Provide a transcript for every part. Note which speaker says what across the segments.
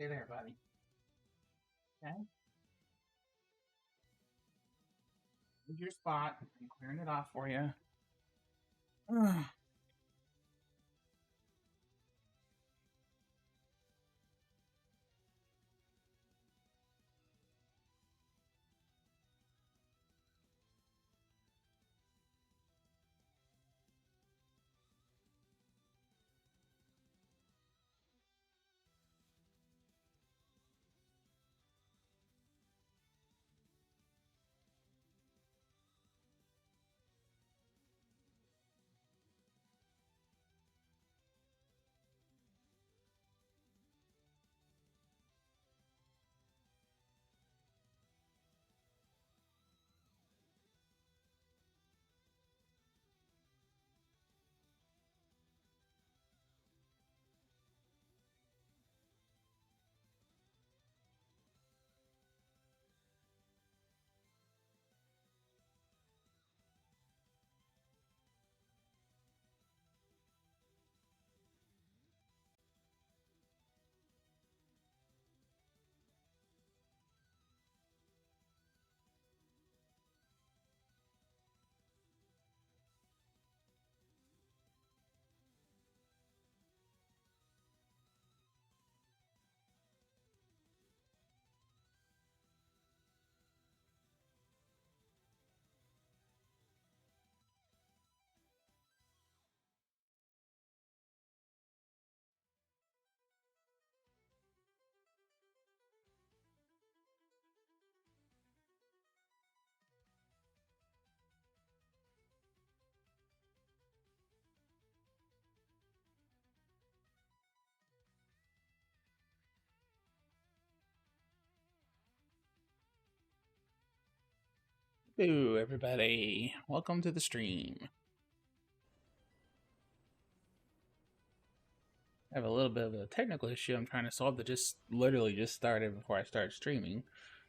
Speaker 1: Stay there, buddy. Okay. Here's your spot. I'm clearing it off for you. Hello, everybody. Welcome to the stream. I have a little bit of a technical issue I'm trying to solve that just literally just started before I started streaming.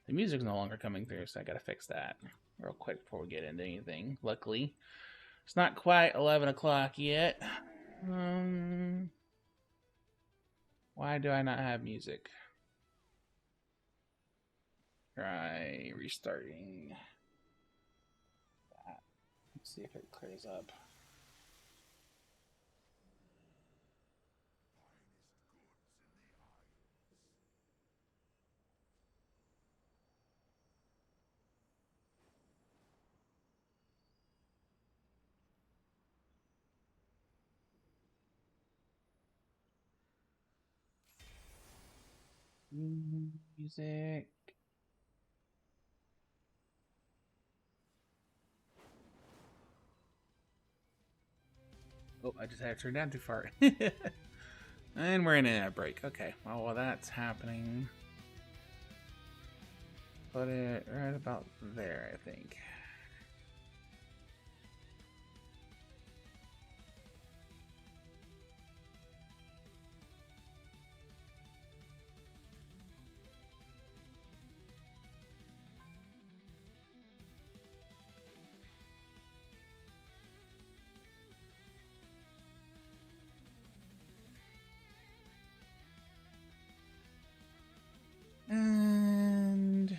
Speaker 1: The music's no longer coming through, so I gotta fix that real quick before we get into anything. Luckily, it's not quite 11 o'clock yet. Why do I not have music? Try restarting that. Let's see if it clears up. Music. Oh, I just had to turn down too far. And we're in an ad break. Okay, well, while that's happening, put it right about there, I think. And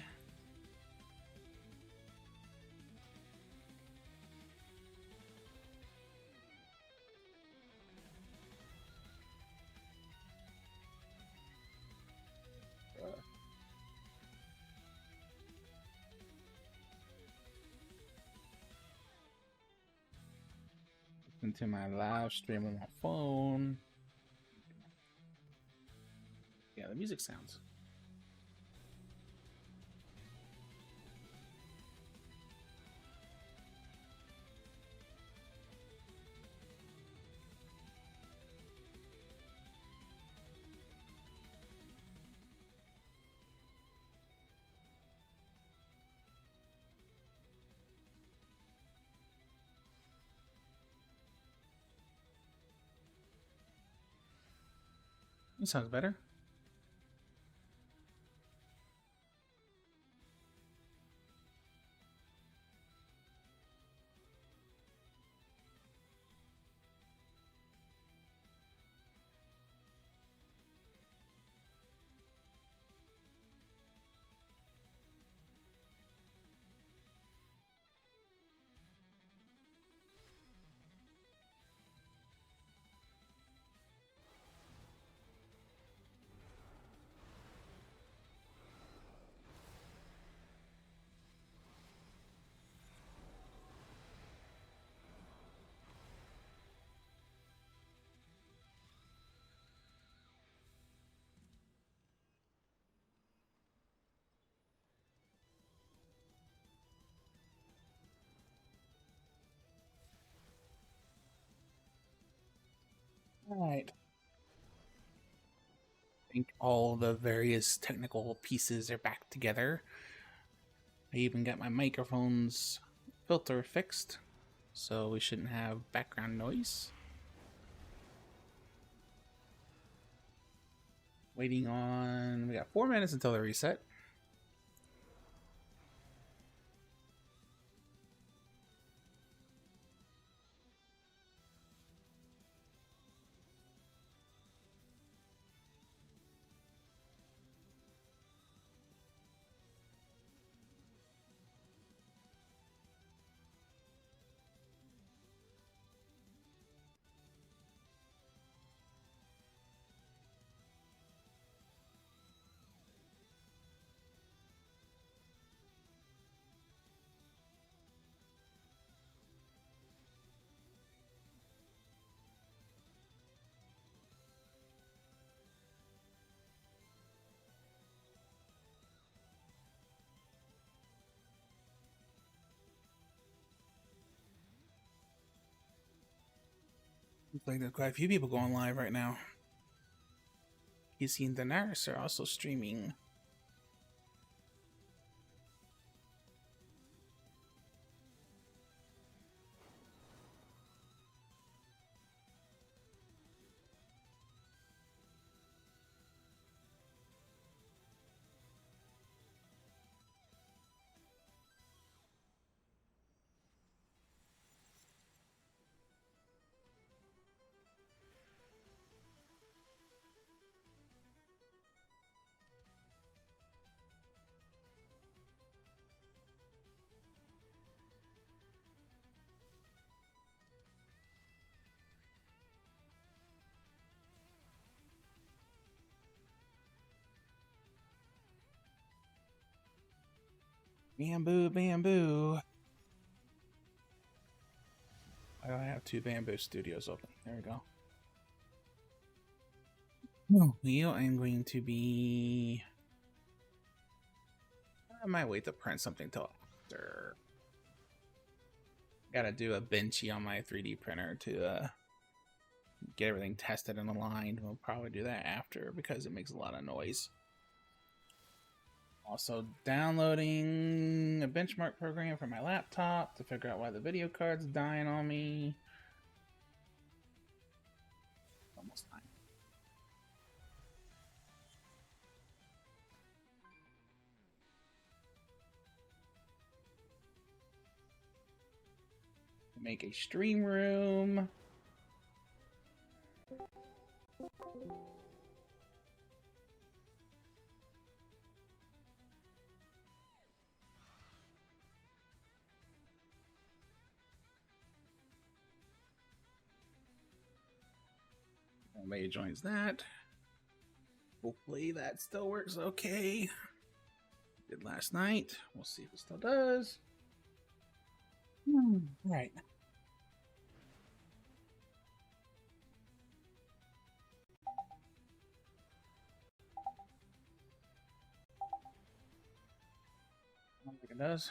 Speaker 1: into my live stream on my phone. Yeah, the music sounds. It sounds better. Alright. I think all the various technical pieces are back together. I even got my microphone's filter fixed, so we shouldn't have background noise. Waiting on... we got 4 minutes until the reset. Looks like there's quite a few people going live right now. Casey and Daenerys are also streaming. Bamboo, bamboo. Why do I have 2 bamboo studios open? There we go. Leo, I'm going to be... I might wait to print something till after. Gotta do a benchy on my 3D printer to get everything tested and aligned. We'll probably do that after because it makes a lot of noise. Also downloading a benchmark program for my laptop to figure out why the video card's dying on me. Almost time. Make a stream room. Nobody joins that. Hopefully that still works okay. Did last night. We'll see if it still does. Right. I don't think it does.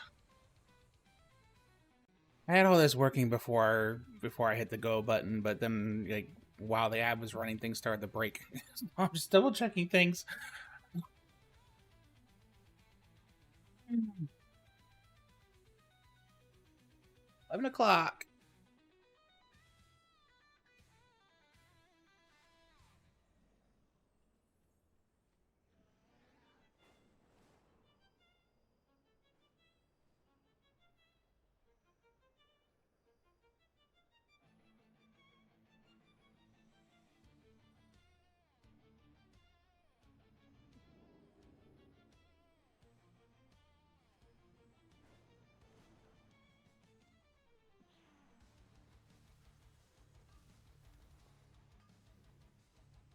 Speaker 1: I had all this working before I hit the go button, but then like while the ad was running, things started to break. I'm just double checking things. 11 o'clock.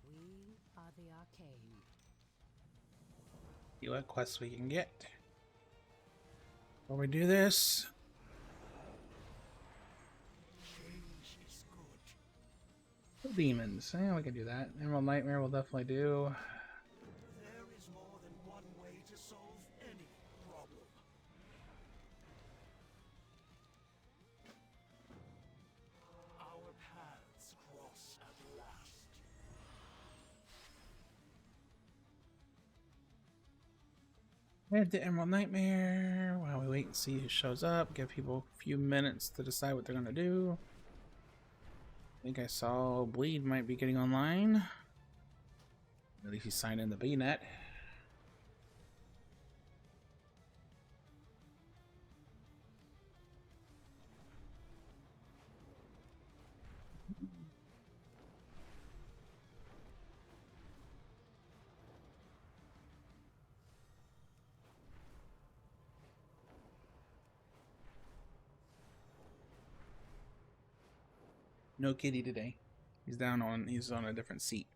Speaker 2: We are the arcane.
Speaker 1: See what quests we can get. Before we do this, demons. Yeah, we can do that. Emerald Nightmare will definitely do.
Speaker 3: There is more than one way to solve any problem. Our paths cross at last.
Speaker 1: Head to Emerald Nightmare while we wait and see who shows up. Give people a few minutes to decide what they're gonna do. I think I saw Bleed might be getting online. At least he signed in the BNet. No kitty today. He's on a different seat.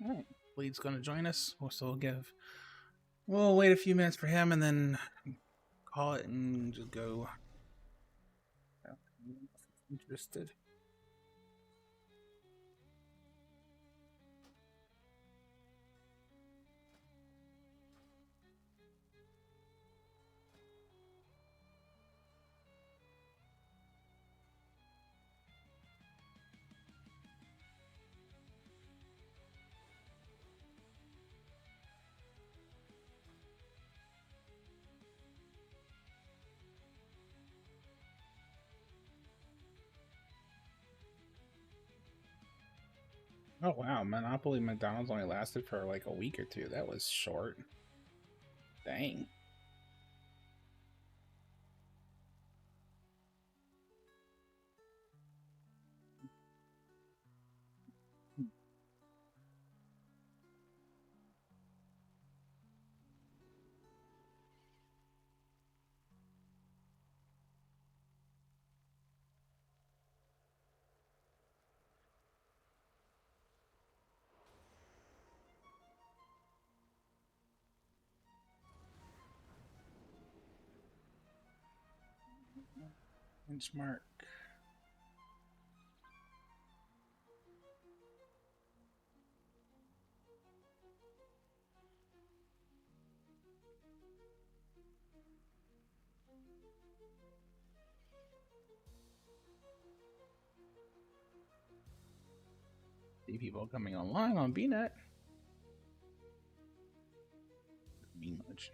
Speaker 1: Alright, Bleed's gonna join us. We'll wait a few minutes for him and then call it and just go. Interested. Oh wow, Monopoly McDonald's only lasted for like a week or two. That was short. Dang. Benchmark. See people coming online on BNet. Doesn't mean much.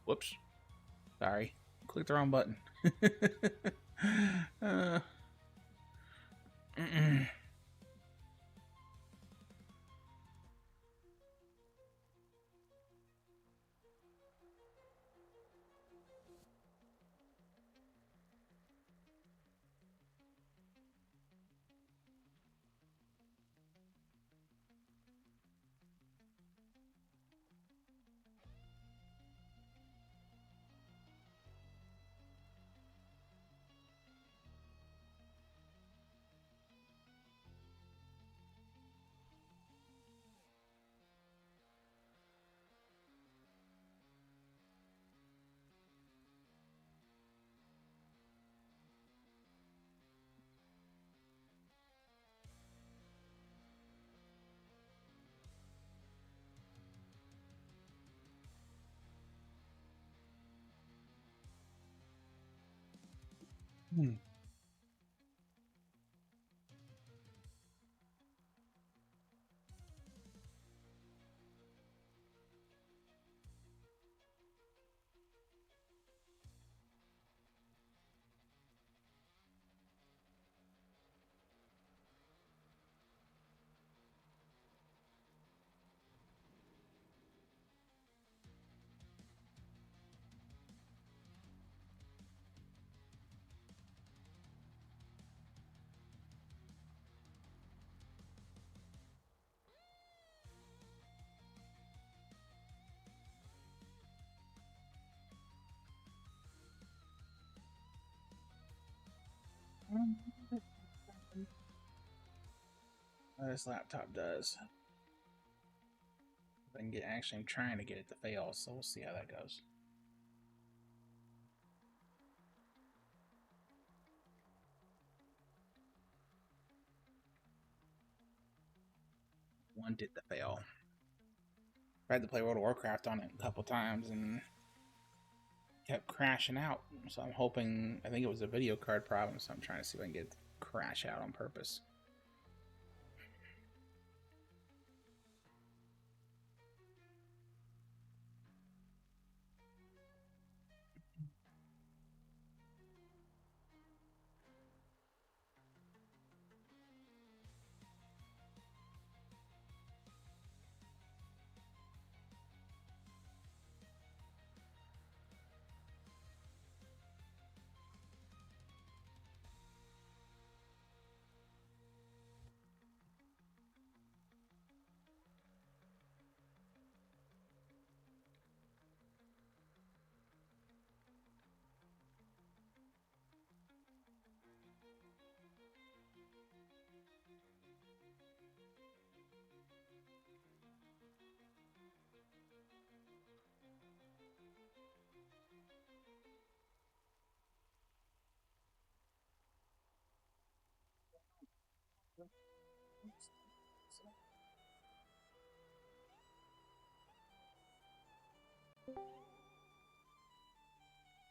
Speaker 1: Whoops. Sorry. Clicked the wrong button. Hmm. This laptop does. I can get actually I'm trying to get it to fail, so we'll see how that goes. Wanted to fail. I had to play World of Warcraft on it a couple times and kept crashing out. So I'm hoping, I think it was a video card problem, so I'm trying to see if I can get it to crash out on purpose.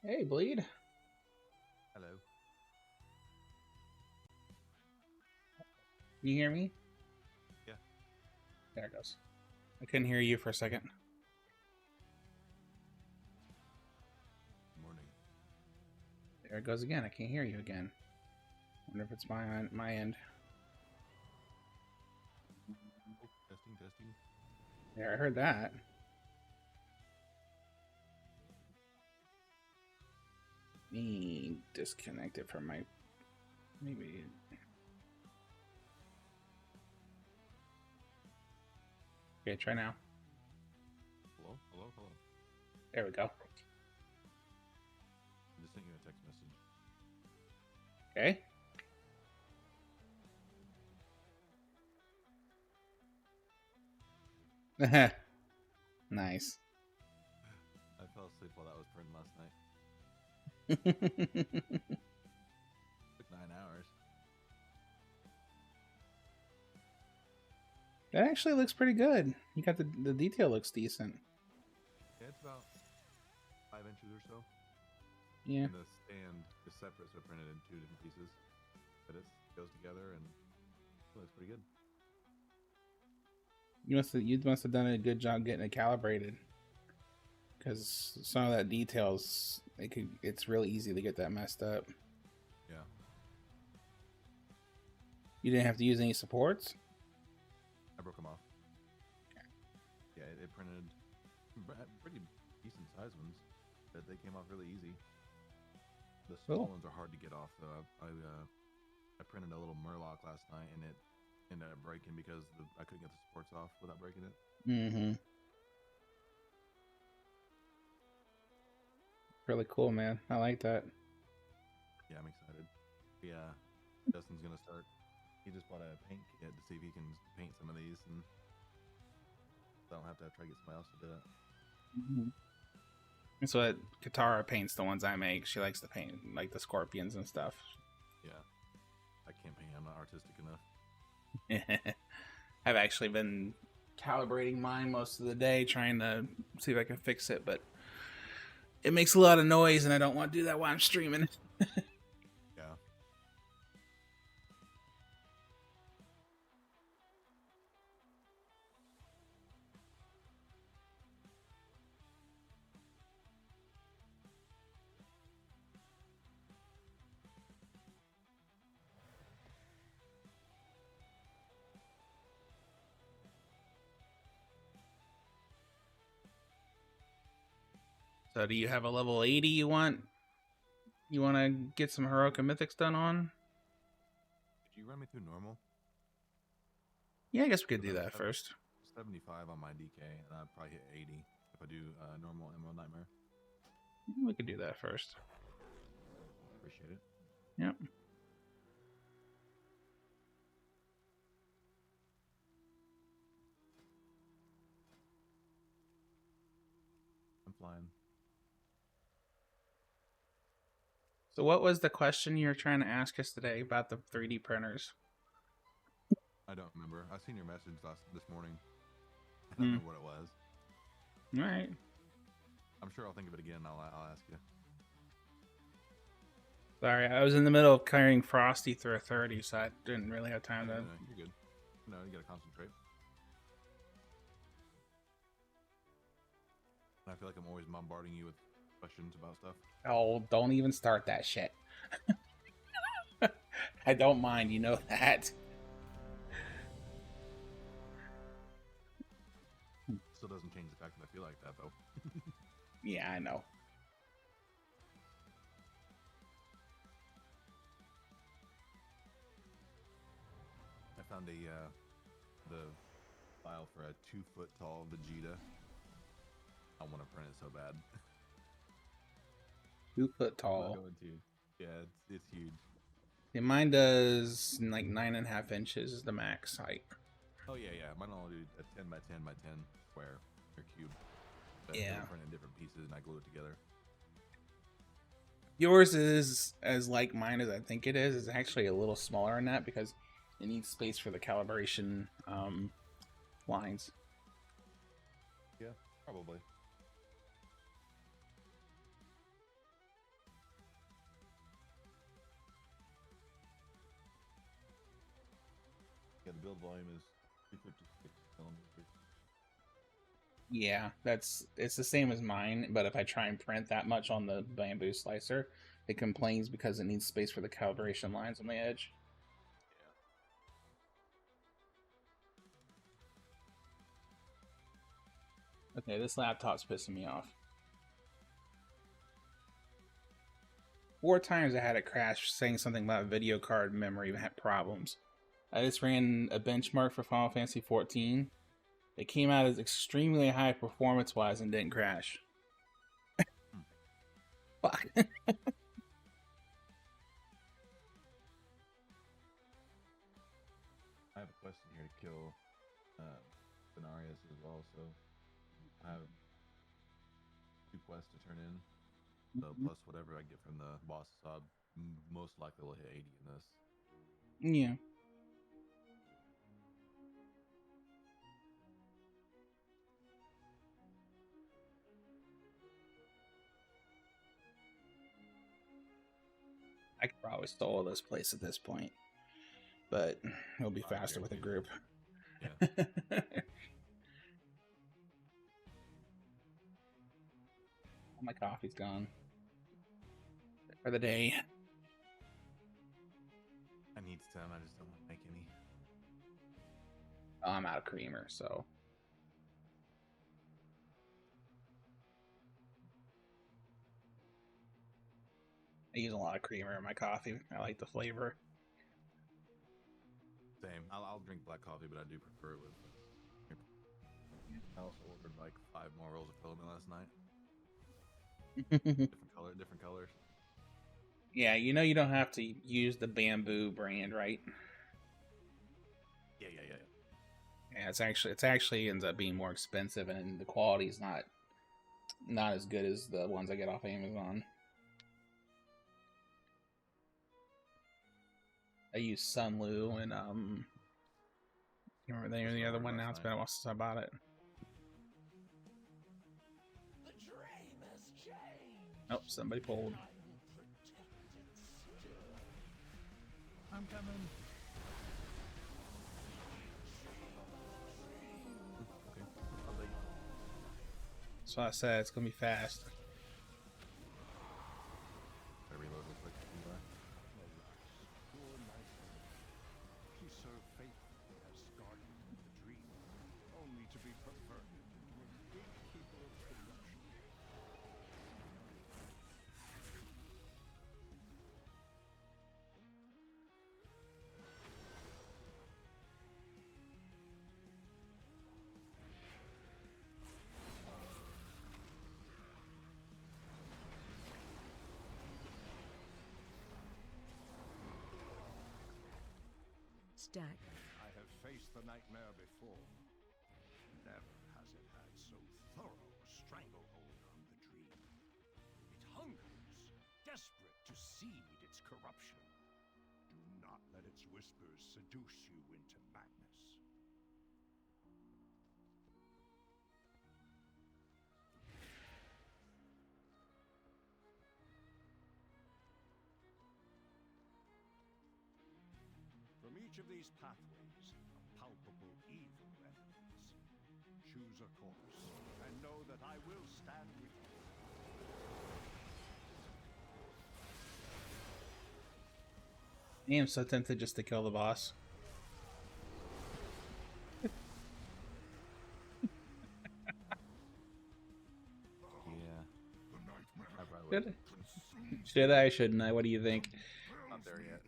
Speaker 1: Hey, Bleed.
Speaker 4: Hello.
Speaker 1: Can you hear me?
Speaker 4: Yeah.
Speaker 1: There it goes. I couldn't hear you for a second.
Speaker 4: Morning.
Speaker 1: There it goes again. I can't hear you again. Wonder if it's my end.
Speaker 4: Oh, testing.
Speaker 1: Yeah, I heard that. Me disconnected from my... Maybe... Okay, try now.
Speaker 4: Hello.
Speaker 1: There we go.
Speaker 4: I just sent you a text message.
Speaker 1: Okay. Nice.
Speaker 4: I fell asleep while that was printing last night. Took 9 hours.
Speaker 1: That actually looks pretty good. You got the detail looks decent.
Speaker 4: Yeah, it's about 5 inches or so.
Speaker 1: Yeah.
Speaker 4: And the stand is separate, so printed in 2 different pieces. But it goes together and it looks pretty good.
Speaker 1: You must have done a good job getting it calibrated. Because some of that details, it's really easy to get that messed up.
Speaker 4: Yeah.
Speaker 1: You didn't have to use any supports?
Speaker 4: I broke them off.
Speaker 1: Okay.
Speaker 4: Yeah, it printed pretty decent sized ones. But they came off really easy. The small ones are hard to get off, though. I printed a little Murloc last night, and it ended up breaking because I couldn't get the supports off without breaking it.
Speaker 1: Mm-hmm. Really cool, man. I like that.
Speaker 4: Yeah, I'm excited. Yeah, Justin's gonna start. He just bought a paint kit to see if he can paint some of these, and so I don't have to try to get somebody else to do it.
Speaker 1: Mm-hmm. That's what Katara paints the ones I make. She likes to paint like the scorpions and stuff.
Speaker 4: Yeah, I can't paint. I'm not artistic enough.
Speaker 1: I've actually been calibrating mine most of the day, trying to see if I can fix it, but it makes a lot of noise, and I don't want to do that while I'm streaming.
Speaker 4: Yeah,
Speaker 1: So do you have a level 80 you want? You want to get some heroic and mythics done on?
Speaker 4: Could you run me through normal?
Speaker 1: Yeah, I guess we could do that first.
Speaker 4: 75 on my DK, and I'd probably hit 80 if I do normal Emerald Nightmare.
Speaker 1: We could do that first.
Speaker 4: Appreciate it.
Speaker 1: Yep.
Speaker 4: I'm flying.
Speaker 1: So what was the question you were trying to ask us today about the 3D printers?
Speaker 4: I don't remember. I seen your message this morning. I don't remember what it was.
Speaker 1: All right.
Speaker 4: I'm sure I'll think of it again. I'll ask you.
Speaker 1: Sorry, I was in the middle of carrying Frosty through a 30, so I didn't really have time to...
Speaker 4: No, you're good. No, you gotta concentrate. I feel like I'm always bombarding you with questions about stuff.
Speaker 1: Oh, don't even start that shit. I don't mind, you know that.
Speaker 4: Still doesn't change the fact that I feel like that, though.
Speaker 1: Yeah, I know.
Speaker 4: I found the file for a 2-foot tall Vegeta. I want to print it so bad.
Speaker 1: 2 foot tall.
Speaker 4: Yeah, it's huge.
Speaker 1: Yeah, mine does like 9.5 inches is the max height.
Speaker 4: Oh yeah. Mine only do a 10 by 10 by 10 square or cube. But
Speaker 1: Yeah.
Speaker 4: I print in different pieces and I glue it together.
Speaker 1: Yours is as like mine as I think it is. It's actually a little smaller than that because it needs space for the calibration lines.
Speaker 4: Yeah, probably. Yeah, the build volume is 256 millimeters.
Speaker 1: Yeah, it's the same as mine, but if I try and print that much on the bamboo slicer, it complains because it needs space for the calibration lines on the edge. Okay, this laptop's pissing me off. 4 times I had it crash saying something about video card memory had problems. I just ran a benchmark for Final Fantasy 14. It came out as extremely high performance-wise and didn't crash. Fuck.
Speaker 4: I have a question here to kill Benarius as well, so I have 2 quests to turn in. So plus whatever I get from the boss, so I most likely will hit 80 in this.
Speaker 1: Yeah. I could probably stall this place at this point, but it'll be faster with a group.
Speaker 4: Yeah.
Speaker 1: My coffee's gone for the day.
Speaker 4: I need some, I just don't want to make any.
Speaker 1: Oh, I'm out of creamer, so. I use a lot of creamer in my coffee. I like the flavor.
Speaker 4: Same. I'll drink black coffee, but I do prefer it with. I also ordered like 5 more rolls of filament last night. Different colors.
Speaker 1: Yeah, you know you don't have to use the bamboo brand, right?
Speaker 4: Yeah.
Speaker 1: Yeah, it's actually ends up being more expensive, and the quality is not as good as the ones I get off Amazon. I use Sunlu and can't remember the name of the other one now. It's been a while since I bought it.
Speaker 3: The dream has changed.
Speaker 1: Oh, somebody pulled.
Speaker 4: I'm coming. Okay. I'll let you.
Speaker 1: So I said it's gonna be fast.
Speaker 4: I reload real quick.
Speaker 3: He served faithfully as guardian of the dream, only to be perverted into a gatekeeper of corruption.
Speaker 2: deck.
Speaker 3: I have faced the nightmare before. Never has it had so thorough a stranglehold on the dream. It hungers, desperate to seed its corruption. Do not let its whispers seduce you into madness. From each of these pathways, a palpable evil emanates. Choose a course, and know that I will stand with you.
Speaker 1: I am so tempted just to kill the boss.
Speaker 4: Yeah. I probably would.
Speaker 1: Should I? Shouldn't I? What do you think?
Speaker 4: Not there yet.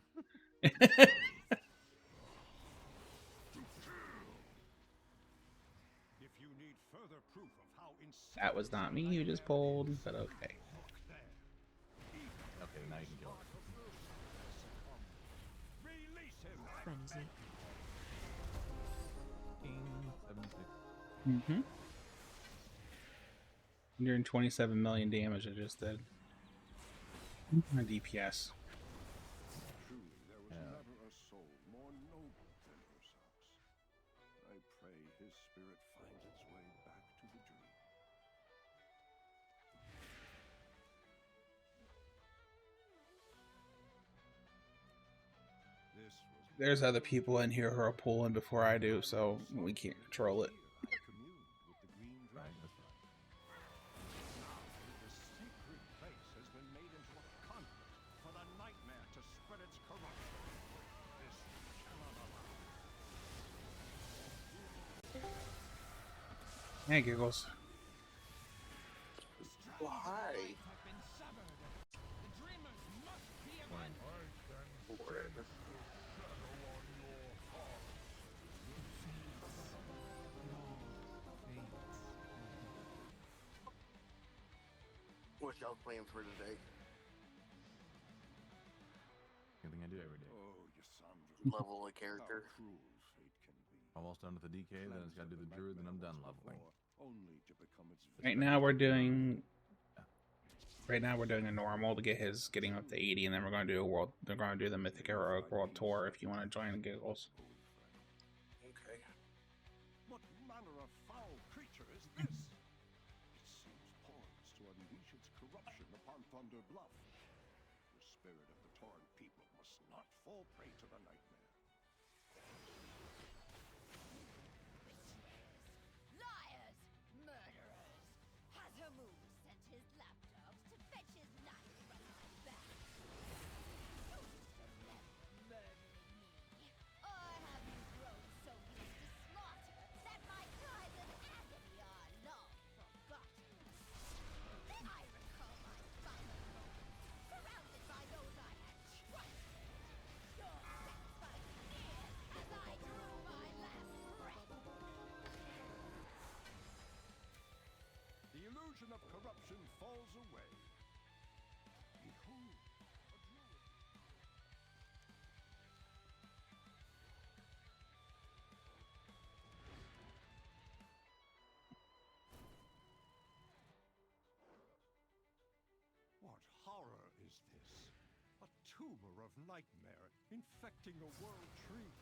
Speaker 3: If you need further proof of how insane
Speaker 1: That was not me you just pulled, but okay.
Speaker 3: look there.
Speaker 4: Okay, now you can kill it.
Speaker 3: Release him.
Speaker 2: Frenzy.
Speaker 4: 76.
Speaker 1: Mm-hmm. 127 million damage I just did. My DPS.
Speaker 3: Truly, there was never a soul more noble than Ursox. I pray his spirit finds its way back to the dream. This was
Speaker 1: There's other people in here who are pulling before I do, so we can't control it.
Speaker 3: I communed with the green
Speaker 4: Right,
Speaker 3: dragon.
Speaker 4: that's fine.
Speaker 3: The sacred place has been made into a conduit for the nightmare to spread its corruption. This cannot allow.
Speaker 1: Hey, Giggles.
Speaker 5: Well, hi. Lord. What y'all playing for today?
Speaker 4: Anything I do every day.
Speaker 3: Oh, Yasandra.
Speaker 5: Level a character.
Speaker 3: How cruel fate can be.
Speaker 4: Almost done with the DK, then it's got to do the druid, then I'm done leveling.
Speaker 3: Only to become its
Speaker 1: Right now we're doing. Right now we're doing a normal to get his getting up to 80, and then we're going to do a world. They're going to do the Mythic and Heroic World Tour if you want to join Giggles.
Speaker 5: Okay.
Speaker 3: What manner of foul creature is this? It seems poised to unleash its corruption upon Thunder Bluff. The spirit of the torn people must not fall prey to the nightmare.
Speaker 6: Liars! Murderers! Hazamu sent his lapdogs to fetch his knife from my back. You used to never murder me. Or have you grown so used to slaughter that my cries of agony are long forgotten? I recall my final moments, surrounded by those I had trusted. Your satisfied ears as I drew my last breath.
Speaker 3: The illusion of corruption falls away. Behold, a druid. What horror is this? A tumor of nightmare infecting a world tree,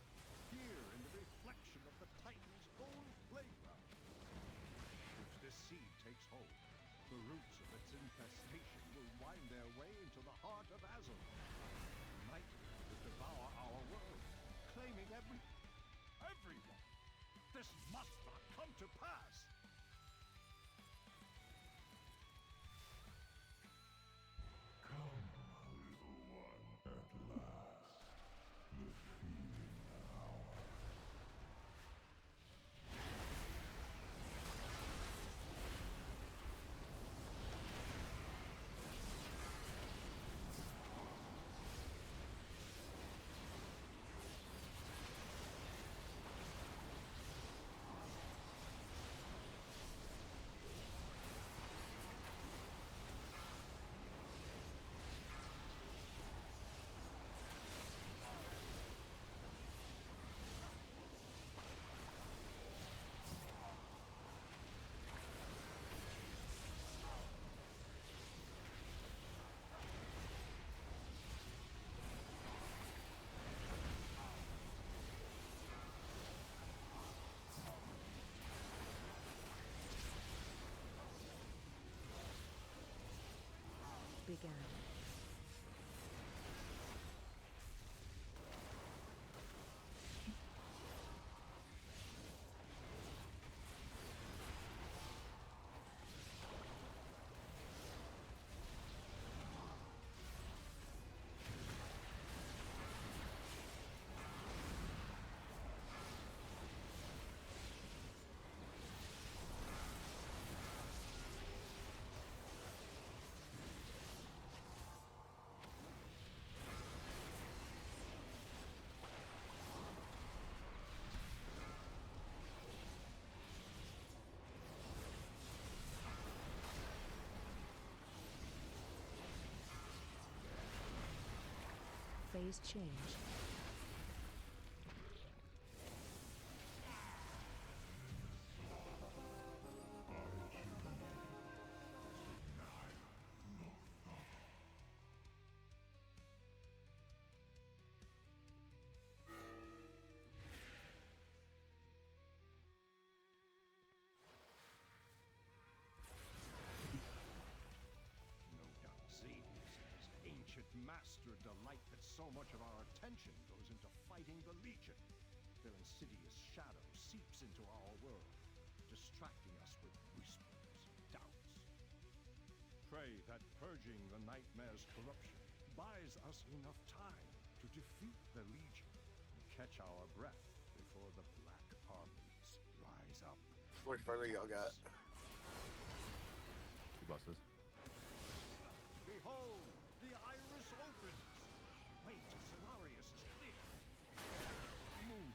Speaker 3: here in the reflection of the Titan's own playground. If this seed takes hold, the roots of its infestation will wind their way into the heart of Azeroth. Nightmare will devour our world, claiming everyone. This must not come to pass.
Speaker 2: began. Phase change.
Speaker 3: No doubt Xavius and his ancient master delight that so much of our attention goes into fighting the Legion. Their insidious shadow seeps into our world, distracting us with whispers and doubts. Pray that purging the Nightmare's corruption buys us enough time to defeat the Legion and catch our breath before the Black Armies rise up.
Speaker 5: How much further y'all got?
Speaker 4: 2 bosses.
Speaker 3: Behold, the iris opens. Way to Solarius is clear. Moon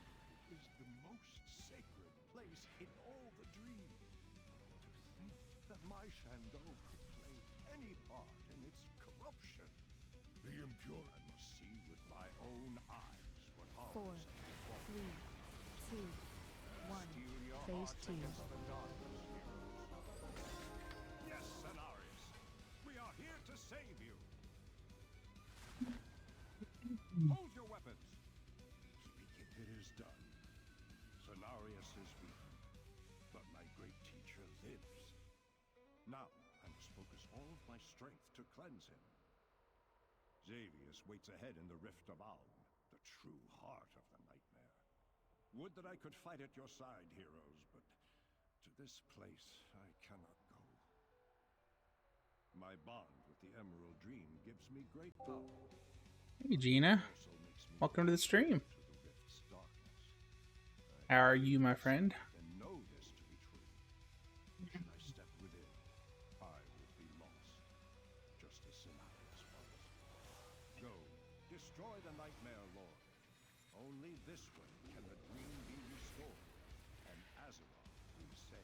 Speaker 3: is the most sacred place in all the dream. To think that my Shandong could play any part in its corruption. The impure, I must see with my own eyes what horrors
Speaker 2: 4, 3, 2, 1.
Speaker 3: steal your
Speaker 2: Phase
Speaker 3: hearts
Speaker 2: 2.
Speaker 3: against the darkness, heroes. Yes, Solarius, we are here to save you. Hold your weapons. Speak it is done. Solarius is beaten, but my great teacher lives. Now I must focus all of my strength to cleanse him. Xavius waits ahead in the Rift of Alm, the true heart of the Nightmare. Would that I could fight at your side, heroes, but to this place I cannot go. My bond with the Emerald Dream gives me great power.
Speaker 1: Hey, Gina.
Speaker 3: Also makes me
Speaker 1: Welcome to the stream.
Speaker 3: to the Rift's darkness.
Speaker 1: How are you, my friend?
Speaker 3: And know this to be true. Should I step within, I would be lost, just as Solarius was. Go, destroy the Nightmare Lord. Only this way can the dream be restored, and Azeroth be saved.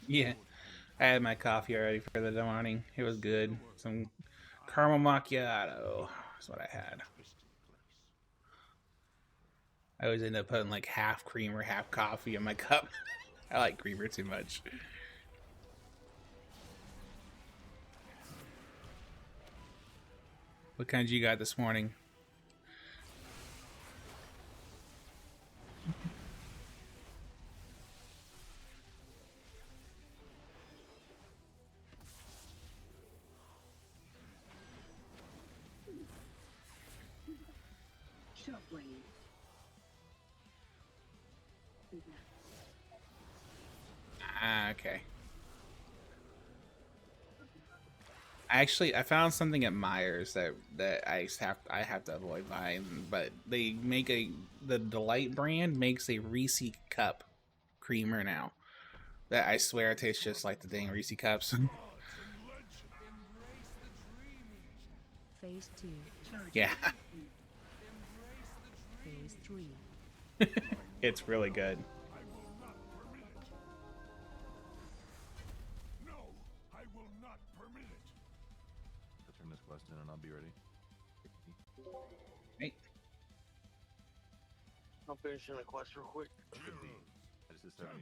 Speaker 1: Yeah, I had my coffee already for the morning. It was good. Some caramel macchiato. That's what I had. I always end up putting like half creamer, half coffee in my cup. I like creamer too much. What kind you got this morning? Ah, okay. I found something at Myers that I have to avoid buying, but they make the Delight brand makes a Reese cup creamer now. That I swear tastes just like the dang Reese cups.
Speaker 2: Phase 2.
Speaker 1: Yeah,
Speaker 2: Phase 3.
Speaker 1: it's really good.
Speaker 3: I will not permit it. No, I will not permit it.
Speaker 4: I'll turn this quest in and I'll be ready.
Speaker 1: Hey,
Speaker 5: I'm finishing the quest real quick.
Speaker 4: Should be. I just did 79.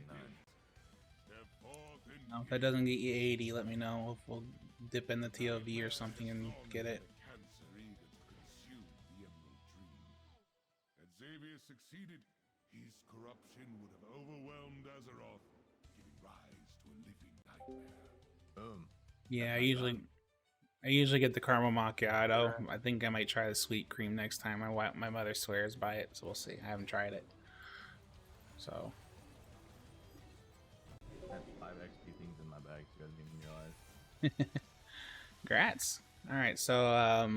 Speaker 1: if that doesn't get you 80, let me know. We'll dip in the TOV or something and get it.
Speaker 3: Cancer eagles consume the Emerald Dream. Had Xavier succeeded, his corruption would have overwhelmed Azeroth, giving rise to a living nightmare.
Speaker 4: Boom.
Speaker 1: Yeah,
Speaker 4: That's not bad.
Speaker 1: I usually get the caramel macchiato. I think I might try the sweet cream next time. My mother swears by it, so we'll see. I haven't tried it. So
Speaker 4: I had 5 XP things in my bag. You guys didn't even realize.
Speaker 1: Grats. All right, so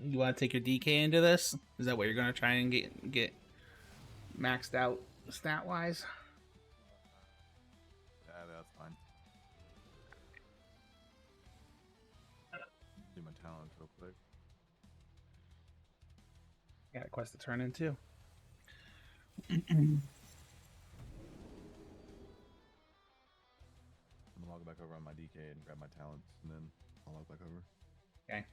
Speaker 1: you want to take your DK into this? Is that what you're gonna try and get maxed out stat wise?
Speaker 4: Yeah, that's fine. Do my talents real quick.
Speaker 1: Got a quest to turn in too.
Speaker 4: I'm gonna log back over on my DK and grab my talents, and then I'll log back over.
Speaker 1: Okay.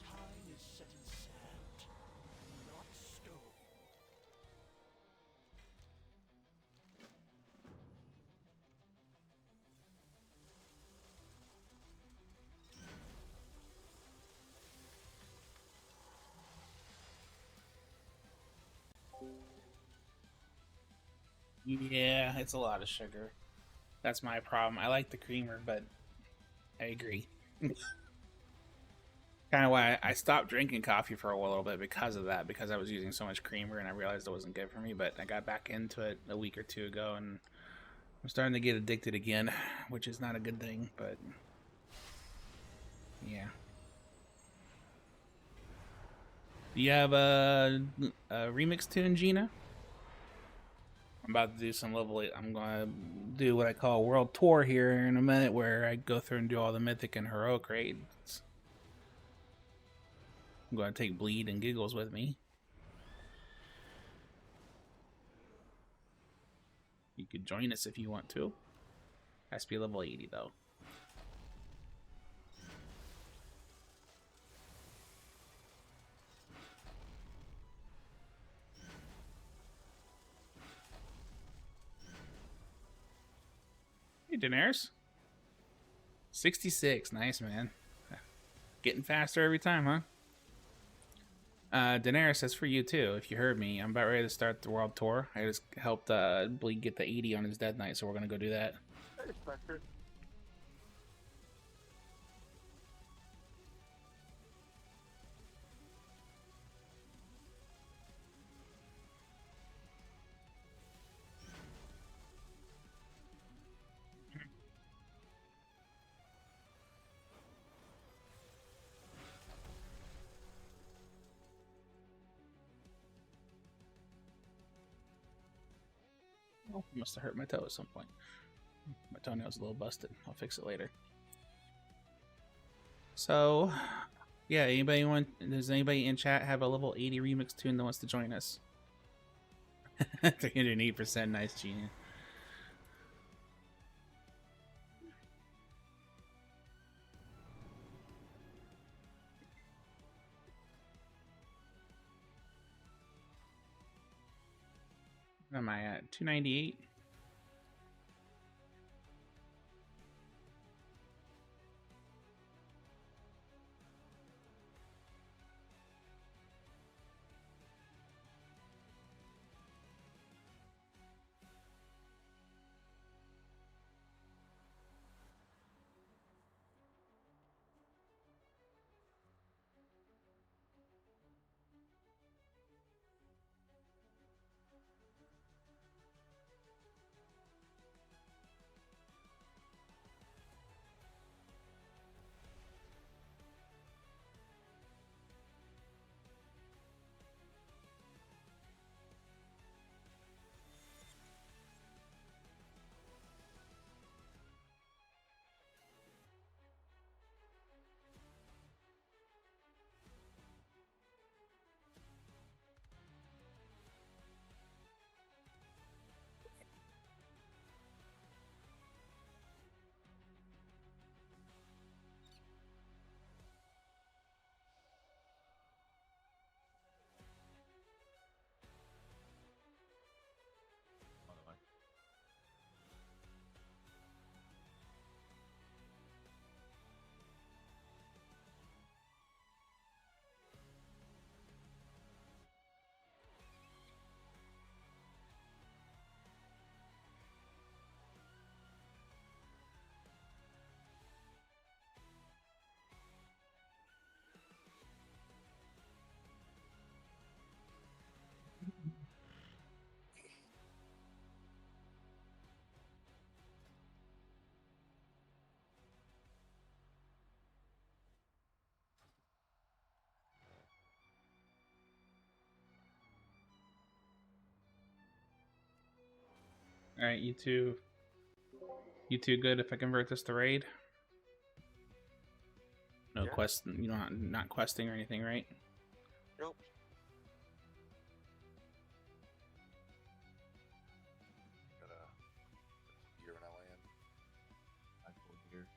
Speaker 3: Time is set in sand, not stone.
Speaker 1: Yeah, it's a lot of sugar. That's my problem. I like the creamer, but I agree. Kind of why I stopped drinking coffee for a little bit because of that, because I was using so much creamer and I realized it wasn't good for me. But I got back into it a week or two ago, and I'm starting to get addicted again, which is not a good thing. But yeah. Do you have a remix tune, Gina? I'm about to do some level 8. I'm gonna do what I call a world tour here in a minute, where I go through and do all the mythic and heroic raids. I'm gonna take Bleed and Giggles with me. You could join us if you want to. Has to be level 80 though. Hey, Daenerys. 66. Nice, man. Getting faster every time, huh? Daenerys, that's for you too. If you heard me, I'm about ready to start the world tour. I just helped Bleed get the 80 on his Dead Knight, so we're gonna go do that.
Speaker 5: Hey, Spectre.
Speaker 1: Oh, must have hurt my toe at some point. My toenail's a little busted. I'll fix it later. So, yeah, does anybody in chat have a level 80 remix tune that wants to join us? 308%, nice, Genius. What am I at? 298? All right, you two. You two good if I convert this to raid? No
Speaker 5: Yeah.
Speaker 1: quest. You know, not questing or anything, right?
Speaker 5: Nope.
Speaker 4: Got a gear when I land. I pull gear.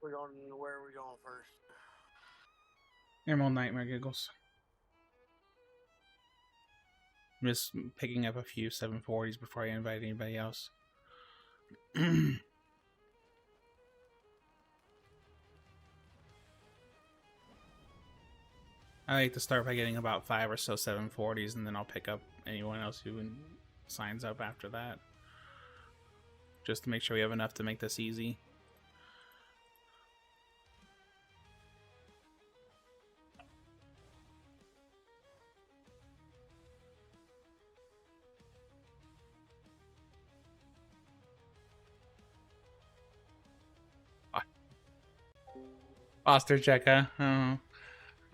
Speaker 5: We're going. Where are we going first?
Speaker 1: Emerald Nightmare Giggles. I'm just picking up a few 740s before I invite anybody else. I like to start by getting about 5 or so 740s, and then I'll pick up anyone else who signs up after that. Just to make sure we have enough to make this easy. Posture check, huh? Oh. I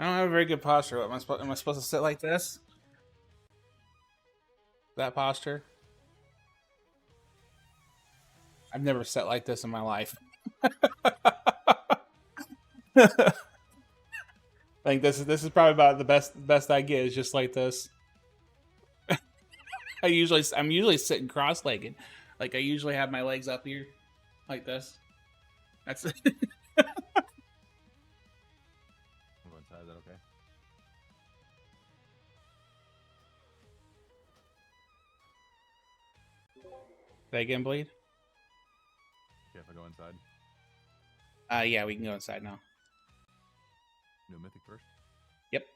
Speaker 1: don't have a very good posture. What, am I supposed to sit like this? That posture? I've never sat like this in my life. I think this is probably about the best I get is just like this. I'm usually sitting cross-legged. Like I usually have my legs up here like this. That's
Speaker 4: I'm going inside. Is that okay?
Speaker 1: Say again, bleed.
Speaker 4: Okay, if I go inside.
Speaker 1: Yeah, we can go inside now.
Speaker 4: No mythic first.
Speaker 1: Yep.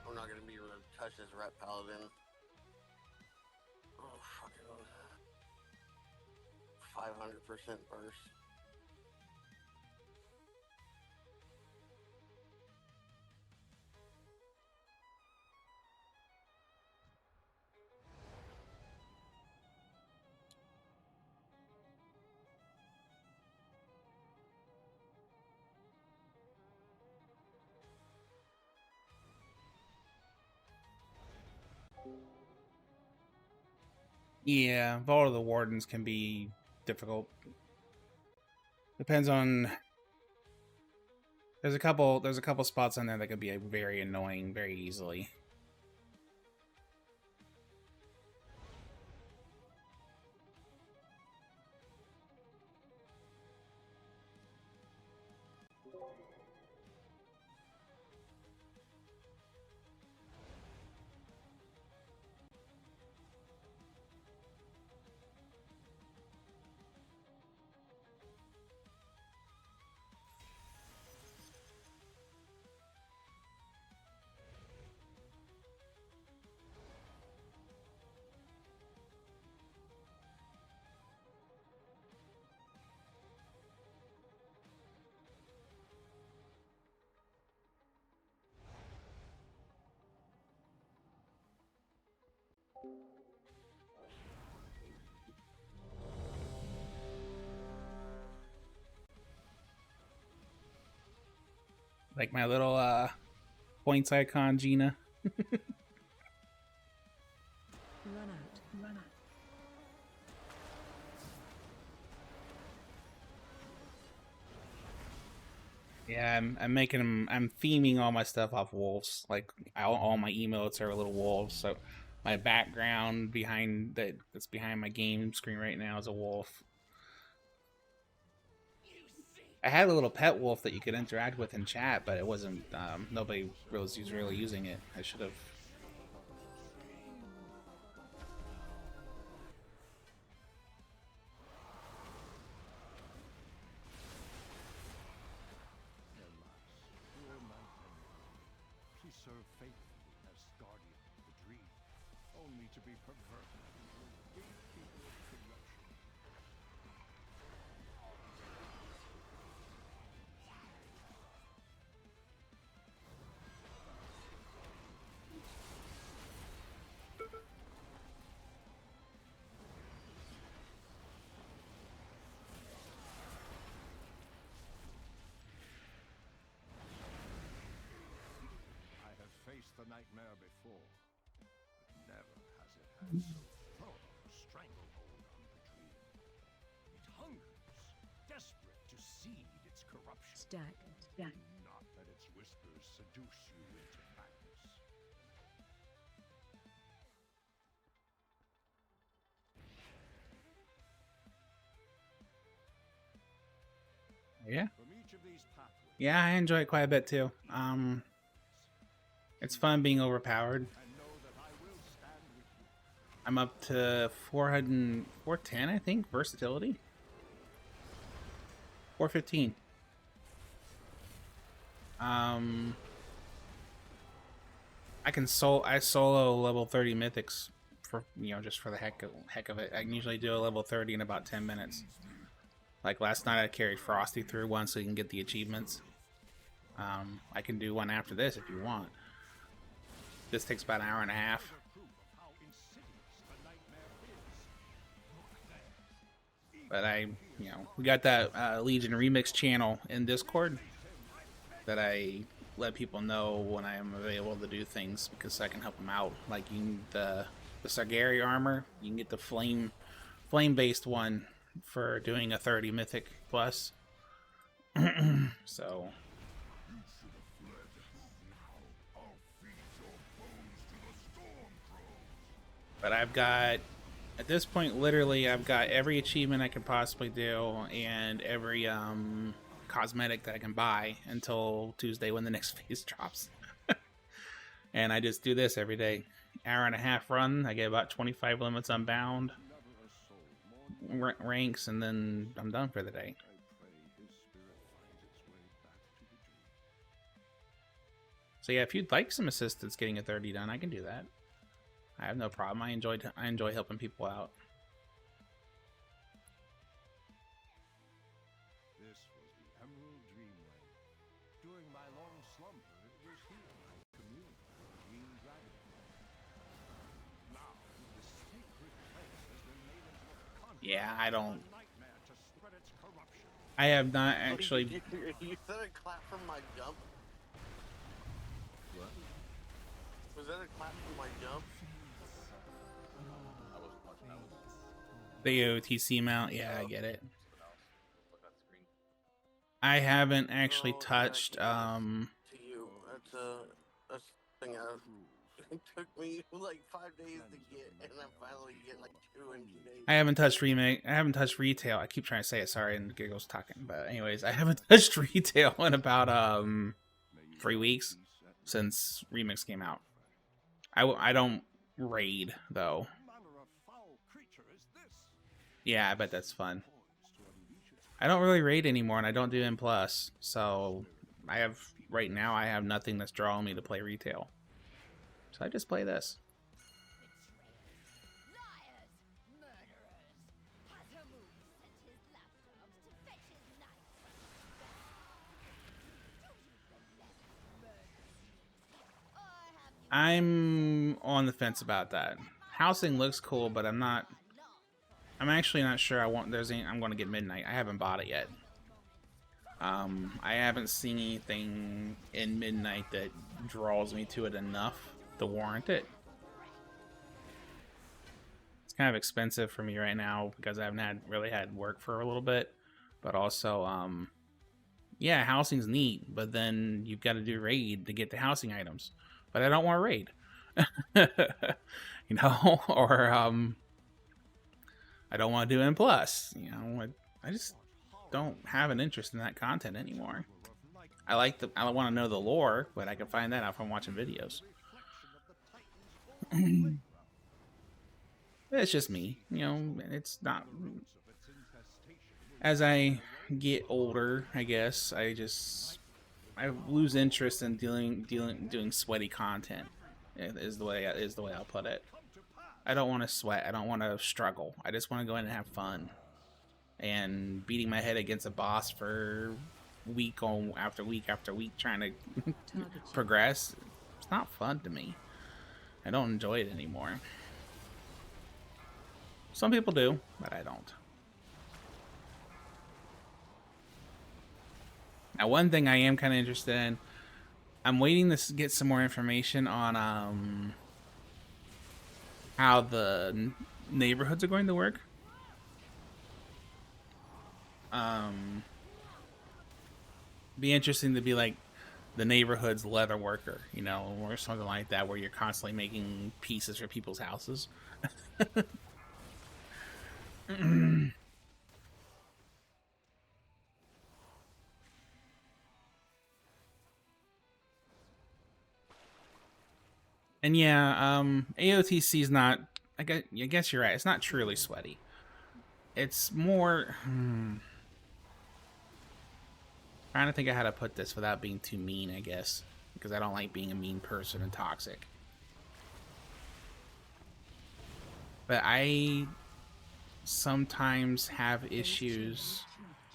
Speaker 5: I'm not gonna be able to touch this rat paladin. Oh fucking 500% burst.
Speaker 1: Yeah, Vault of the Wardens can be difficult. Depends on. There's a couple spots on there that could be very annoying very easily. Like my little points icon, Gina.
Speaker 2: Run out. Run out.
Speaker 1: Yeah, I'm making them. I'm theming all my stuff off wolves. Like all my emotes are little wolves. So my background that's behind my game screen right now is a wolf. I had a little pet wolf that you could interact with in chat, but it wasn't. Nobody was really using it. I should have.
Speaker 3: Dear my Henry, she served faithfully as guardian of the dream, only to be perverted into a gatekeeper of corruption. I have faced the nightmare before, but never has it had so thorough a stranglehold on the dream. It hungers, desperate to seed its corruption.
Speaker 2: Stack. Stack.
Speaker 3: Do not let its whispers seduce you into madness.
Speaker 1: Yeah.
Speaker 3: From each of these pathways,
Speaker 1: Yeah, I enjoy it quite a bit too. It's fun being overpowered.
Speaker 3: and know that I will stand with you.
Speaker 1: I'm up to 410, I think, versatility. 415. I solo level 30 mythics for just for the heck of it. I can usually do a level 30 in about 10 minutes. Like last night I carried Frosty through one so you can get the achievements. I can do one after this if you want. This takes about an hour and a half.
Speaker 3: Proof of how insidious the nightmare is.
Speaker 1: But we got that Legion Remix channel in Discord that I let people know when I am available to do things because I can help them out. Like the Sargari armor, you can get the flame based one for doing a 30 mythic plus. So but I've got, at this point, literally, I've got every achievement I could possibly do and every cosmetic that I can buy until Tuesday when the next phase drops. And I just do this every day. Hour and a half run. I get about 25 limits unbound, ranks, and then I'm done for the day.
Speaker 3: I pray his spirit finds its way back to the dream.
Speaker 1: So yeah, if you'd like some assistance getting a 30 done, I can do that. I have no problem. I enjoy helping people out.
Speaker 3: This was the Emerald Dreamway. During my long slumber, it was here I communed with the Green Dragon. Now, the sacred place has been made into a conflict.
Speaker 1: Yeah, I don't.
Speaker 3: A nightmare to spread its corruption.
Speaker 1: I have not actually.
Speaker 5: You said a clap from my jump?
Speaker 4: What?
Speaker 5: Was that a clap from my jump?
Speaker 4: I wasn't watching. I was
Speaker 1: The OTC mount, yeah, I get it.
Speaker 4: something else. Look at the screen.
Speaker 1: I haven't actually
Speaker 5: Oh,
Speaker 1: touched.
Speaker 5: yeah, To you, that's a thing it took me like 5 days to get, and I finally get like 2 in 2 days.
Speaker 1: I haven't touched remake. I haven't touched retail. I keep trying to say it. Sorry, and Giggle's talking. But anyways, I haven't touched retail in about 3 weeks since Remix came out. I don't raid though.
Speaker 3: What manner of foul creature is this?
Speaker 1: Yeah, I bet that's fun.
Speaker 3: Poised to unleash its
Speaker 1: I don't really raid anymore, and I don't do M plus. So I have right now. I have nothing that's drawing me to play retail. So I just play this.
Speaker 6: Liars! Murderers! Hazamu sent his lapdogs to fetch his knife from his back. Do you remember murderers? Or have you
Speaker 1: I'm on the fence about that. housing looks cool, but I'm actually not sure I'm going to get Midnight. I haven't bought it yet. I haven't seen anything in Midnight that draws me to it enough to warrant it. It's kind of expensive for me right now because I haven't really had work for a little bit, but also, yeah, housing's neat, but then you've got to do raid to get the housing items, but I don't want raid, you know, or, I don't want to do N+, you know, I just don't have an interest in that content anymore. I want to know the lore, but I can find that out from watching videos. It's just me, you know, it's not... As I get older, I guess, I lose interest in doing sweaty content, is the way I'll put it. I don't want to sweat, I don't want to struggle, I just want to go in and have fun. And beating my head against a boss for week after week after week trying to progress, it's not fun to me. I don't enjoy it anymore. Some people do, but I don't. Now, one thing I am kind of interested in, I'm waiting to get some more information on how the neighborhoods are going to work. Be interesting to be like the neighborhood's leather worker, you know, or something like that, where you're constantly making pieces for people's houses. And yeah, AOTC is not, I guess you're right, it's not truly sweaty. It's more, trying to think of how to put this without being too mean, I guess, because I don't like being a mean person and toxic. But I sometimes have issues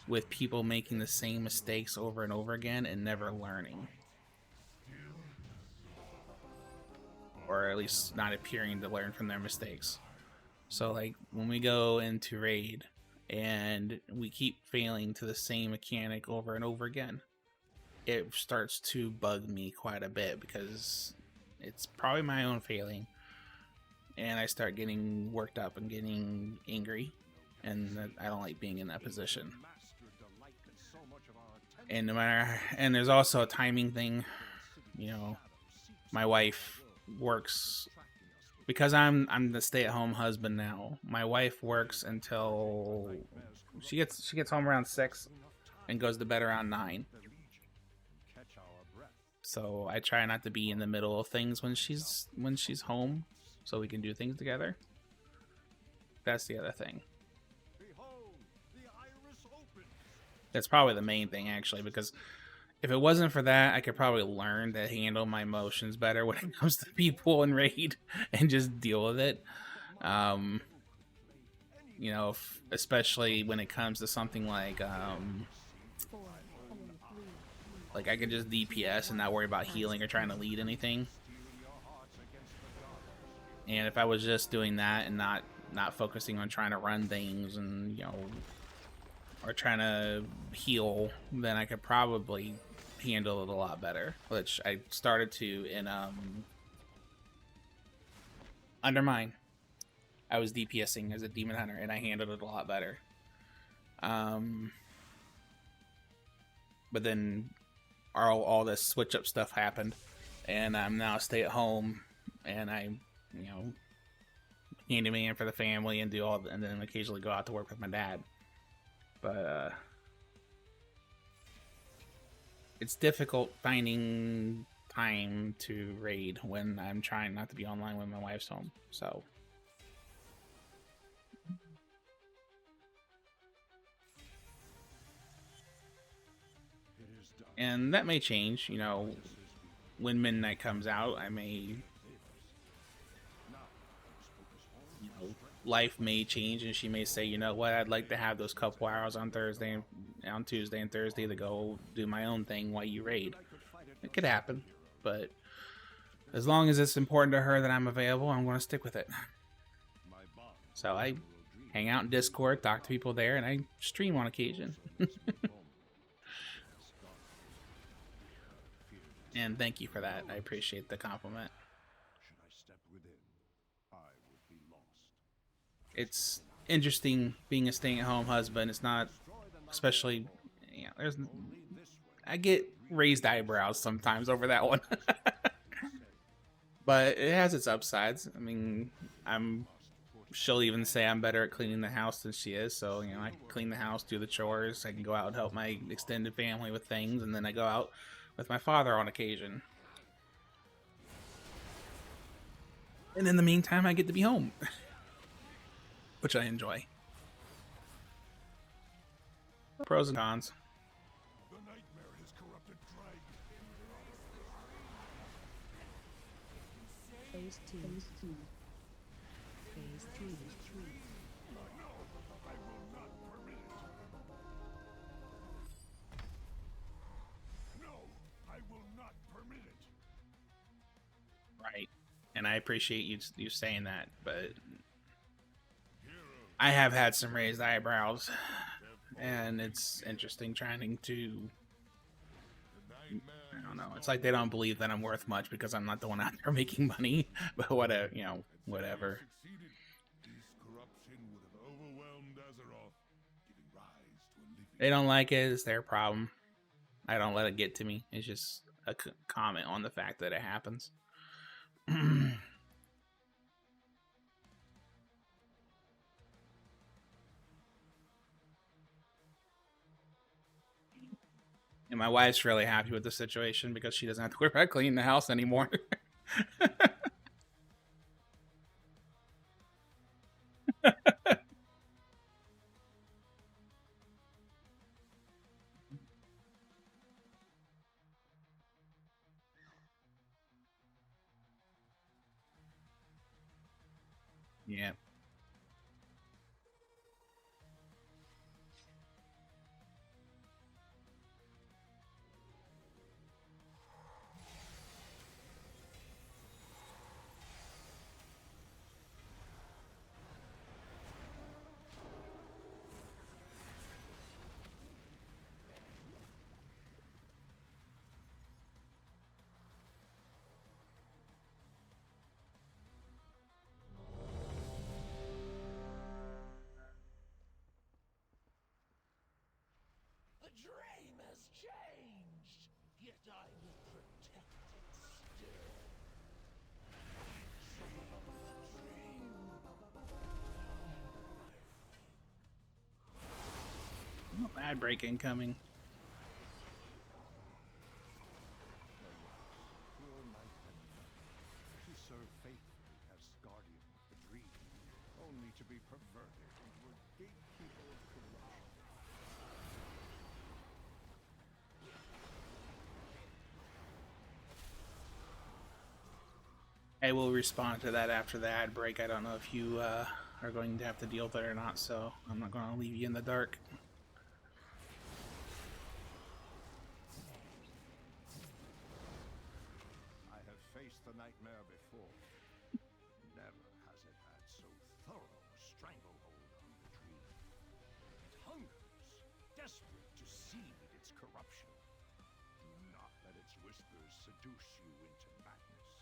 Speaker 1: with people making the same mistakes over and over again and never learning. Or at least not appearing to learn from their mistakes. So like when we go into raid and we keep failing to the same mechanic over and over again, it starts to bug me quite a bit because it's probably my own failing. And I start getting worked up and getting angry, and I don't like being in that position. And and there's also a timing thing, you know. My wife works because I'm the stay-at-home husband now. My wife works until she gets home around 6 and goes to bed around 9. So I try not to be in the middle of things when she's home, so we can do things together. That's the other thing. That's probably the main thing, actually, because if it wasn't for that, I could probably learn to handle my emotions better when it comes to people in raid and just deal with it. You know, especially when it comes to something like I could just DPS and not worry about healing or trying to lead anything. And if I was just doing that and not focusing on trying to run things and, you know, or trying to heal, then I could probably handle it a lot better, which I started to in Undermine. I was DPSing as a demon hunter and I handled it a lot better. But then all this switch up stuff happened, and I'm now stay at home, and I, you know, handyman for the family and and then occasionally go out to work with my dad. But it's difficult finding time to raid when I'm trying not to be online when my wife's home. So and that may change, you know, when Midnight comes out. I may, you know, life may change and she may say, you know what, I'd like to have those couple hours on Tuesday and Thursday to go do my own thing while you raid. It could happen, but as long as it's important to her that I'm available, I'm going to stick with it. So I hang out in Discord, talk to people there, and I stream on occasion. And thank you for that. I appreciate the compliment.
Speaker 3: Should I step within, I would be lost.
Speaker 1: It's interesting being a stay-at-home husband. It's not, especially, you know, there's, I get raised eyebrows sometimes over that one. But it has its upsides. I mean, she'll even say I'm better at cleaning the house than she is. So, you know, I can clean the house, do the chores. I can go out and help my extended family with things. And then I go out with my father on occasion. And in the meantime, I get to be home, which I enjoy. Pros and cons.
Speaker 3: The nightmare has corrupted dragon.
Speaker 2: Phase 2. Phase 3.
Speaker 3: No, I will not permit it. No, I will not permit it.
Speaker 1: Right. And I appreciate you saying that, but I have had some raised eyebrows, and it's interesting trying to, I don't know, it's like they don't believe that I'm worth much because I'm not the one out there making money, but whatever, you know, whatever. They don't like it, it's their problem. I don't let it get to me. It's just a comment on the fact that it happens. And my wife's really happy with the situation because she doesn't have to worry about cleaning the house anymore. Yeah.
Speaker 3: The dream has changed, yet I will protect it still.
Speaker 1: Bad break incoming.
Speaker 3: She served faithfully as guardian of the dream, only to be perverted into a gatekeeper of corruption.
Speaker 1: I will respond to that after the ad break. I don't know if you are going to have to deal with it or not, so I'm not going to leave you in the dark.
Speaker 3: I have faced the nightmare before. Never has it had so thorough a stranglehold on the dream. It hungers, desperate to seed its corruption. Do not let its whispers seduce you into madness.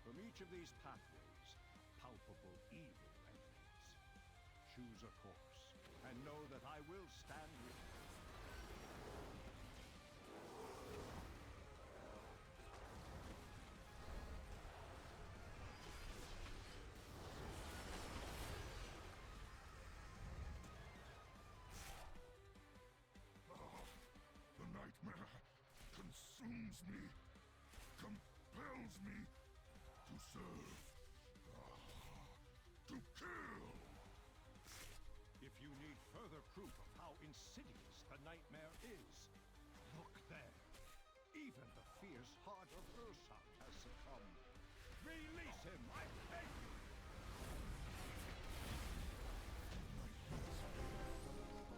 Speaker 3: From each of these pathways, palpable evil emanates. Choose a course, and know that I will stand with you. The nightmare consumes me, compels me to serve, to kill. If you need further proof of how insidious the nightmare is, look there. Even the fierce heart of Ursa has succumbed. Release him, I beg you!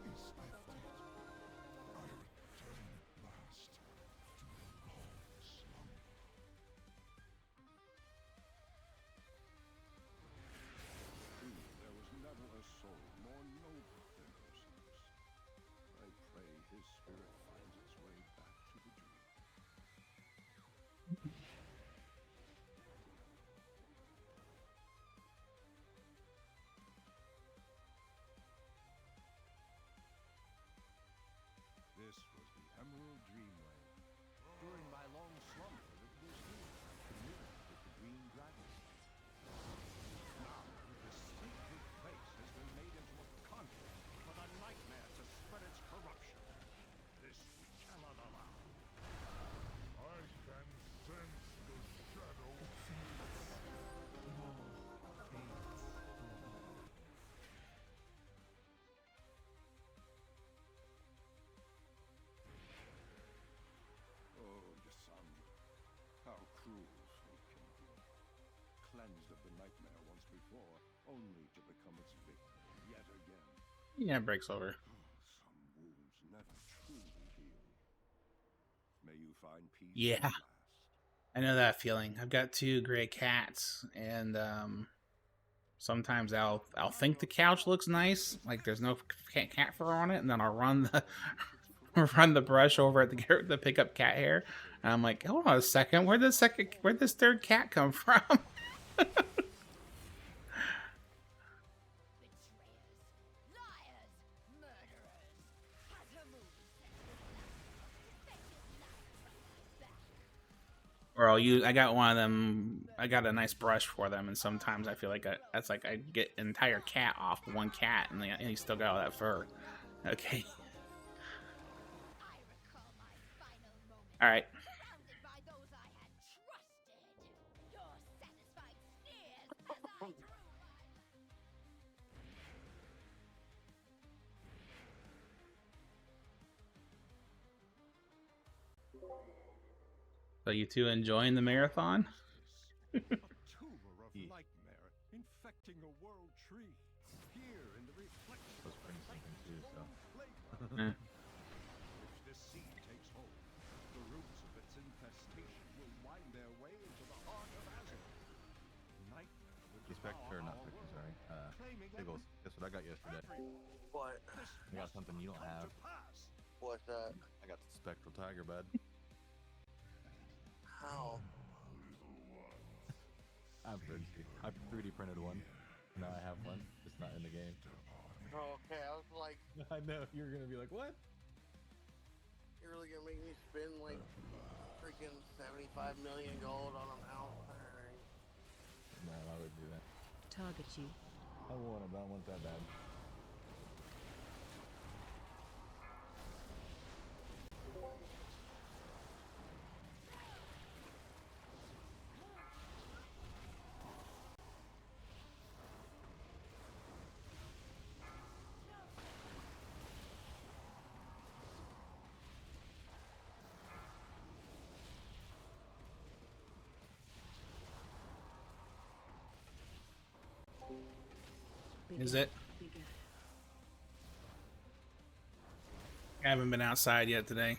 Speaker 3: Is lifted. I return at last. his spirit finds its way back to the dream. This was the Emerald Dreamland. During my long slumber, it was here, familiar with the green dragon. Now, this sacred place has been made into a conduit for the nightmare to spread its corruption. This we cannot allow. I can sense the shadow. Oh, Yasami, how cruel fate can be. Cleansed of the nightmare once before, only to become its victim yet again.
Speaker 1: Yeah, breaks over.
Speaker 3: Some wounds never truly heal. May you find peace
Speaker 1: Yeah.
Speaker 3: at last.
Speaker 1: I know that feeling. I've got two gray cats, and sometimes I'll think the couch looks nice, like there's no cat fur on it, and then I'll run the run the brush over at the pick up cat hair, and I'm like, hold on a second, where'd this third cat come from?
Speaker 6: Betrayers, liars, murderers. Hazamu sent his lapdog to fetch his knife from my back.
Speaker 1: Or I'll use. I got one of them. I got a nice brush for them, and sometimes I feel like that's like I get an entire cat off one cat, and he's still got all that fur. Okay.
Speaker 6: I recall my final moment.
Speaker 1: All right.
Speaker 6: Surrounded by those I had trusted. Your satisfied sneers as I drew my
Speaker 1: So you two enjoying the marathon?
Speaker 3: A tumor of nightmare infecting a world tree. Here in the reflection
Speaker 4: That's
Speaker 3: of the
Speaker 4: pretty something
Speaker 3: Titan's
Speaker 4: too, so.
Speaker 3: own playground.
Speaker 1: Eh.
Speaker 3: If this seed takes hold, the roots of its infestation will wind their way into the heart of Azeroth. Nightmare will
Speaker 4: Respect or
Speaker 3: devour
Speaker 4: not
Speaker 3: our
Speaker 4: Spectre,
Speaker 3: world,
Speaker 4: sorry.
Speaker 3: claiming
Speaker 4: Pickles. Guess what I got yesterday?
Speaker 5: What?
Speaker 4: I got something you don't have.
Speaker 5: What's that?
Speaker 4: I got the Spectral Tiger bed.
Speaker 5: How?
Speaker 4: I 3D printed one. Now I have one. It's not in the game.
Speaker 5: Okay, I was like,
Speaker 4: I know. You're going to be like, what?
Speaker 5: you're really gonna make me spend like freaking 75 million gold on a mount? Alright.
Speaker 4: No, I would do that.
Speaker 2: Target you.
Speaker 4: I want it, but I don't want that bad.
Speaker 1: Is it? I haven't been outside yet today.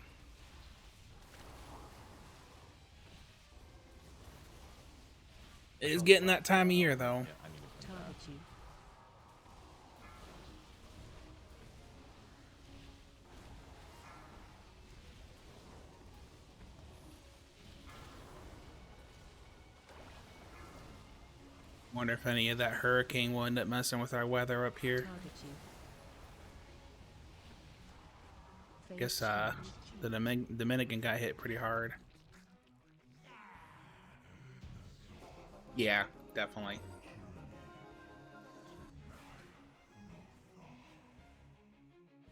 Speaker 1: It is getting that time of year, though.
Speaker 4: Yeah, I need to print
Speaker 2: Target
Speaker 4: that.
Speaker 2: you.
Speaker 1: Wonder if any of that hurricane will end up messing with our weather up here.
Speaker 2: Target you.
Speaker 1: Guess the Dominican got hit pretty hard. Yeah, definitely.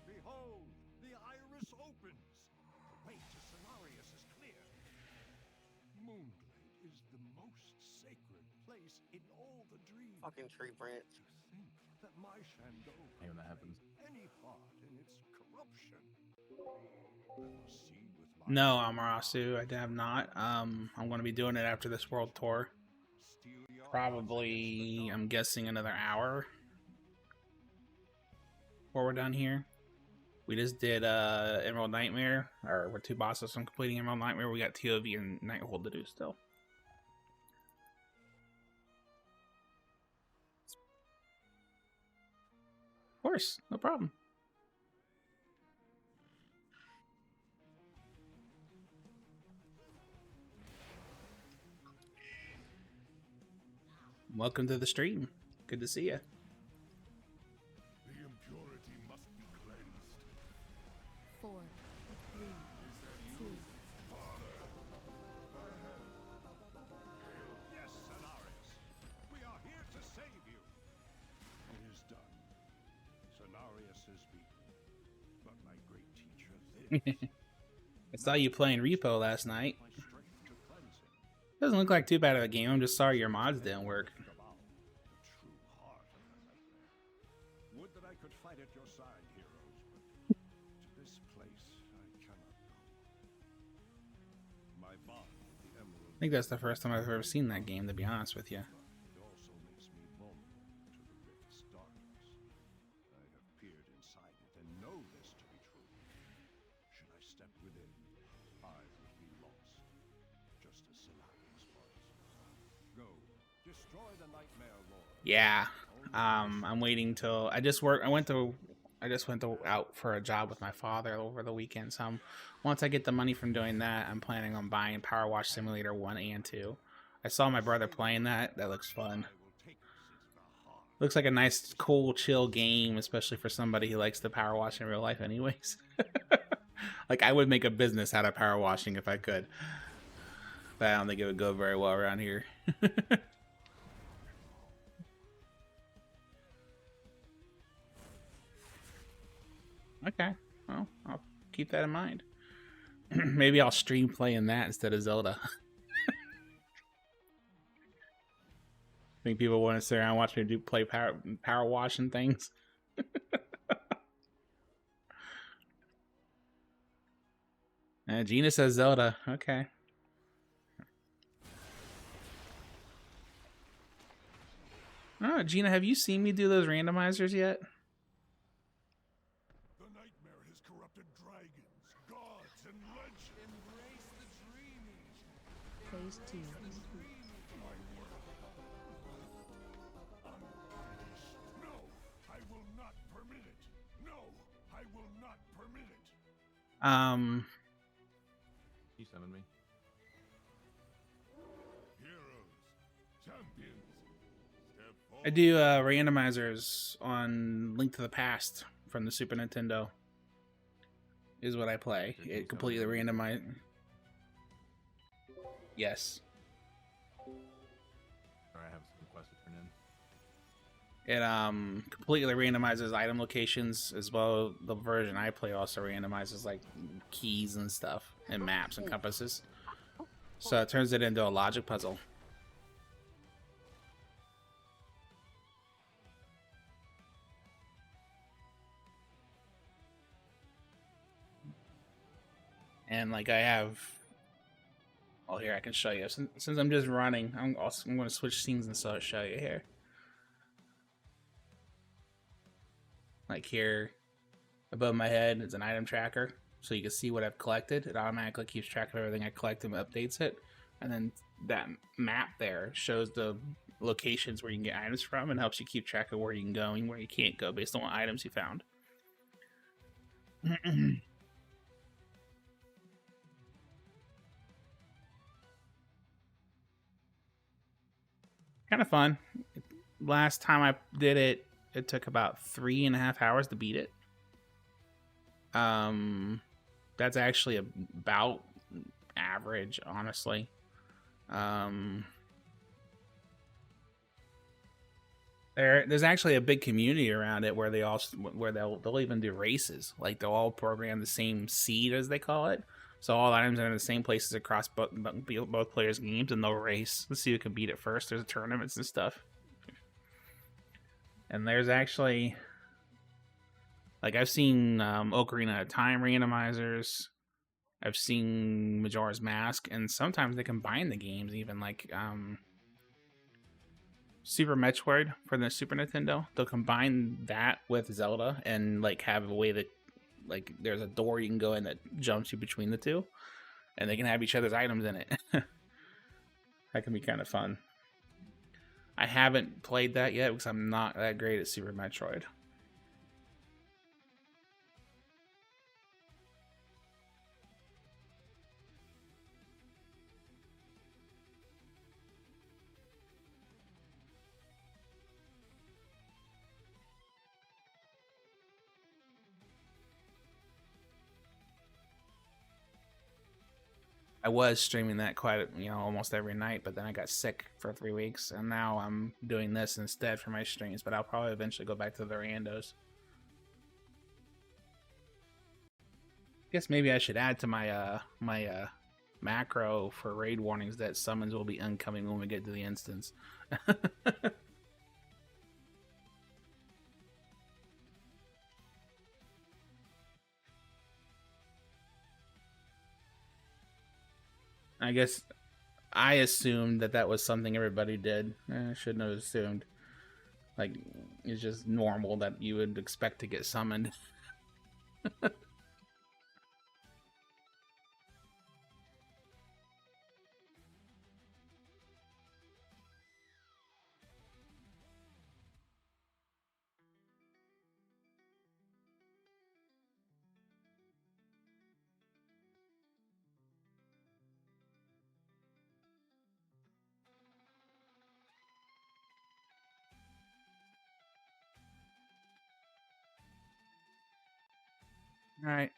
Speaker 3: Behold, the iris opens. The way to Cenarius is clear. Moonglade is the most sacred place in all the dreams.
Speaker 5: Fucking tree branch.
Speaker 3: To think that my Shandong
Speaker 4: Hey, when that happens.
Speaker 3: any part in its corruption. I must see with my
Speaker 1: No, Amarasu, I have not. I'm going to be doing it after this world tour.
Speaker 3: steal your
Speaker 1: Probably, I'm guessing another hour before we're done here. We just did Emerald Nightmare, or we're 2 bosses from completing Emerald Nightmare. We got TOV and Nighthold to do still. Of course, no problem. Welcome to the stream. Good to see you.
Speaker 3: The impurity must be cleansed.
Speaker 2: 4, 3, 2.
Speaker 3: Yes, Cenarius. We are here to save you. It is done. Cenarius is beaten. But my great teacher lives.
Speaker 1: I saw you playing Repo last night.
Speaker 3: My strength to cleanse him.
Speaker 1: Doesn't look like too bad of a game. I'm just sorry your mods didn't work.
Speaker 3: Think about the true heart of the nightmare. Would that I could fight at your side, heroes, but to this place I cannot go. My bond with the Emerald.
Speaker 1: I think that's the first time I've ever seen that game, to be honest with you.
Speaker 3: It also makes me vulnerable to the rift's darkness. I have peered inside it and know this to be true. Should I step within, I would be lost, just as Cenarius was. Go, destroy the nightmare lord.
Speaker 1: Yeah. I'm waiting till I just went out for a job with my father over the weekend. So once I get the money from doing that, I'm planning on buying Power Wash Simulator 1 and 2. I saw my brother playing that. That looks fun.
Speaker 3: I will take this into the heart.
Speaker 1: Looks like a nice, cool, chill game, especially for somebody who likes to power wash in real life anyways. Like, I would make a business out of power washing if I could. But I don't think it would go very well around here. Okay, well, I'll keep that in mind. Maybe I'll stream playing that instead of Zelda. Think people want to sit around and watch me play power wash and things. Gina says Zelda. Okay. Oh, Gina, have you seen me do those randomizers yet?
Speaker 3: The nightmare has corrupted dragons, gods, and legends. Embrace the dreaming.
Speaker 2: Phase 2.
Speaker 3: No, I will not permit it. No, I will not permit it.
Speaker 4: You summon me.
Speaker 3: Heroes, champions, step forward.
Speaker 1: I do randomizers on Link to the Past from the Super Nintendo. Is what I play.
Speaker 4: Did you
Speaker 1: It completely
Speaker 4: summon me?
Speaker 1: randomized. Yes.
Speaker 4: Or I have some quests to turn in.
Speaker 1: It completely randomizes item locations as well. The version I play also randomizes like keys and stuff and maps and compasses. So it turns it into a logic puzzle. And like I have, oh here I can show you. Since I'm just running, I'm going to switch scenes and so show you here. Like here, above my head is an item tracker, so you can see what I've collected. It automatically keeps track of everything I collect and updates it. And then that map there shows the locations where you can get items from and helps you keep track of where you can go and where you can't go based on what items you found. Kind of fun. Last time I did it, it took about 3.5 hours to beat it. That's actually about average, honestly. There's actually a big community around it where they'll even do races. Like they'll all program the same seed, as they call it. So all items are in the same places across both players' games, and they'll race. Let's see who can beat it first. There's tournaments and stuff. And there's actually, like, I've seen Ocarina of Time randomizers. I've seen Majora's Mask, and sometimes they combine the games, even like Super Metroid for the Super Nintendo. They'll combine that with Zelda and like have a way that, like, there's a door you can go in that jumps you between the two, and they can have each other's items in it. That can be kind of fun. I haven't played that yet because I'm not that great at Super Metroid. I was streaming that quite, almost every night, but then I got sick for 3 weeks, and now I'm doing this instead for my streams. But I'll probably eventually go back to the randos. Guess maybe I should add to my macro for raid warnings that summons will be incoming when we get to the instance. I guess I assumed that was something everybody did. I shouldn't have assumed. Like, it's just normal that you would expect to get summoned. All right.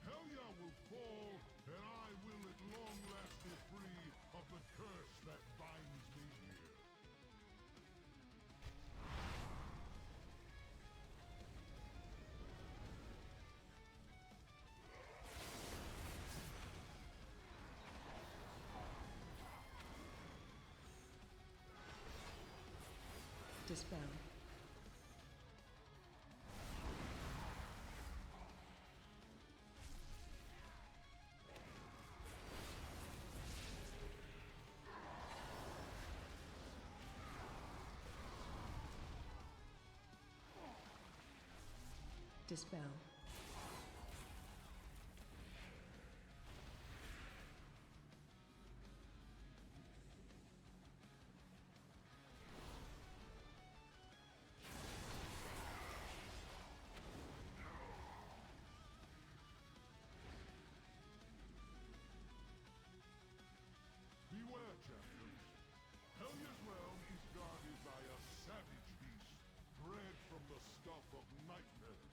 Speaker 3: Helya will fall, and I will at long last be free of the curse that binds me here.
Speaker 2: Dispel. Dispel.
Speaker 3: Beware, champions. Helya's realm is guarded by a savage beast, bred from the stuff of nightmares.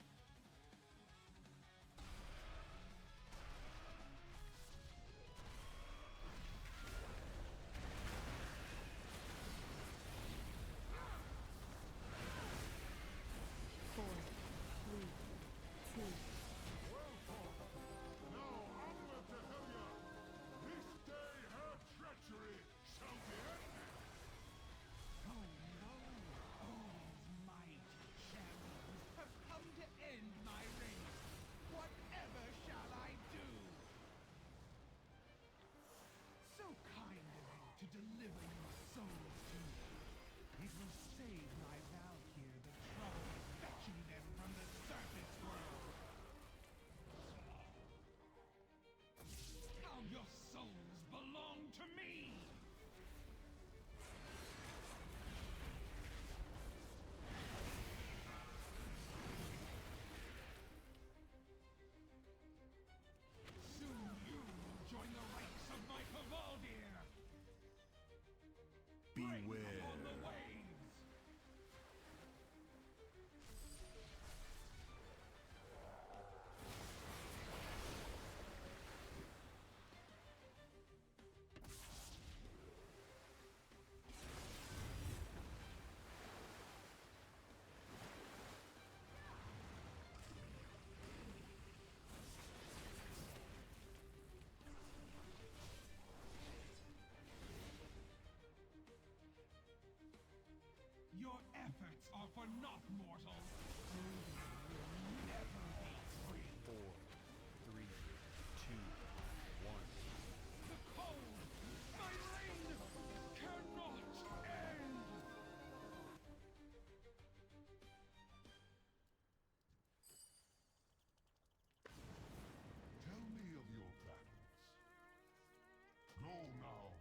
Speaker 3: for not mortals. Will never be free.
Speaker 7: 4, 3, 2, 1.
Speaker 3: The cold, my reign cannot end. Tell me of your battles. Go now.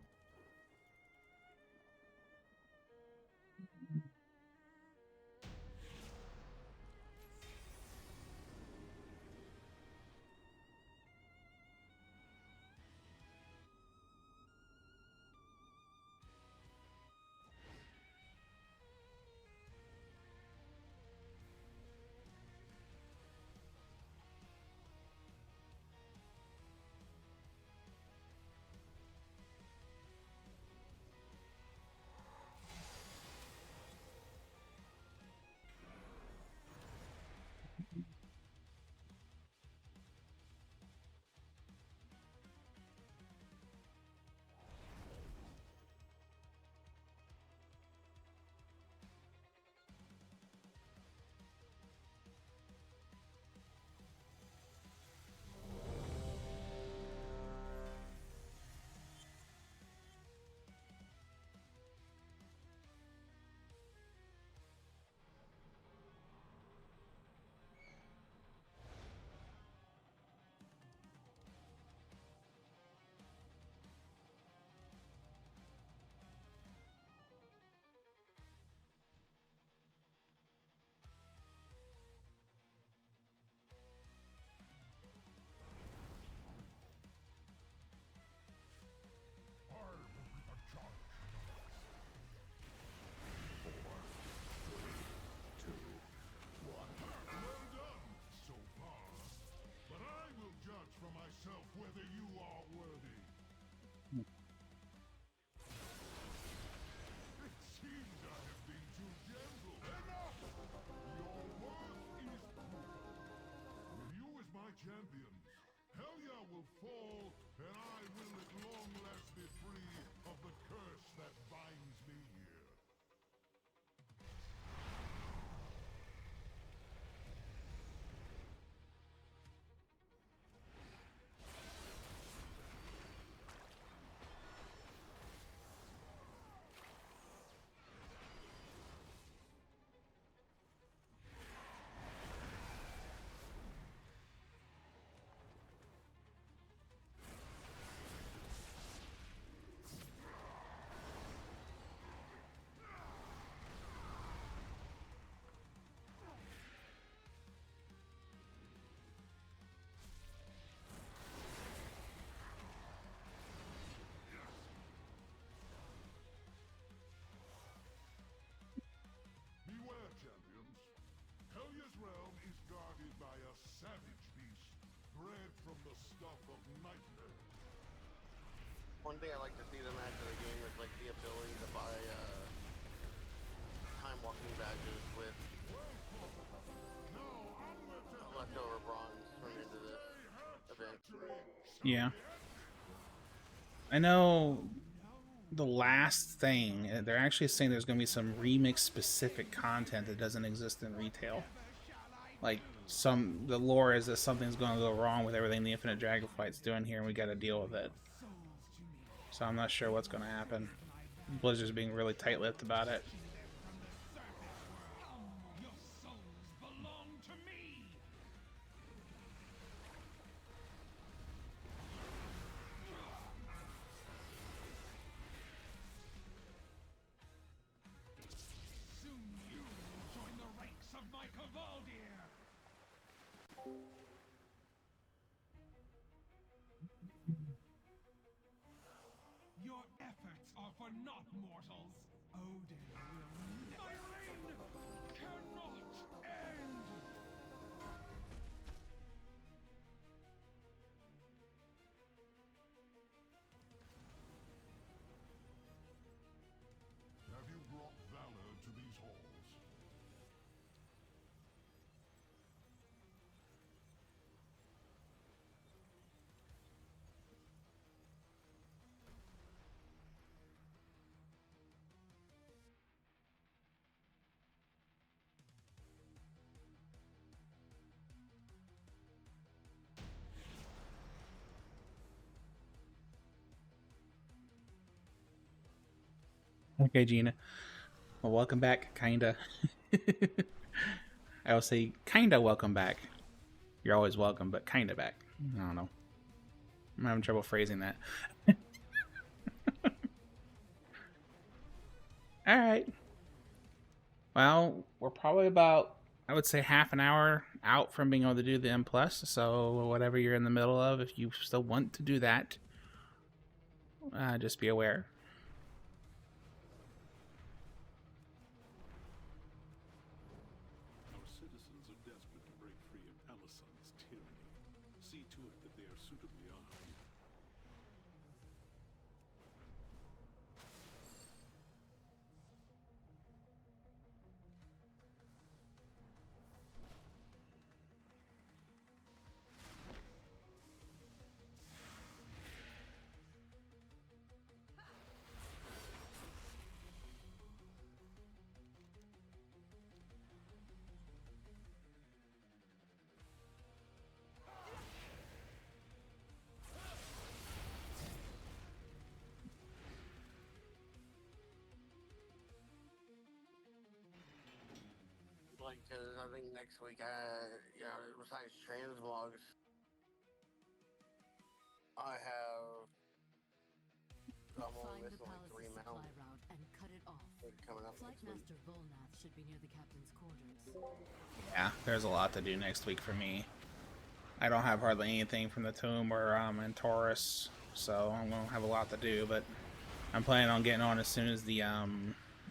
Speaker 3: Whether you are worthy. It seems I have been too gentle. Enough! Your worth is proof. With you as my champion, Helya will fall, and I will at long last be free of the curse that binds me here. Beware, champions. Helya's realm is guarded by a savage beast, bred from the stuff of nightmare.
Speaker 5: One thing I like to see them add to the game is like the ability to buy time walking badges with leftover bronze from into this event.
Speaker 1: Yeah. I know the last thing, they're actually saying there's going to be some remix specific content that doesn't exist in retail. Like, the lore is that something's going to go wrong with everything the Infinite Dragonflight's doing here, and we got to deal with it. So I'm not sure what's going to happen. Blizzard's being really tight-lipped about it.
Speaker 3: Your souls belong to me. Soon you will join the ranks of my Cavaldir. Your efforts are for naught, mortals. Odin will my reign cannot end. Have you brought valor to these halls?
Speaker 1: Okay, Gina. Well, welcome back, kinda. I will say kinda welcome back. You're always welcome, but kinda back. I don't know. I'm having trouble phrasing that. Alright. Well, we're probably about, I would say, half an hour out from being able to do the M+, so whatever you're in the middle of, if you still want to do that, just be aware.
Speaker 3: Our citizens are desperate to break free of Alison's tyranny. See to it that they are suitably armed.
Speaker 5: Like, cause I think next week besides transmogs, I have. I'm only
Speaker 2: Find the
Speaker 5: missing like 3
Speaker 2: palace's
Speaker 5: mounts
Speaker 2: supply route and cut it off.
Speaker 5: coming up
Speaker 2: Flight
Speaker 5: next week.
Speaker 2: Master Volnath should be near the captain's quarters.
Speaker 1: Yeah, there's a lot to do next week for me. I don't have hardly anything from the Tomb or in Taurus, so I'm gonna have a lot to do. But I'm planning on getting on as soon as the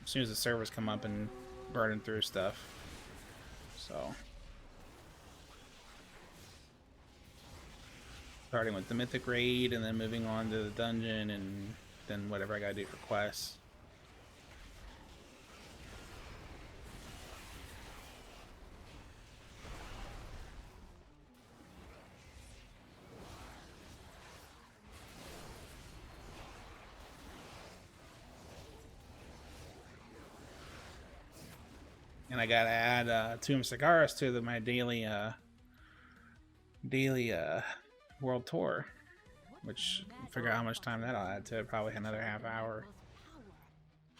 Speaker 1: servers come up and burning through stuff. So starting with the Mythic raid, and then moving on to the dungeon, and then whatever I gotta do for quests. And I gotta add Tomb Cigaris to my daily world tour, which figure out how much time that'll add to it. Probably another half hour.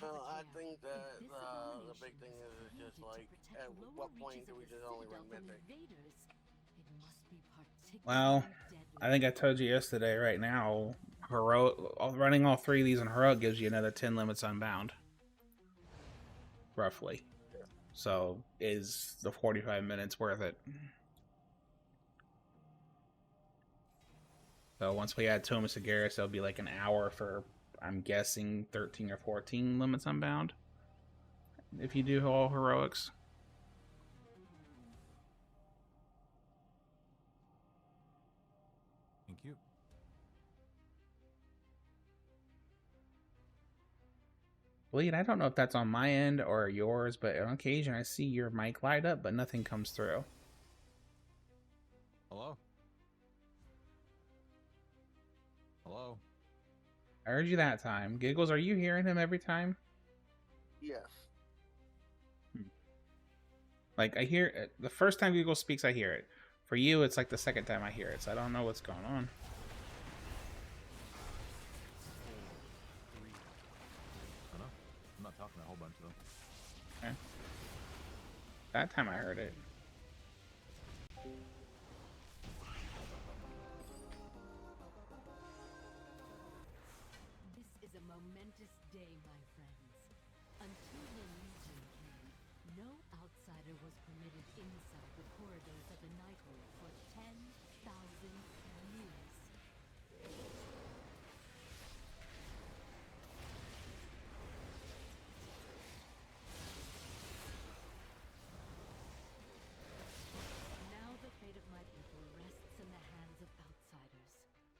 Speaker 5: Well, I think that the big thing is just like, at what point do we just only run Mythic?
Speaker 1: Well, I think I told you yesterday. Right now, heroic running all 3 of these in heroic gives you another 10 limits unbound, roughly. So is the 45 minutes worth it? So once we add Tomb Cigaris, it'll be like an hour for, I'm guessing, 13 or 14 limits unbound, if you do all heroics.
Speaker 4: Thank you.
Speaker 1: Bleed, I don't know if that's on my end or yours, but on occasion I see your mic light up, but nothing comes through.
Speaker 4: Hello? Hello?
Speaker 1: I heard you that time. Giggles, are you hearing him every time?
Speaker 5: Yes.
Speaker 1: Like, I hear it. The first time Giggles speaks, I hear it. For you, it's like the second time I hear it, so I don't know what's going on.
Speaker 4: I don't know. I'm not talking a whole bunch though.
Speaker 1: Okay. That time I heard it.
Speaker 2: This is a momentous day, my friends. Until the Legion came, no outsider was permitted inside the corridors of the Nighthold for 10,000 years. Now the fate of my people rests in the hands of outsiders.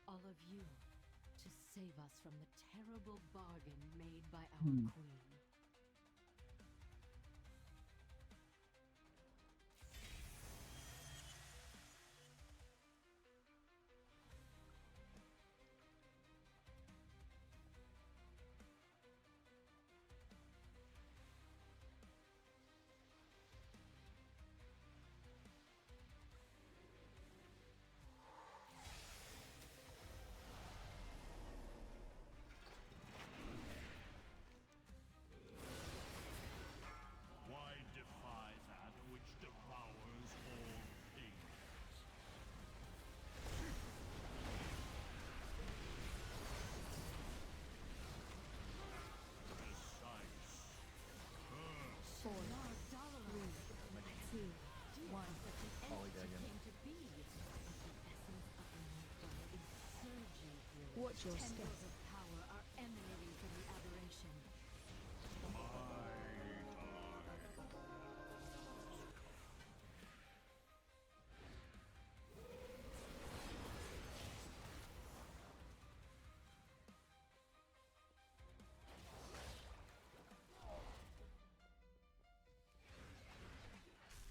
Speaker 2: All of you, to save us from the terrible bargain made by our queen.
Speaker 8: your
Speaker 2: Tendrils
Speaker 8: step.
Speaker 2: of power are emanating from the aberration.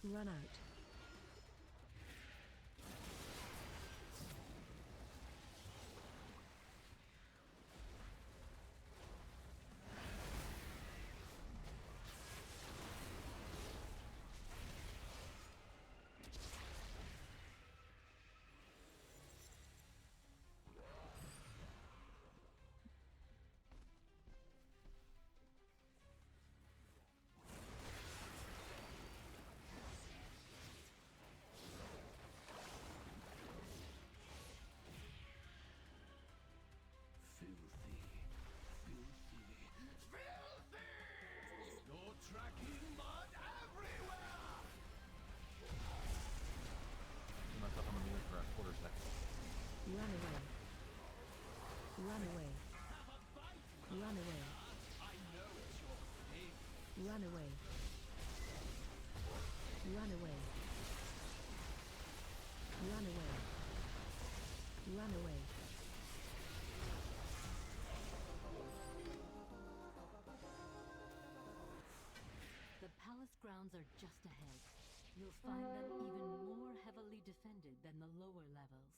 Speaker 8: Run out.
Speaker 4: I'm not on the music for a quarter second.
Speaker 8: Run away. Run away. Run away. Run away. Run away. Run away. Run away.
Speaker 2: The palace grounds are just ahead. You'll find them even more heavily defended than the lower levels.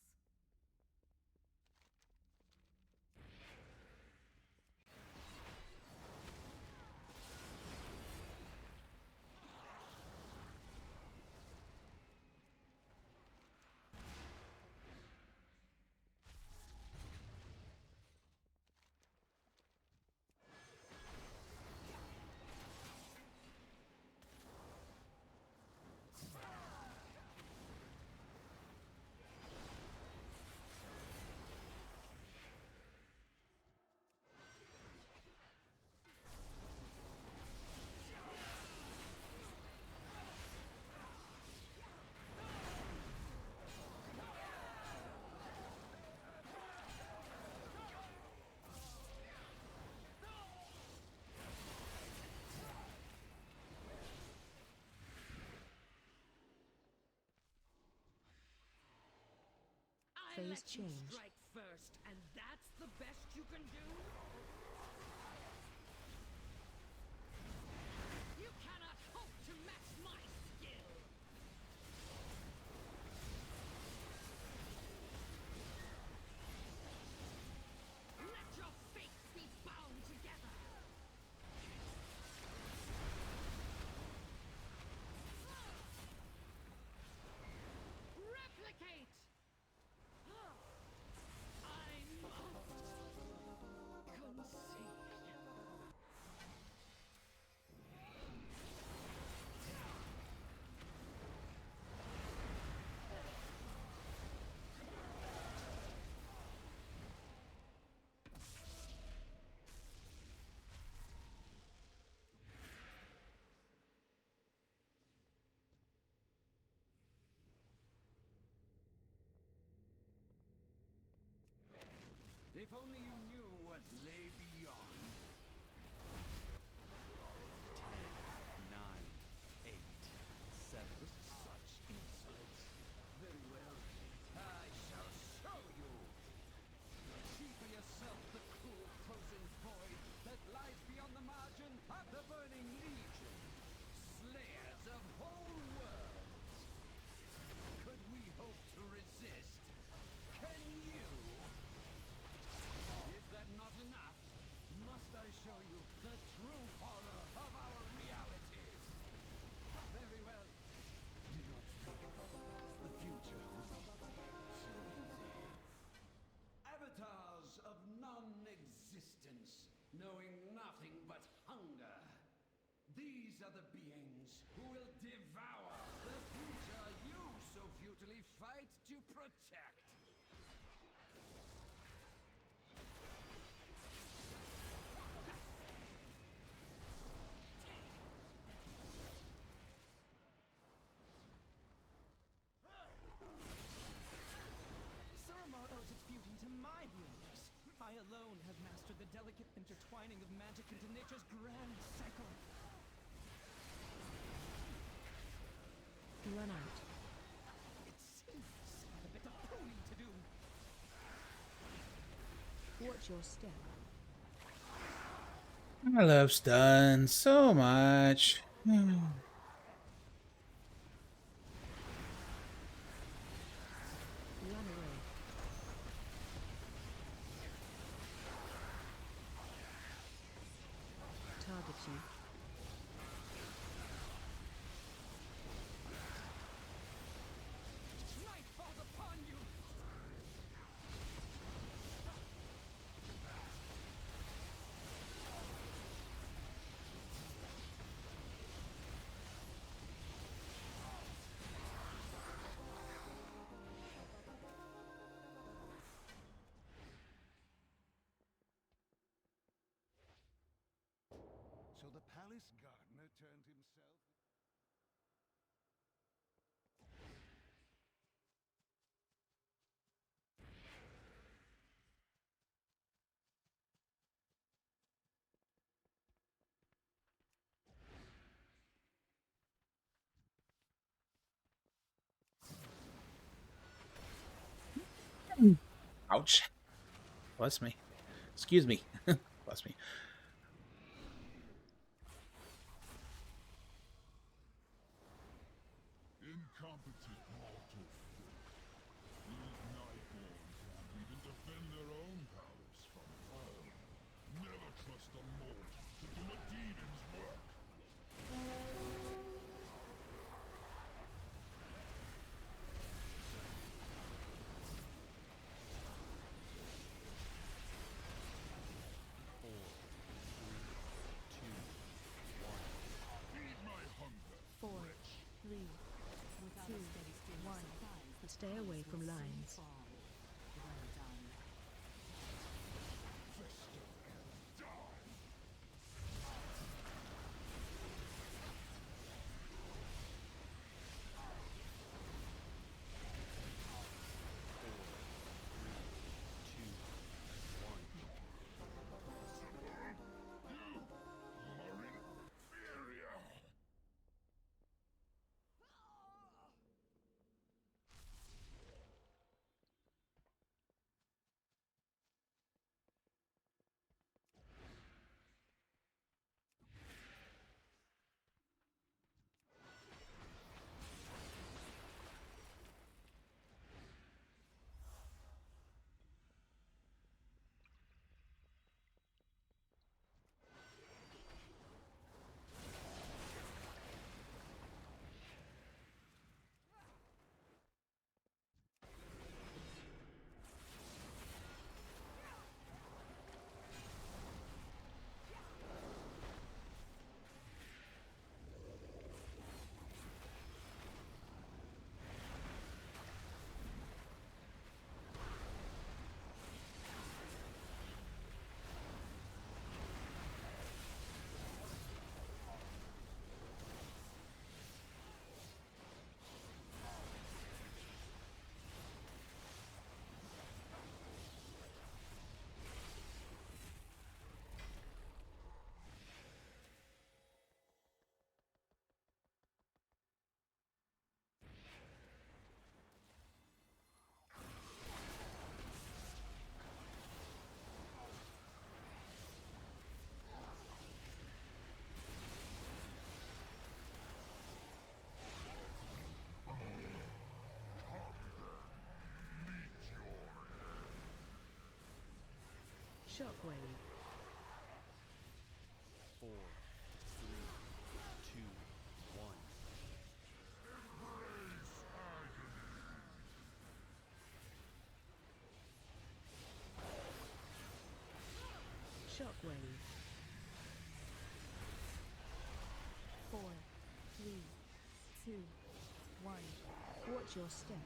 Speaker 8: Phase change.
Speaker 9: Strike first, and that's the best you can do? You cannot hope to match my skill! Let your fates be bound together! Replicate! I must concede. If only you knew what lay beyond.
Speaker 7: 10, 9, 8, 7.
Speaker 9: Such insolence. Very well. I shall show you. See for yourself the cool, frozen void that lies beyond the margin of the burning legion. Slayers of whole worlds. Could we hope to resist? Can you? Is that not enough? Must I show you the true horror of our realities? Very well. Do not fear. The future will be so easy. Avatars of non-existence, knowing nothing but hunger. These are the beings who will devour the future you so futilely fight to protect.
Speaker 10: Saramoto owes its beauty to my rules. I
Speaker 9: I alone have mastered the delicate intertwining of magic into nature's grand cycle.
Speaker 8: Run out.
Speaker 9: It seems a bit of pruning to do.
Speaker 8: Watch your step.
Speaker 1: I love stun so much.
Speaker 8: Run away. Target you.
Speaker 9: Night falls upon you.
Speaker 3: So the palace gardener turned himself.
Speaker 1: Ouch. Bless me. Excuse me. Bless me.
Speaker 3: Incompetent mortal folk. These Nightborn can't even defend their own palace from home. Never trust a mortal to do a demon's work. Feed my hunger.
Speaker 8: 4, 3,
Speaker 2: Without
Speaker 8: 2,
Speaker 2: a steady stream of
Speaker 8: 1.
Speaker 2: supplies, the
Speaker 8: Stay
Speaker 2: palace
Speaker 8: away
Speaker 2: will
Speaker 8: from
Speaker 2: soon
Speaker 8: lines.
Speaker 2: fall. Well done.
Speaker 3: Fester and die. Are inferior.
Speaker 8: Shockwave.
Speaker 7: 4, 3, 2, 1.
Speaker 8: Shockwave. 4, 3, 2, 1. Watch your step.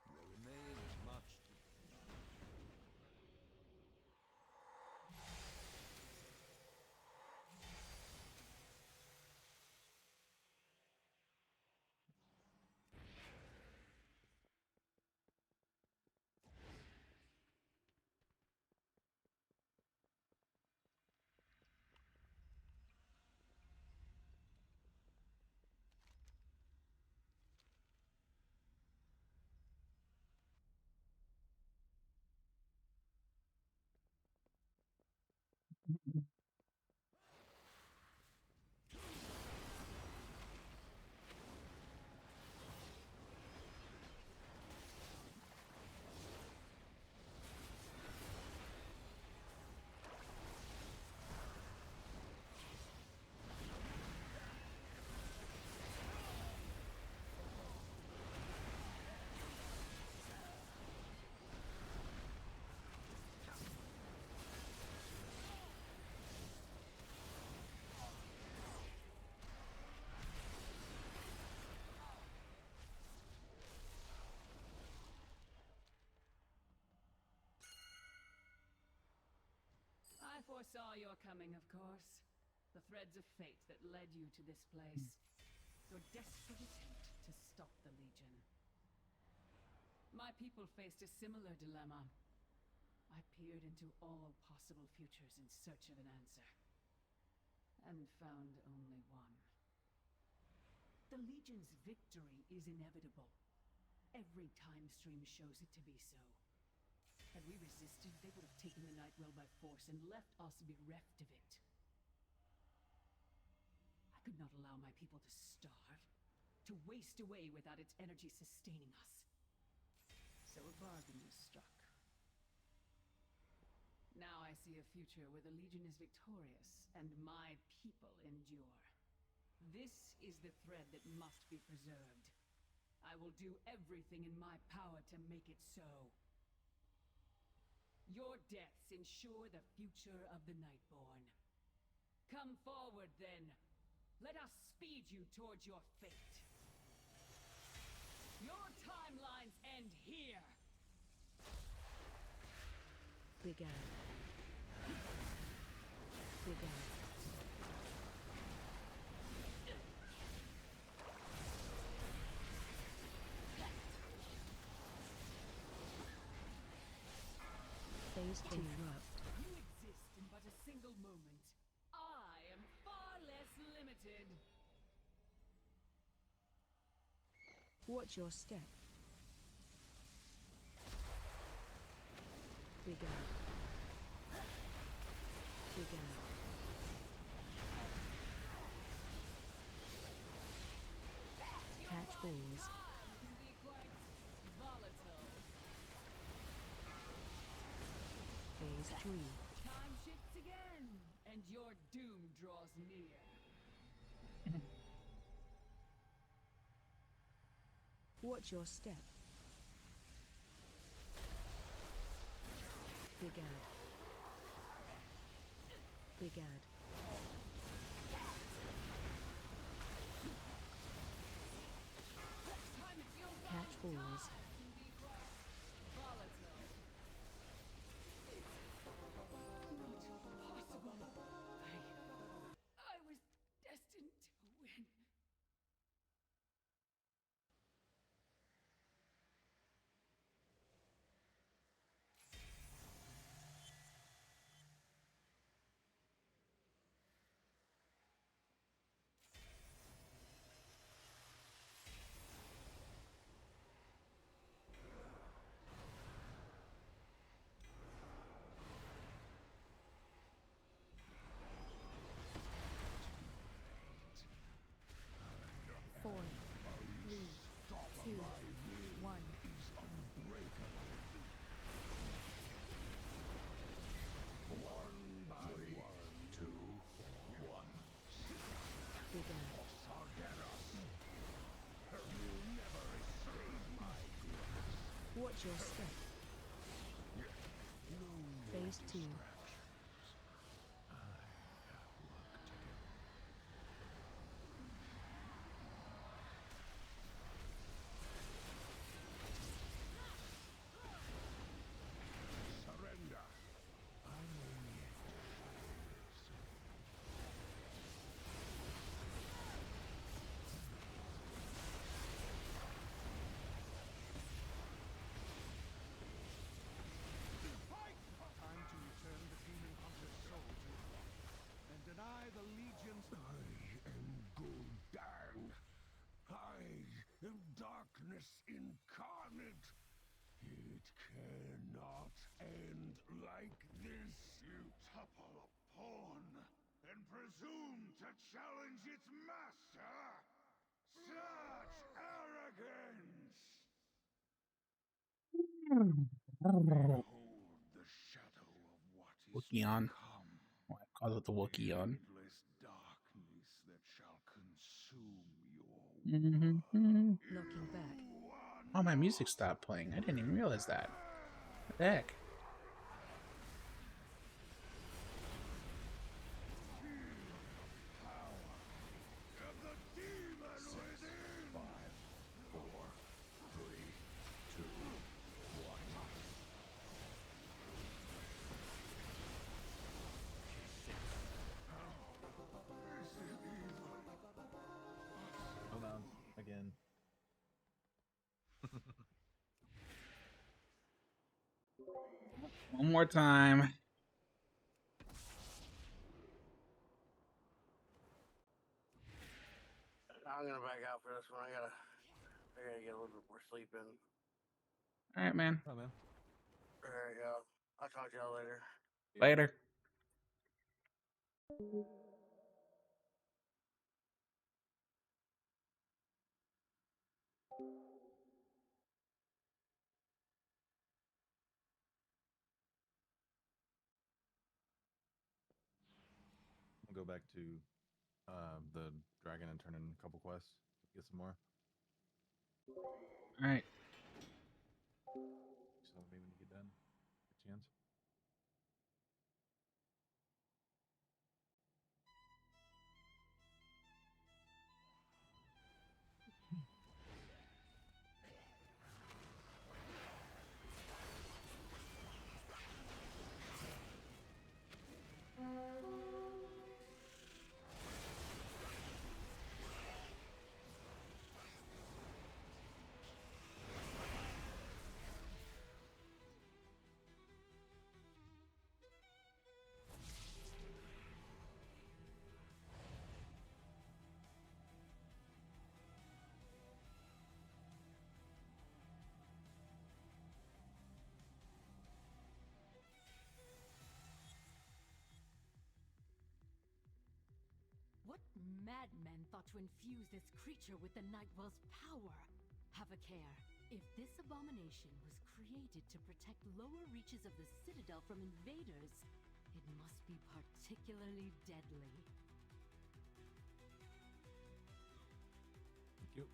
Speaker 9: There remains much to
Speaker 10: I foresaw your coming, of course. The threads of fate that led you to this place. Your desperate attempt to stop the Legion. My people faced a similar dilemma. I peered into all possible futures in search of an answer. And found only one. The Legion's victory is inevitable. Every time stream shows it to be so. Had we resisted, they would have taken the Nightwell by force and left us bereft of it. I could not allow my people to starve, to waste away without its energy sustaining us. So a bargain was struck. Now I see a future where the Legion is victorious, and my people endure. This is the thread that must be preserved. I will do everything in my power to make it so. Your deaths ensure the future of the Nightborn. Come forward, then. Let us speed you towards your fate. Your timelines end here!
Speaker 8: Began. Began. Phase 2.
Speaker 10: You exist in but a single moment. I am far less limited.
Speaker 8: Watch your step. Began. Began. Catch balls.
Speaker 10: Time can be quite volatile.
Speaker 8: Phase 3.
Speaker 10: Time shifts again, and your doom draws near.
Speaker 8: Watch your step. Began. Began. Catch balls.
Speaker 10: Can be quite volatile. Not possible. I was destined to win.
Speaker 8: Four, three, two, one. Began. Watch your step. Phase 2.
Speaker 3: Surrender. Time to return the demon hunter's soul to it and deny the Legion's. I am Gul'dan. I am darkness incarnate. It cannot end like this. You topple a pawn and presume to challenge its master? Such arrogance! Behold the shadow of what is
Speaker 1: Wookieon.
Speaker 3: to come.
Speaker 1: I call it the Wookieon.
Speaker 3: Endless darkness that shall consume your
Speaker 1: Mm-hmm.
Speaker 8: Looking back.
Speaker 1: Oh, my music stopped playing. I didn't even realize that. What the heck?
Speaker 3: of the demon within. 5, 4, 3, 2, 1.
Speaker 1: One more time.
Speaker 5: I'm gonna back out for this one. I gotta get a little bit more sleep in.
Speaker 1: All right, man.
Speaker 4: Oh man.
Speaker 5: All right, y'all. I'll talk to y'all later.
Speaker 1: Later.
Speaker 4: I'll go back to the dragon and turn in a couple quests. Get some more.
Speaker 1: All right.
Speaker 4: So maybe when you get done, a chance.
Speaker 2: What madmen thought to infuse this creature with the Nightwell's power? Have a care. If this abomination was created to protect lower reaches of the Citadel from invaders, it must be particularly deadly.
Speaker 4: Thank you.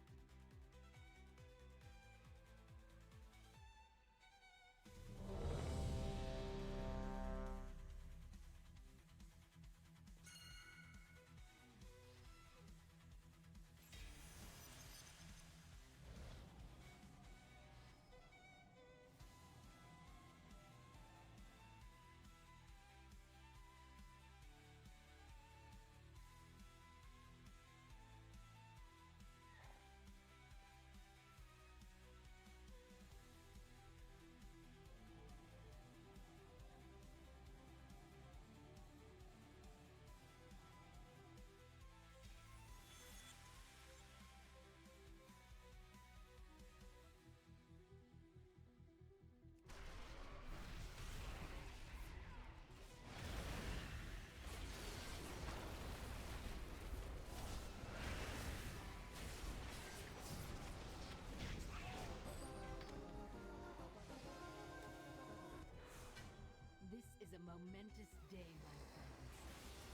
Speaker 2: This is a momentous day, my friends.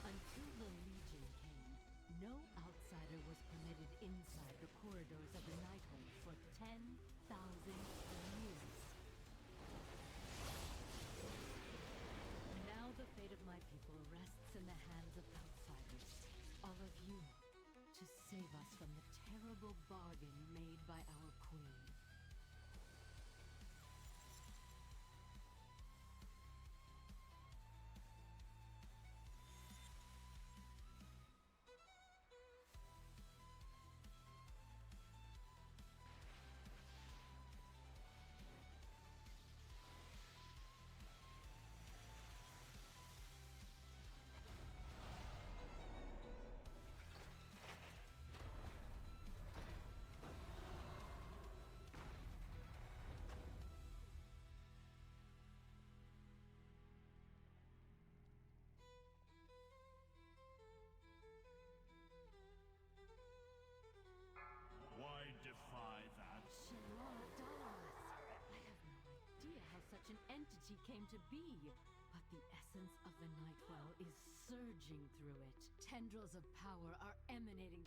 Speaker 2: Until the Legion came, no outsider was permitted inside the corridors of the Nighthold for 10,000 years. Now the fate of my people rests in the hands of outsiders, all of you, to save us from the terrible bargain made by our queen.
Speaker 3: Why defy that?
Speaker 2: I have no idea how such an entity came to be, but the essence of the Nightwell is surging through it. Tendrils of power are emanating.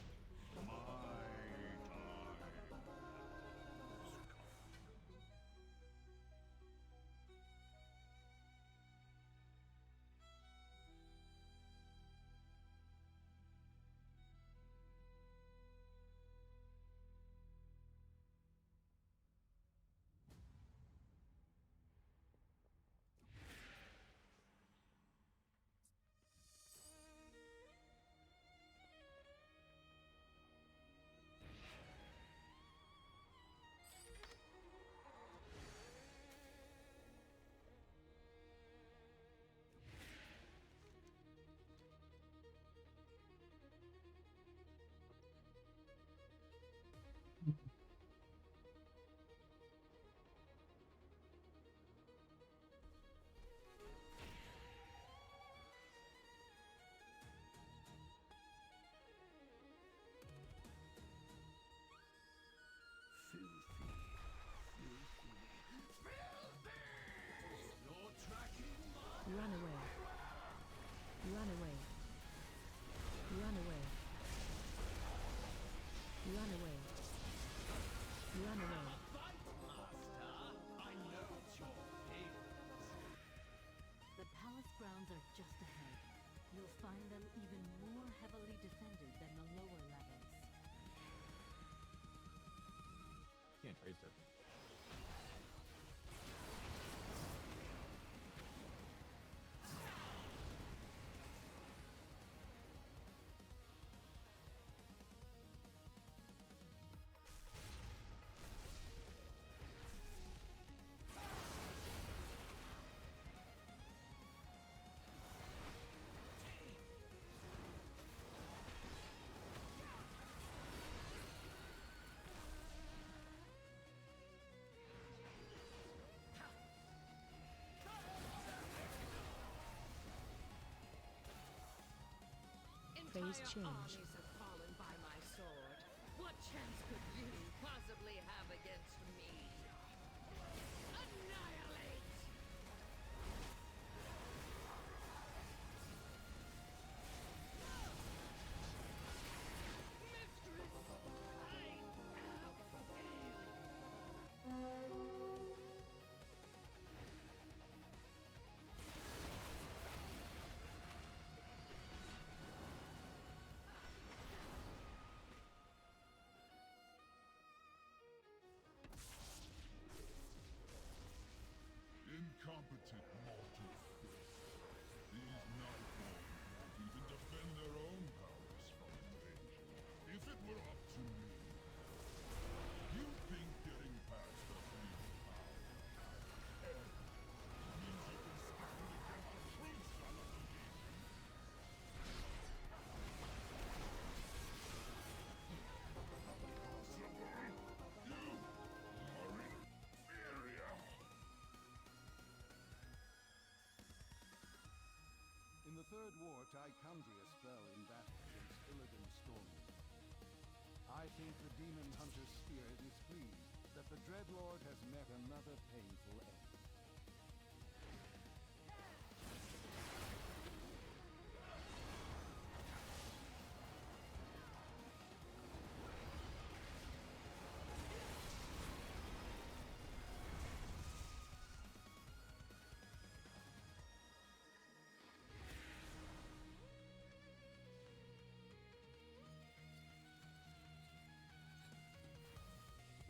Speaker 2: grounds are just ahead. You'll find them even more heavily defended than the lower levels.
Speaker 4: Can't trace it.
Speaker 8: Phase change.
Speaker 6: Armies have fallen by my sword. What chance could you possibly have against me? Annihilate! Mistress! I
Speaker 3: Incompetent mortal filth. These Nightborn can't even defend their own powers from invasion. If it were up to me, you think getting past the fleeting power means you can stand against the true son of the Legion? Impossible! You are inferior!
Speaker 9: In the Third War, Tychondrius fell in battle against Illidan's Stormwind. I think the demon hunter's spirit is pleased that the Dreadlord has met another painful end.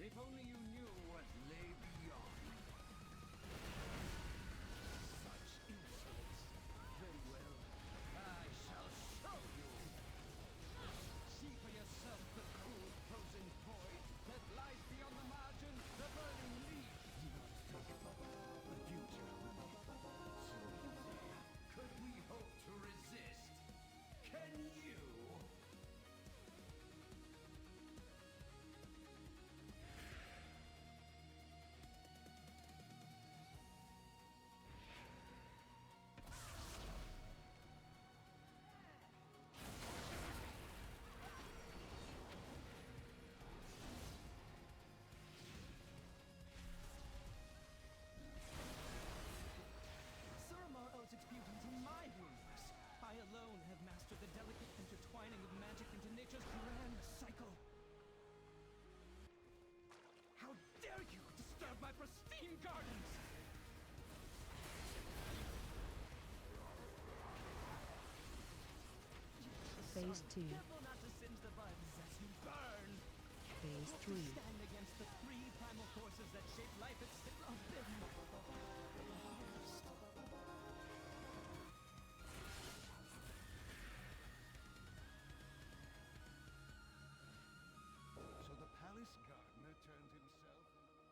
Speaker 9: If only you knew what lay beyond. Such insolence. Very well. I shall show you. See for yourself the cool, frozen void that lies beyond the margin, the burning leaf. The future will be so easy. Could we hope to resist? Can you?
Speaker 11: Its beauty to my wounds. I alone have mastered the delicate intertwining of magic into nature's grand cycle. How dare you disturb my pristine gardens!
Speaker 8: Phase 2.
Speaker 11: Careful not to singe the buds as you burn.
Speaker 8: Phase
Speaker 11: Hope to
Speaker 8: 3.
Speaker 11: stand against the three primal forces that shape life itself.
Speaker 9: So the palace gardener turned himself into...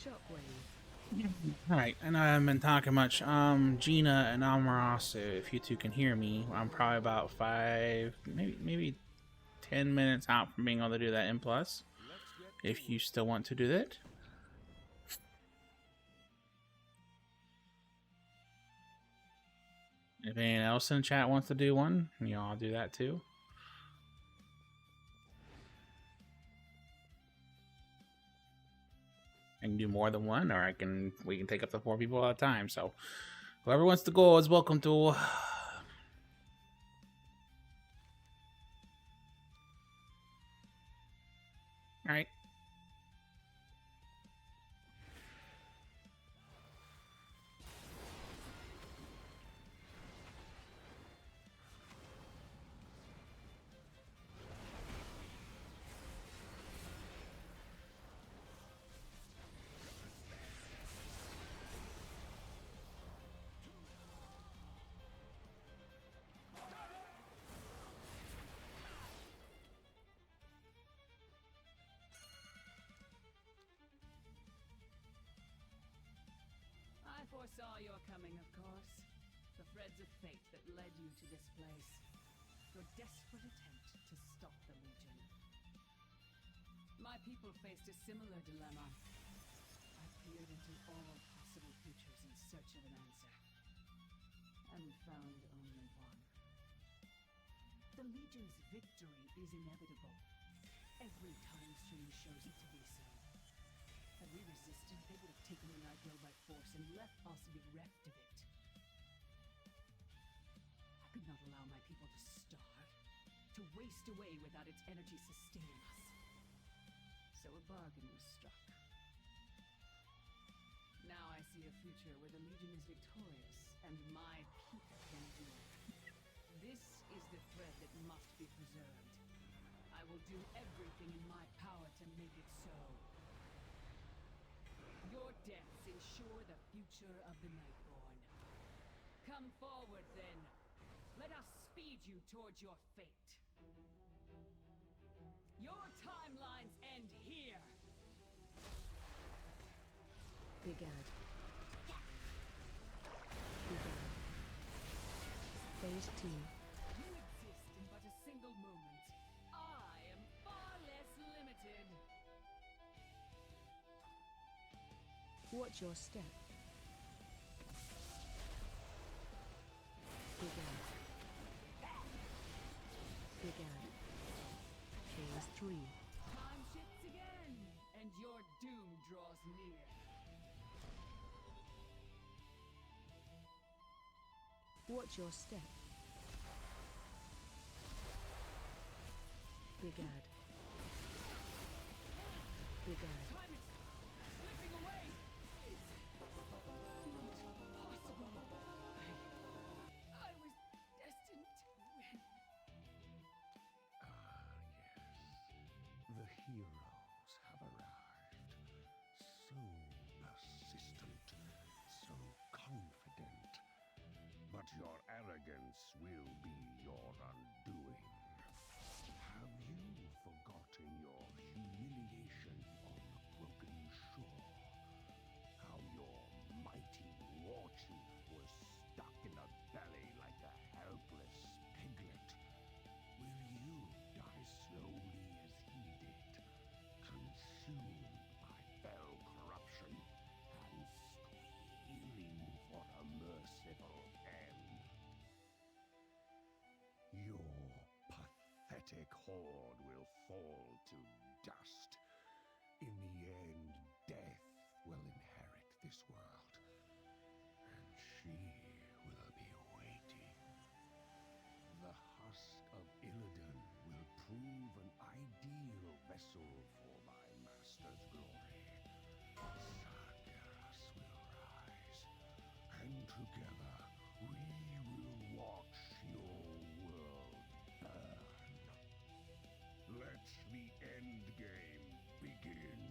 Speaker 8: Shockwave.
Speaker 1: Alright, I know I haven't been talking much. Gina and Amarasu, if you two can hear me, I'm probably about 5, maybe 10 minutes out from being able to do that in plus. If you still want to do that. If anyone else in the chat wants to do one, you know, I'll do that too. I can do more than one, or we can take up to 4 people at a time. So whoever wants to go is welcome to. All right.
Speaker 10: I foresaw your coming, of course. The threads of fate that led you to this place. Your desperate attempt to stop the Legion. My people faced a similar dilemma. I peered into all possible futures in search of an answer. And found only one. The Legion's victory is inevitable. Every time stream shows it to be so. Had we resisted, they would have taken the Nightglow by force and left us bereft of it. I could not allow my people to starve, to waste away without its energy sustaining us. So a bargain was struck. Now I see a future where the Legion is victorious and my people can endure. This is the thread that must be preserved. I will do everything in my power to make it so. Your deaths ensure the future of the Nightborn. Come forward, then. Let us speed you towards your fate. Your timelines end here.
Speaker 8: Brigade. Brigade. Phase 2.
Speaker 10: You exist in but a single moment. I am far less limited.
Speaker 8: Watch your step. Brigade. Brigade. Phase 3.
Speaker 10: Time shifts again, and your doom draws near.
Speaker 8: Watch your step. Brigade. Brigade.
Speaker 10: Time is slipping away. It's not possible. I was destined to win.
Speaker 3: Ah, yes. The heroes have arrived. So persistent, so confident. But your arrogance will be your undoing. Have you forgotten your humiliation on the broken shore? How your mighty war chief was stuck in a valley like a helpless piglet? Will you die slowly as he did, consumed by fell corruption and squealing for a merciful end? Your pathetic horde will fall to dust. In the end, death will inherit this world, and she will be waiting. The husk of Illidan will prove an ideal vessel for my master's glory. Sargeras will rise, and together we will watch your world burn. Let the end game begin.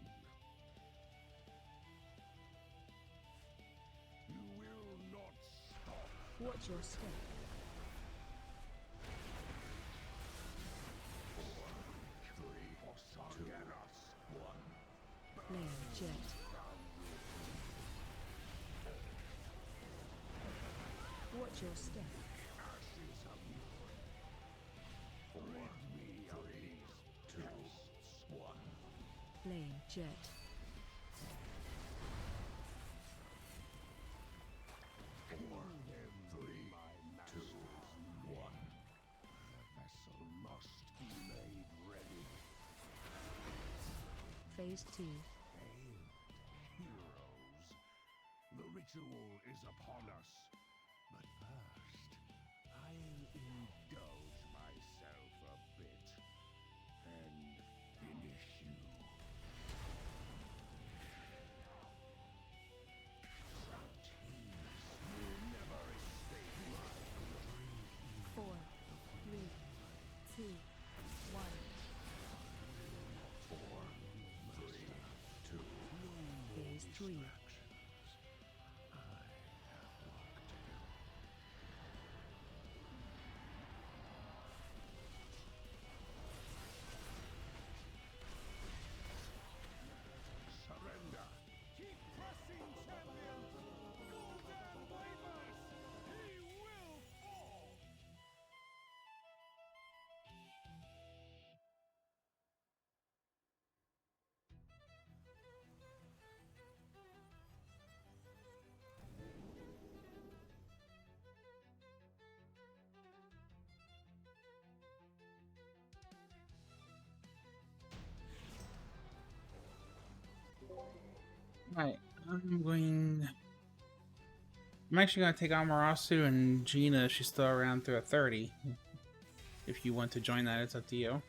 Speaker 3: You will not stop.
Speaker 8: Watch your step.
Speaker 3: Victory for Sargeras. One.
Speaker 8: Flame jet.
Speaker 3: Crown will
Speaker 8: Watch your step. Flame jet. Phase 2.
Speaker 3: Heroes. The ritual is upon us. But first, I'll indulge myself a bit and finish you. You'll never escape my grave.
Speaker 8: 4, 3, 2, 1. Phase 3.
Speaker 3: Surrender. Keep pressing, champions. Golden wavers. He will fall.
Speaker 1: Alright, I'm actually gonna take Amarasu and Gina if she's still around through a 30. If you want to join that, it's up to you.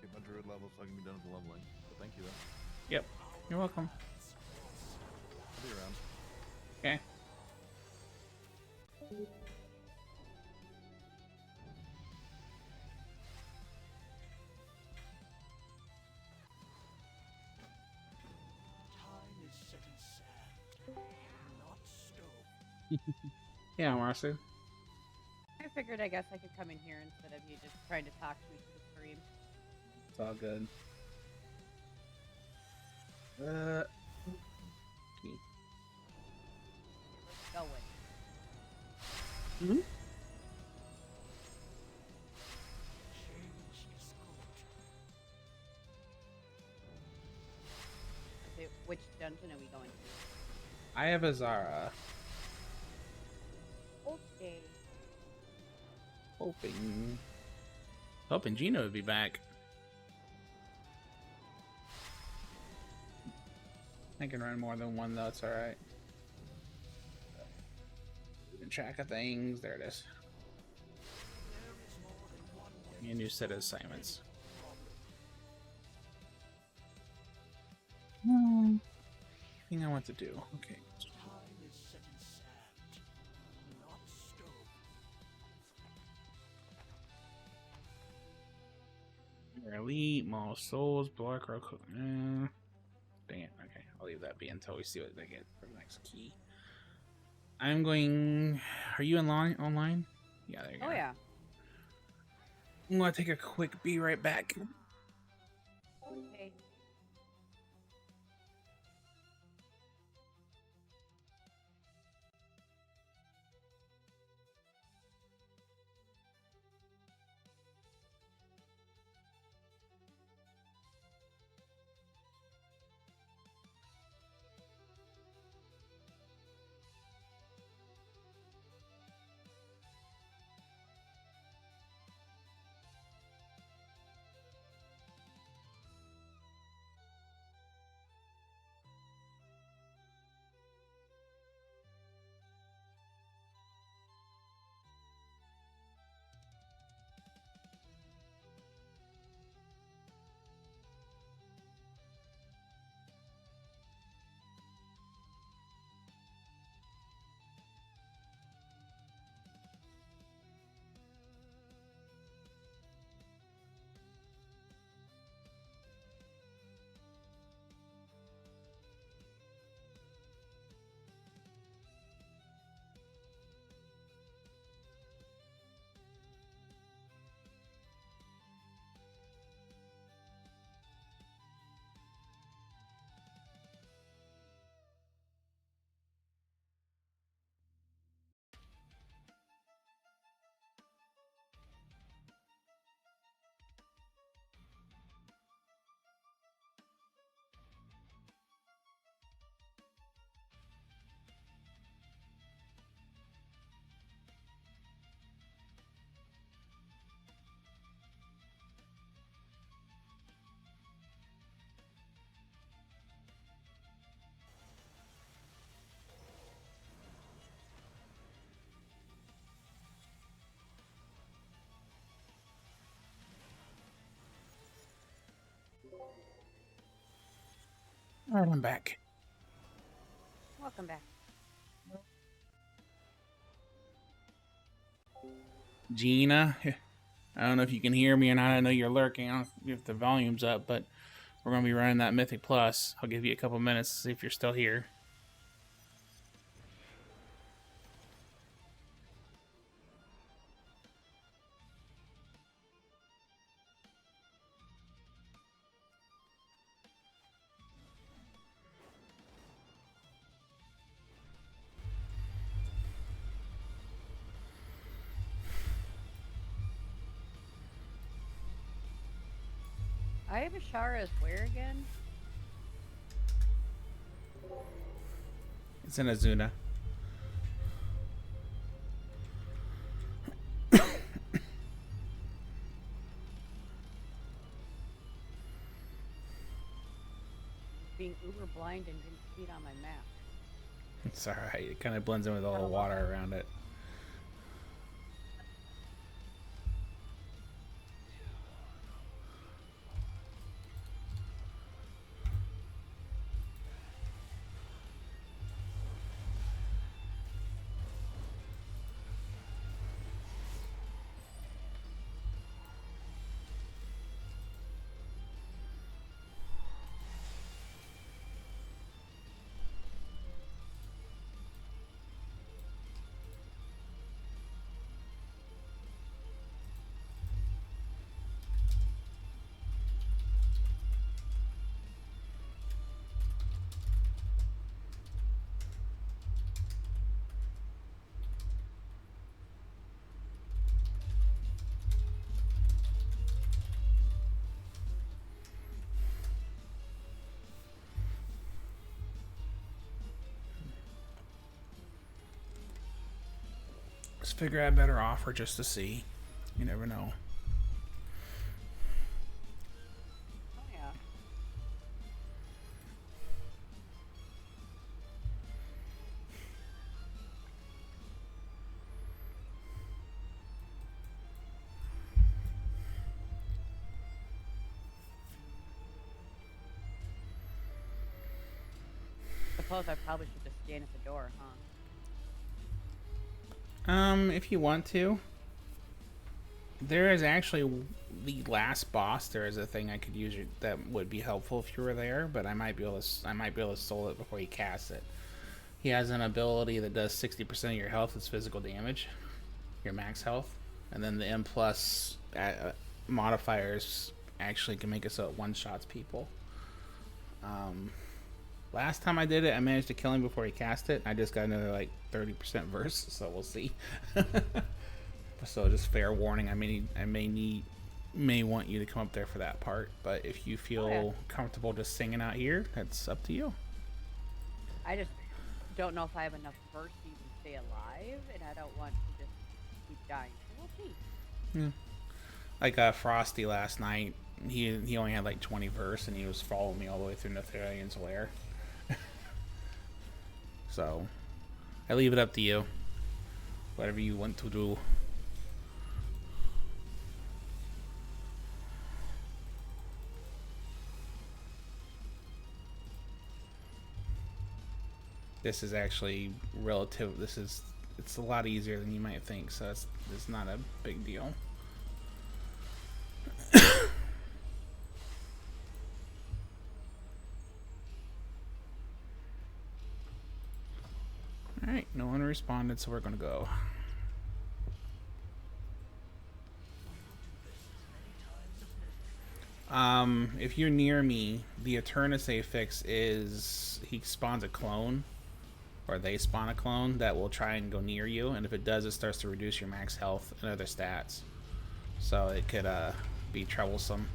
Speaker 4: Get my druid level so I can be done with the leveling. But thank you though.
Speaker 1: Yep, you're welcome.
Speaker 4: I'll be around.
Speaker 1: Okay.
Speaker 3: Time is set in sand, not stone.
Speaker 1: Yeah, Amarasu.
Speaker 12: I figured I guess I could come in here instead of you just trying to talk to me to the stream.
Speaker 1: It's all good.
Speaker 12: We're going.
Speaker 1: Mm-hmm.
Speaker 3: Change is good.
Speaker 12: Okay, which dungeon are we going to?
Speaker 1: I have a Zara.
Speaker 12: Okay.
Speaker 1: Hoping Gina would be back. I can run more than one though, it's alright. Keeping track of things, there it is. A new set of assignments. Thing I want to do. Okay.
Speaker 3: Time is set in sand, not stone.
Speaker 1: Elite, Mall Souls, Black Rock. Dang it. Okay, I'll leave that be until we see what they get for the next key. I'm going. Are you online? Yeah, there you go.
Speaker 12: Oh yeah.
Speaker 1: I'm gonna take a quick be right back.
Speaker 12: Okay.
Speaker 1: Alright, I'm back.
Speaker 12: Welcome back.
Speaker 1: Gina, I don't know if you can hear me or not. I know you're lurking. I don't know if the volume's up, but we're going to be running that Mythic Plus. I'll give you a couple minutes to see if you're still here.
Speaker 12: Ivashara is where again?
Speaker 1: It's in Azuna.
Speaker 12: Being uber blind and didn't see it on my map.
Speaker 1: It's alright. It kind of blends in with all the water around it. Just figure out a better offer just to see. You never know.
Speaker 12: Oh yeah. Suppose I probably should just stand at the door, huh?
Speaker 1: If you want to. There is actually the last boss. There is a thing I could use that would be helpful if you were there, but I might be able to soul it before you cast it. He has an ability that does 60% of your health as physical damage, your max health, and then the M plus modifiers actually can make it so it one-shots people. Last time I did it, I managed to kill him before he cast it. I just got another like 30% verse, so we'll see. So just fair warning, I may want you to come up there for that part, but if you feel comfortable just singing out here, that's up to you.
Speaker 12: I just don't know if I have enough verse to even stay alive, and I don't want to just keep dying. So we'll see.
Speaker 1: Yeah. Like Frosty last night, he only had like 20 verse, and he was following me all the way through Netherion's lair. So, I leave it up to you. Whatever you want to do. This is actually relative. It's a lot easier than you might think, so it's not a big deal. Alright, no one responded, so we're gonna go. If you're near me, the Eternus affix is he spawns a clone, or they spawn a clone that will try and go near you, and if it does, it starts to reduce your max health and other stats. So it could be troublesome.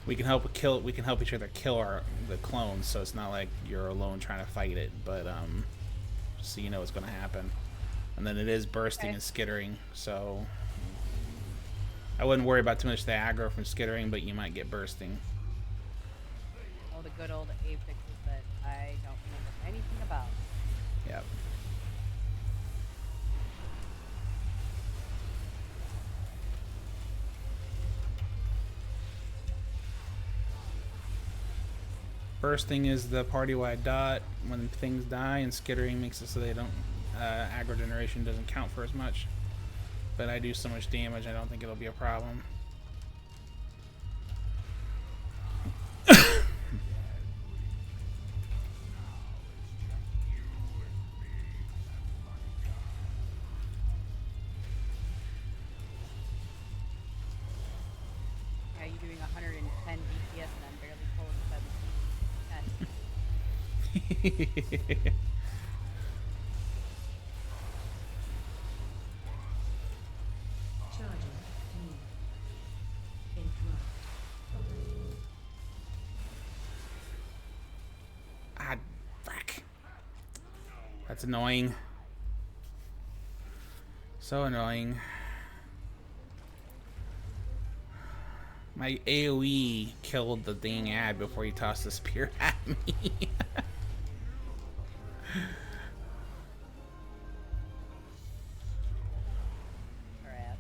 Speaker 1: We can help each other kill the clones, so it's not like you're alone trying to fight it, but so you know what's gonna happen. And then it is bursting and skittering, so I wouldn't worry about too much the aggro from skittering, but you might get bursting.
Speaker 12: Oh, the good old affixes that I don't remember anything about.
Speaker 1: Yep. first thing is the party-wide dot when things die, and skittering makes it so they don't aggro generation doesn't count for as much. But I do so much damage, I don't think it'll be a problem.
Speaker 12: Yeah, you doing 110 DPS and I'm barely pulling 17.
Speaker 8: Charging. Move. Interrupt.
Speaker 1: Ah, frack. That's annoying. So annoying. My AoE killed the dang ad before he tossed the spear at me.
Speaker 12: Crap.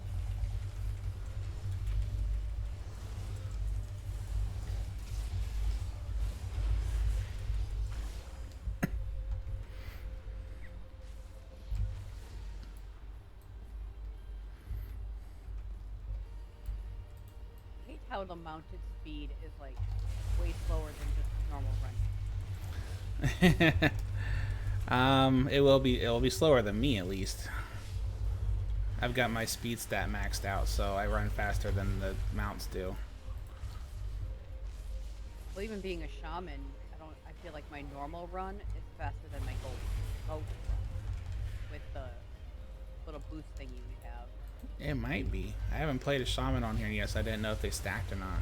Speaker 12: I hate how the mounted speed is like way slower than just normal running.
Speaker 1: It'll be slower than me at least. I've got my speed stat maxed out, so I run faster than the mounts do.
Speaker 12: Well, even being a shaman, I feel like my normal run is faster than my gold run with the little boost thingy we have.
Speaker 1: It might be. I haven't played a shaman on here yet, so I didn't know if they stacked or not.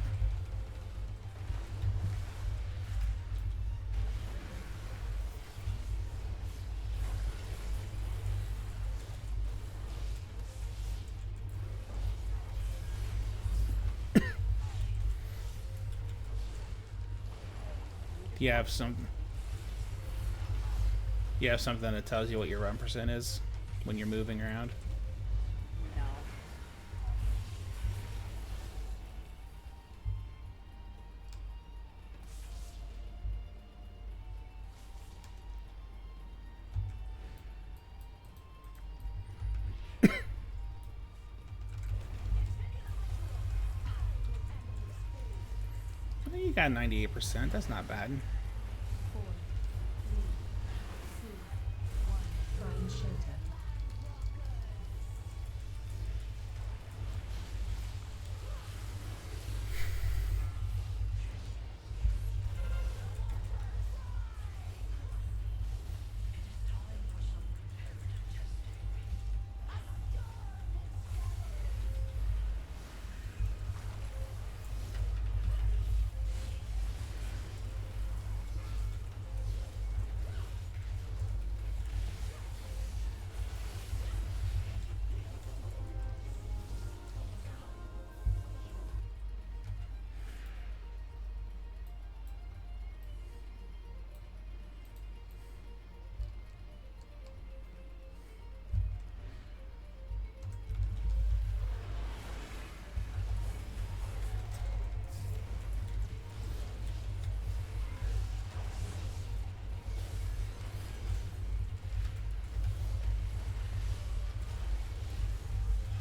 Speaker 1: Do you have something that tells you what your run percent is when you're moving around?
Speaker 12: No.
Speaker 1: Well, you got 98%. That's not bad.
Speaker 8: 4, 3, 2, 1. Find shelter.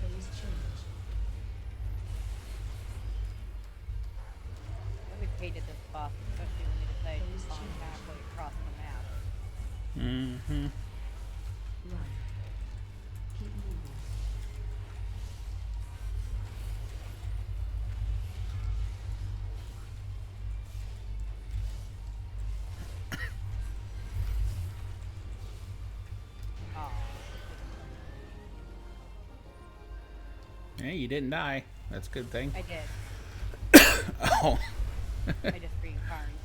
Speaker 8: Phase change.
Speaker 12: I always hated this boss, especially when they decided to spawn halfway across the map.
Speaker 1: Mm-hmm.
Speaker 8: Run. Keep moving.
Speaker 12: Aw.
Speaker 1: Hey, you didn't die. That's a good thing.
Speaker 12: I did.
Speaker 1: Oh.
Speaker 12: I just reincarnated.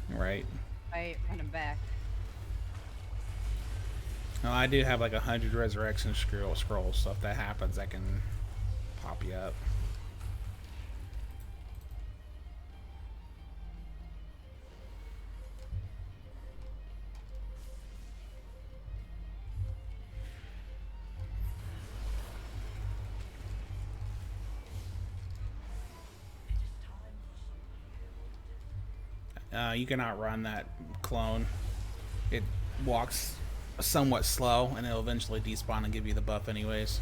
Speaker 1: Right.
Speaker 12: I run him back.
Speaker 1: No, I do have like 100 resurrection scrolls, so if that happens, I can pop you up. You can outrun that clone. It walks somewhat slow, and it'll eventually despawn and give you the buff anyways.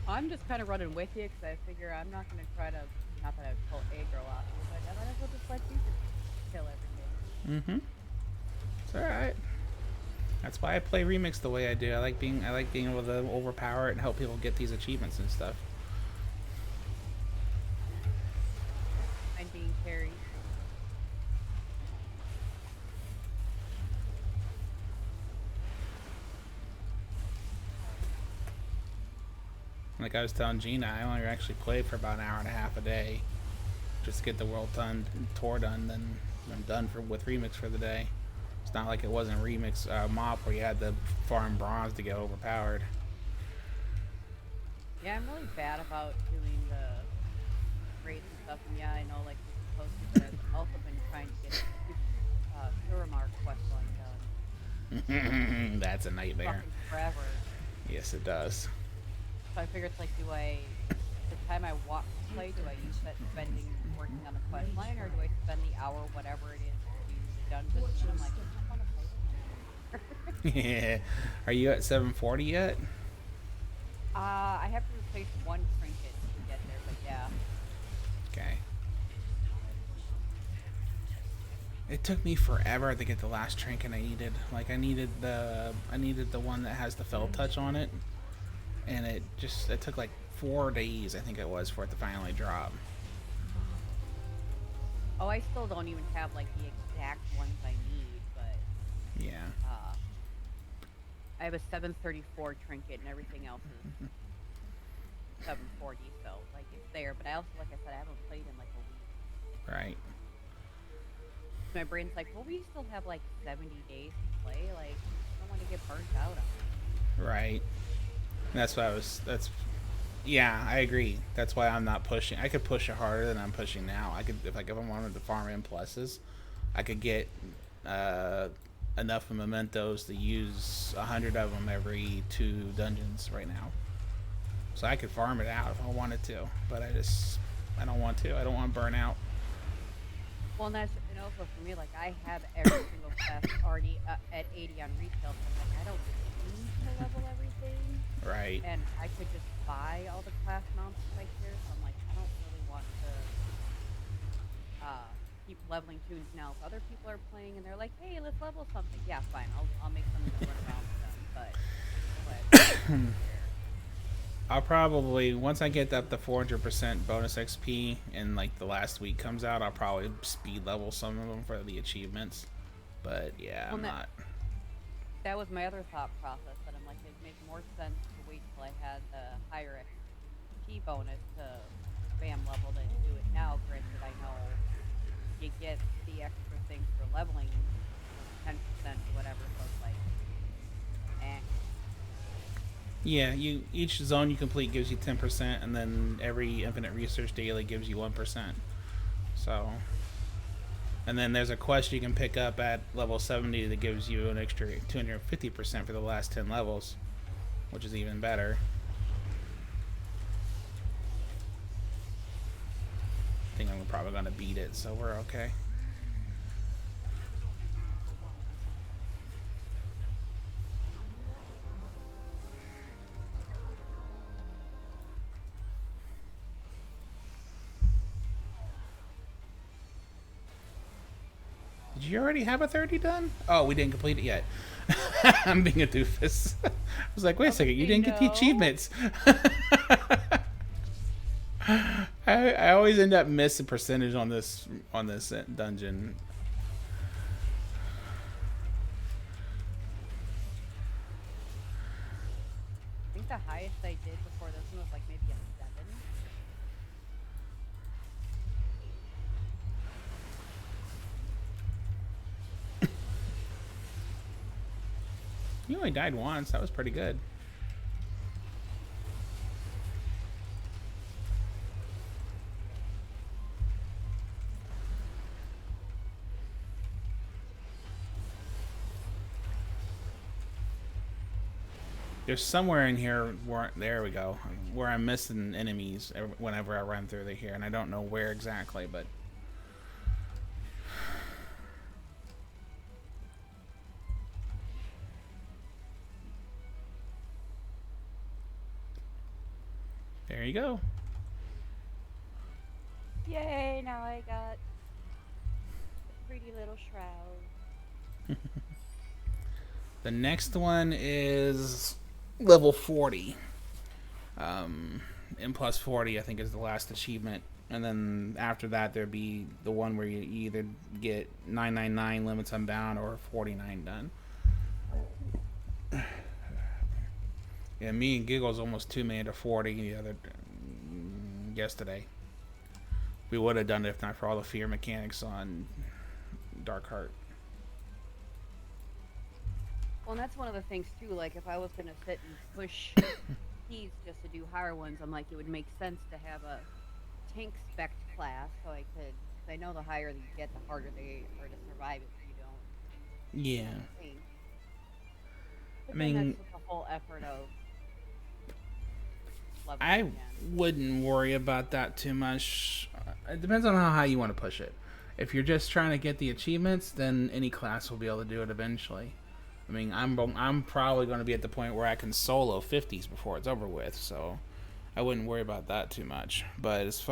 Speaker 12: I'm just kind of running with you because I figure I'm not going to try to, not that I would pull aggro off you, but I might as well just let you just kill everything.
Speaker 1: Mm-hmm. It's alright. That's why I play Remix the way I do. I like being able to overpower it and help people get these achievements and stuff.
Speaker 12: I'm being carried.
Speaker 1: Like I was telling Gina, I only actually played for about an hour and a half a day, just to get the world tour done. Then I'm done with Remix for the day. It's not like it wasn't Remix MOP where you had to farm bronze to get overpowered.
Speaker 12: Yeah, I'm really bad about doing the raids and stuff. And yeah, I know like you're supposed to, but I've also been trying to get Suramar quest line done.
Speaker 1: That's a nightmare.
Speaker 12: Fucking forever.
Speaker 1: Yes, it does.
Speaker 12: So I figure it's like, do I, the time I walk to play, do I use that spending working on the quest line, or do I spend the hour, whatever it is, to do the dungeons? And I'm like, I just want to play.
Speaker 1: Yeah. Are you at 740 yet?
Speaker 12: I have to replace one trinket to get there, but yeah.
Speaker 1: Okay. It took me forever to get the last trinket I needed. Like I needed the one that has the fell touch on it. And it took like 4 days, I think it was, for it to finally drop.
Speaker 12: Oh, I still don't even have like the exact ones I need, but
Speaker 1: yeah.
Speaker 12: I have a 734 trinket and everything else is 740, so like it's there. But I also, like I said, I haven't played in like a week.
Speaker 1: Right.
Speaker 12: My brain's like, well, we still have like 70 days to play. Like, I don't want to get burnt out on it.
Speaker 1: Right. Yeah, I agree. That's why I'm not pushing. I could push it harder than I'm pushing now. I could, if I wanted to farm in pluses, I could get enough mementos to use 100 of them every 2 dungeons right now. So I could farm it out if I wanted to, but I don't want to. I don't want to burn out.
Speaker 12: Well, and that's, and also for me, like I have every single class already at 80 on retail, so I'm like, I don't need to level everything.
Speaker 1: Right.
Speaker 12: And I could just buy all the class mounts right here, so I'm like, I don't really want to keep leveling tunes now. If other people are playing and they're like, hey, let's level something. Yeah, fine, I'll make something to run around with them, but
Speaker 1: I'll probably, once I get up to 400% bonus XP and like the last week comes out, I'll probably speed level some of them for the achievements. But yeah,
Speaker 12: well,
Speaker 1: I'm not.
Speaker 12: That was my other thought process, that I'm like, it'd make more sense to wait till I had the higher XP bonus to spam level than do it now. Granted, I know you get the extra things for leveling 10% or whatever, so it's like, eh.
Speaker 1: Yeah, each zone you complete gives you 10%, and then every infinite research daily gives you 1%. So, and then there's a quest you can pick up at level 70 that gives you an extra 250% for the last 10 levels, which is even better. I think I'm probably gonna beat it, so we're okay. Did you already have a 30 done? Oh, we didn't complete it yet. I'm being a doofus. I was like, wait a second, you didn't get the achievements. I always end up missing percentage on this dungeon.
Speaker 12: I think the highest I did before this one was like maybe a 7.
Speaker 1: You only died once. That was pretty good. There's somewhere in here where, there we go, where I'm missing enemies whenever I run through here, and I don't know where exactly, but there you go.
Speaker 12: Yay, now I got a pretty little shroud.
Speaker 1: The next one is level 40. M plus 40, I think, is the last achievement. And then after that, there'd be the one where you either get 999 limits unbound or 49 done. Yeah, me and Giggles almost 2 made to 40 the other yesterday. We would have done it if not for all the fear mechanics on Darkheart.
Speaker 12: Well, and that's one of the things too. Like, if I was gonna sit and push keys just to do higher ones, I'm like, it would make sense to have a tank spec class, so I could. Cause I know the higher you get, the harder they are to survive if you don't.
Speaker 1: Yeah.
Speaker 12: But
Speaker 1: I mean,
Speaker 12: that's what the whole effort of.
Speaker 1: I wouldn't worry about that too much. It depends on how high you want to push it. If you're just trying to get the achievements, then any class will be able to do it eventually. I mean, I'm probably going to be at the point where I can solo 50s before it's over with, so I wouldn't worry about that too much. But if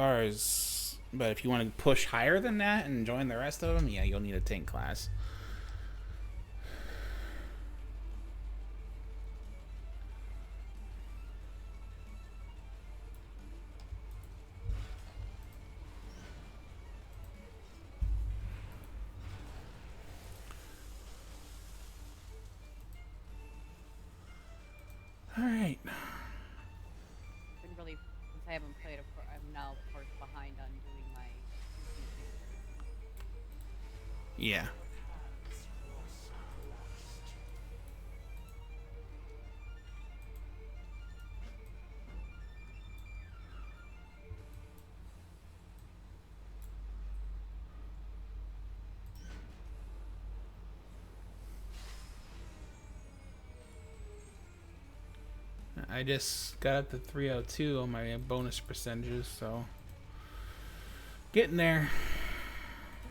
Speaker 1: you want to push higher than that and join the rest of them, yeah, you'll need a tank class. Alright.
Speaker 12: Been really, since I haven't played, I'm now, of course, behind on doing my.
Speaker 1: Yeah. I just got up to 302 on my bonus percentages, so getting there.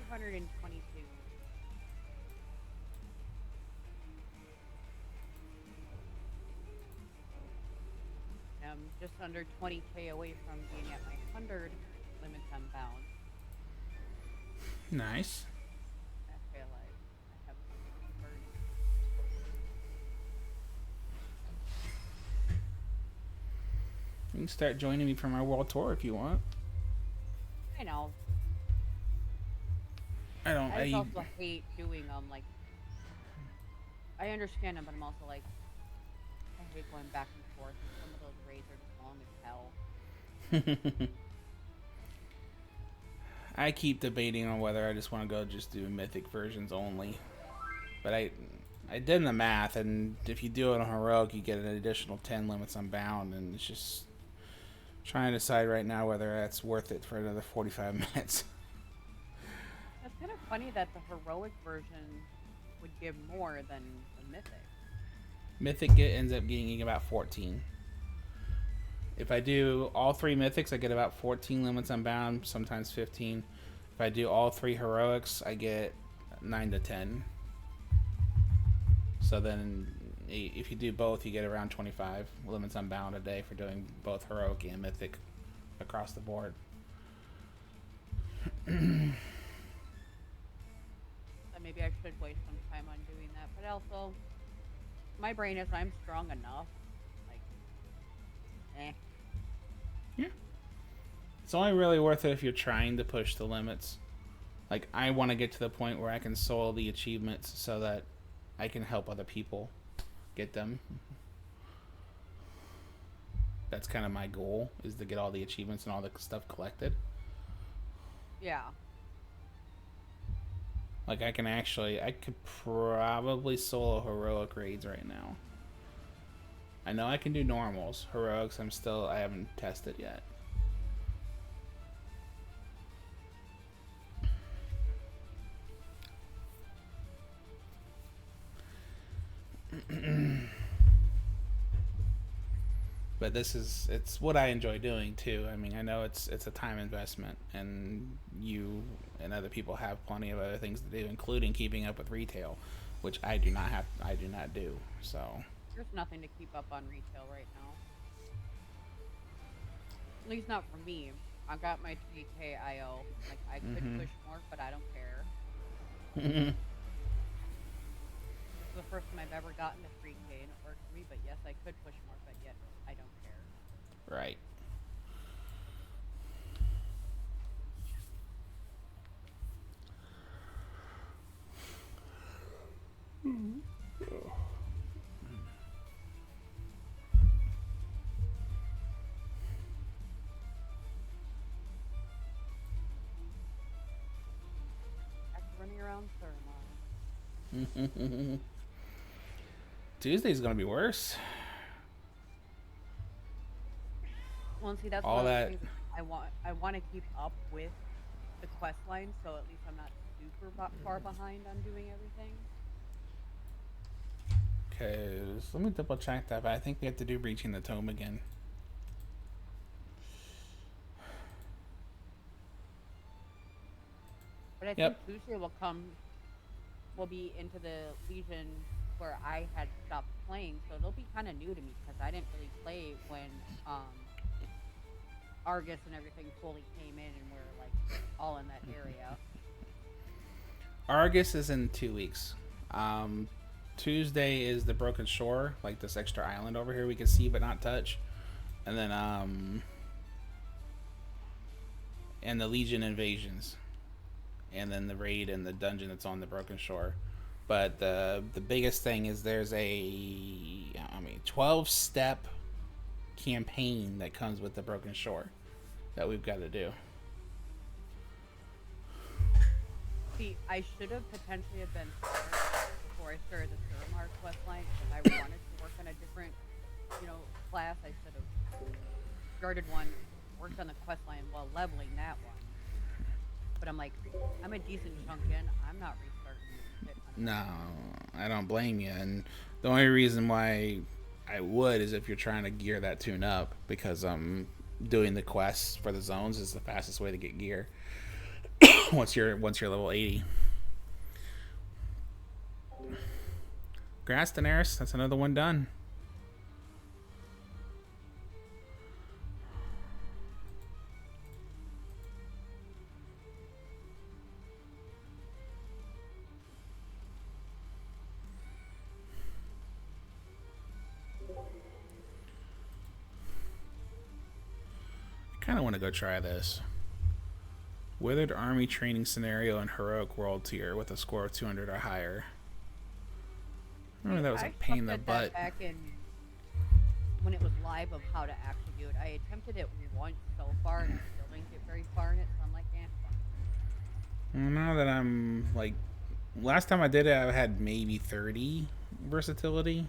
Speaker 12: 222. I'm just under 20k away from being at my 100 limits unbound.
Speaker 1: Nice.
Speaker 12: I feel like I have some burning.
Speaker 1: You can start joining me for my world tour if you want.
Speaker 12: I know.
Speaker 1: I
Speaker 12: also hate doing them. Like, I understand them, but I'm also like, I hate going back and forth. Some of those raids are just long as hell.
Speaker 1: I keep debating on whether I just want to go just do mythic versions only. But I did the math, and if you do it on heroic, you get an additional 10 limits unbound, and it's just trying to decide right now whether that's worth it for another 45 minutes.
Speaker 12: It's kind of funny that the heroic version would give more than the mythic.
Speaker 1: Mythic ends up getting about 14. If I do all 3 mythics, I get about 14 limits unbound, sometimes 15. If I do all 3 heroics, I get 9 to 10. So then, if you do both, you get around 25 limits unbound a day for doing both heroic and mythic across the board.
Speaker 12: Maybe I should waste some time on doing that, but also, my brain is I'm strong enough. Like,
Speaker 1: Yeah. It's only really worth it if you're trying to push the limits. Like, I want to get to the point where I can solo the achievements so that I can help other people get them. That's kind of my goal, is to get all the achievements and all the stuff collected.
Speaker 12: Yeah.
Speaker 1: Like, I could probably solo heroic raids right now. I know I can do normals. Heroics, I haven't tested yet. but it's what I enjoy doing too. I mean, I know it's a time investment, and you and other people have plenty of other things to do, including keeping up with retail, which I do not do. So
Speaker 12: There's nothing to keep up on retail right now. At least not for me. I got my 3K IO. Like, I could push more, but I don't care. This is the first time I've ever gotten to 3K, and it worked for me, but yes, I could push more, but yet I don't care.
Speaker 1: right.
Speaker 12: After running around Thermon.
Speaker 1: Tuesday's gonna be worse.
Speaker 12: Well, and see, that's
Speaker 1: All
Speaker 12: one of the
Speaker 1: that-
Speaker 12: things I want to keep up with the quest line, so at least I'm not super far behind on doing everything.
Speaker 1: Okay, let me double check that. But I think we have to do Breaching the Tome again.
Speaker 12: But I think Tuesday will be into the Legion where I had stopped playing, so it'll be kind of new to me because I didn't really play when Argus and everything fully came in and we're like all in that area.
Speaker 1: Argus is in 2 weeks. Tuesday is the Broken Shore, like this extra island over here we can see but not touch, and then and the Legion invasions, and then the raid and the dungeon that's on the Broken Shore. But the biggest thing is there's a 12-step campaign that comes with the Broken Shore that we've got to do.
Speaker 12: See, I should have potentially have been smart before I started the Suramar quest line. If I wanted to work on a different, class, I should have started one, worked on the quest line while leveling that one. But I'm like, I'm a decent chunk in. I'm not restarting shit.
Speaker 1: No, I don't blame you. And the only reason why I would is if you're trying to gear that tune up, because doing the quests for the zones is the fastest way to get gear. once you're level 80. Grass Daenerys, that's another one done. I kind of want to go try this. Withered army training scenario in heroic world tier with a score of 200 or higher. I remember that was a pain in the butt.
Speaker 12: Back in when it was live of how to actually do it. I attempted it once so far and I still didn't get very far in it, so I'm like,
Speaker 1: Well, now that I'm like, last time I did it, I had maybe 30 versatility.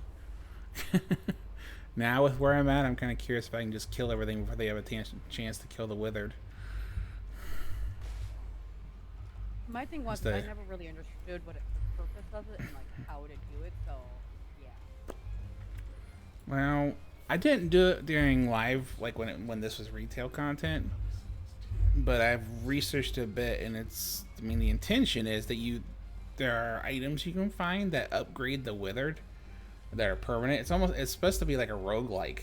Speaker 1: Now with where I'm at, I'm kind of curious if I can just kill everything before they have a chance to kill the Withered.
Speaker 12: My thing was I never really understood what the purpose of it and like how to do it, so yeah.
Speaker 1: Well, I didn't do it during live, like when this was retail content, but I've researched a bit, and the intention is that there are items you can find that upgrade the Withered that are permanent. It's supposed to be like a roguelike,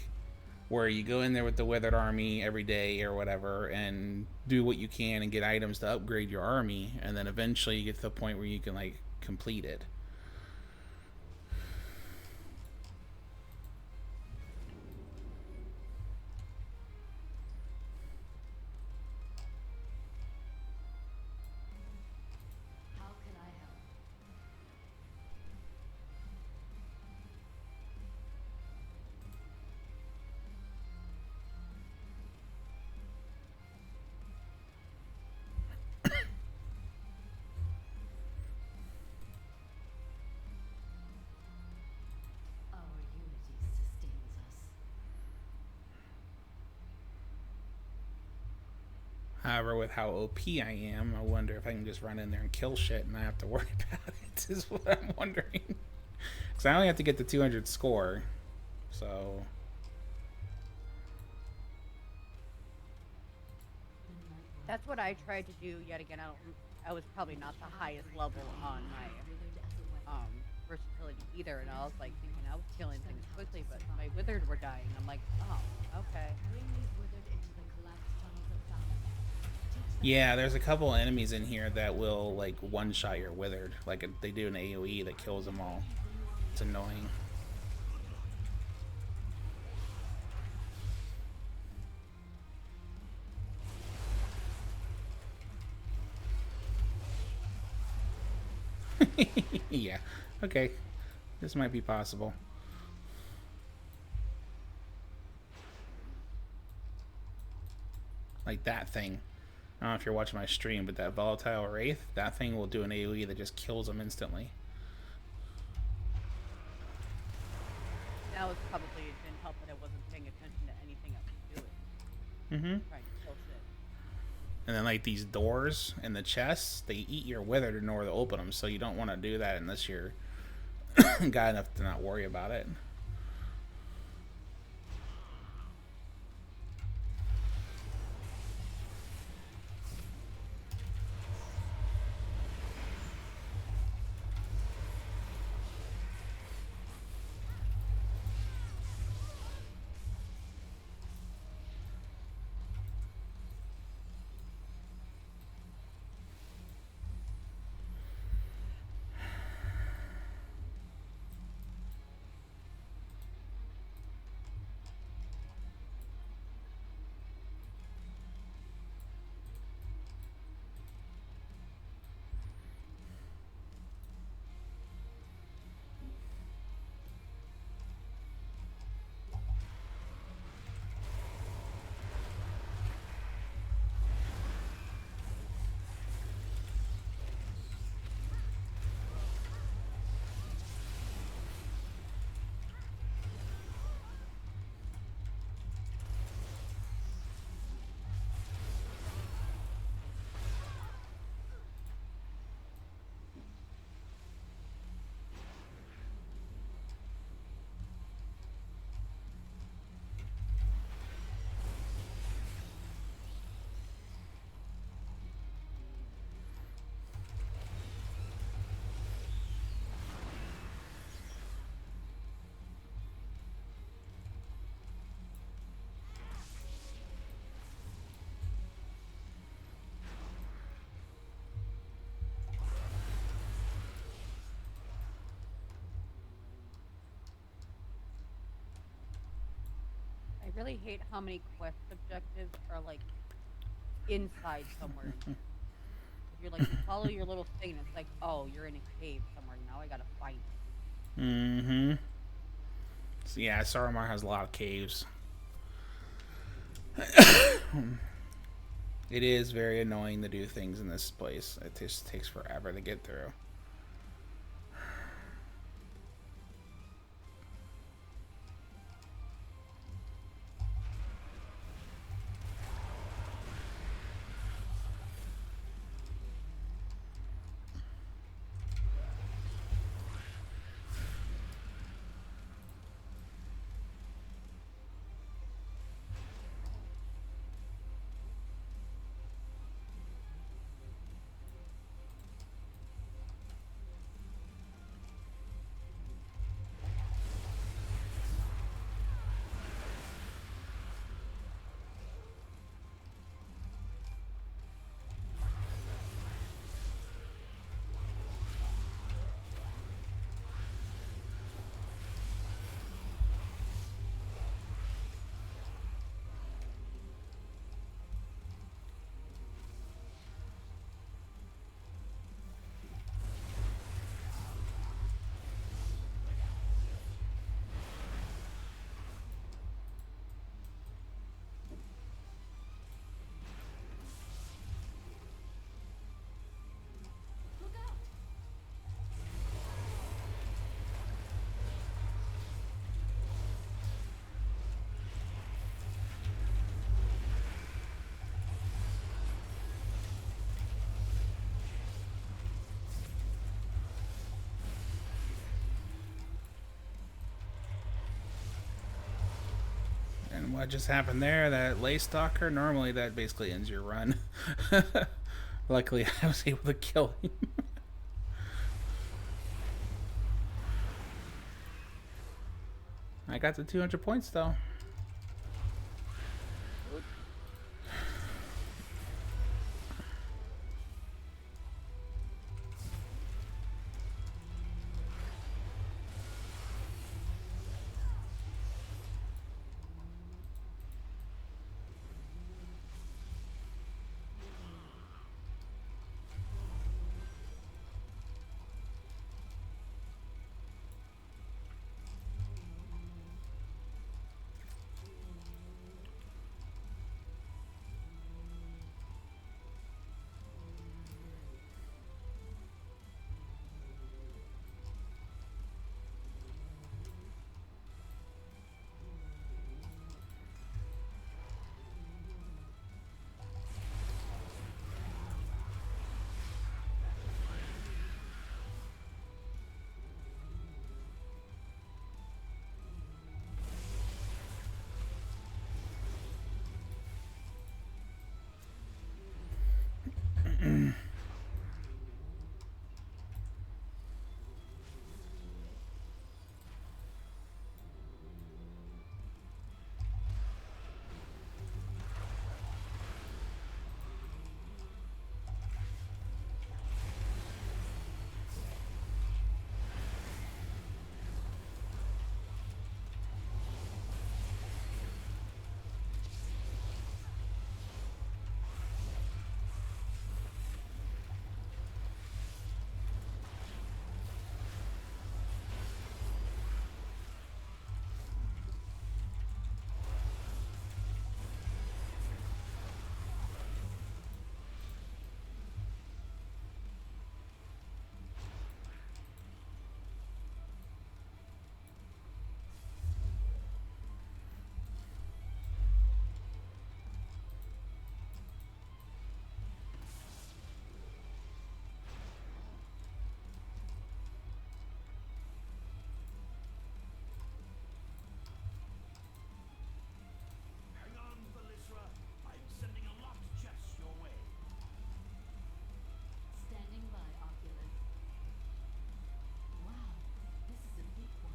Speaker 1: where you go in there with the Withered army every day or whatever and do what you can and get items to upgrade your army, and then eventually you get to the point where you can like complete it.
Speaker 2: How can I help? Our unity sustains us.
Speaker 1: However, with how OP I am, I wonder if I can just run in there and kill shit and not have to worry about it, is what I'm wondering. Because I only have to get the 200 score, so...
Speaker 12: That's what I tried to do yet again. I was probably not the highest level on my versatility either, and I was like thinking I was killing things quickly, but my withered were dying. I'm like, oh, okay.
Speaker 1: Yeah, there's a couple enemies in here that will like one-shot your withered. Like they do an AoE that kills them all. It's annoying. Yeah. Okay. This might be possible. Like that thing. I don't know if you're watching my stream, but that volatile wraith, that thing will do an AoE that just kills them instantly.
Speaker 12: That was probably, it didn't help that I wasn't paying attention to anything I was doing.
Speaker 1: Mm-hmm.
Speaker 12: Trying to kill shit.
Speaker 1: And then like these doors and the chests, they eat your withered in order to open them, so you don't want to do that unless you're guy enough to not worry about it.
Speaker 12: I really hate how many quest objectives are like inside somewhere. You're like, you follow your little thing, and it's like, oh, you're in a cave somewhere. Now I gotta find it.
Speaker 1: Mm-hmm. So yeah, Saramar has a lot of caves. It is very annoying to do things in this place. It just takes forever to get through. what just happened there? That lay stalker? Normally that basically ends your run. Luckily I was able to kill him. I got the 200 points though.
Speaker 2: Standing by, Oculus. Wow, this is a big one.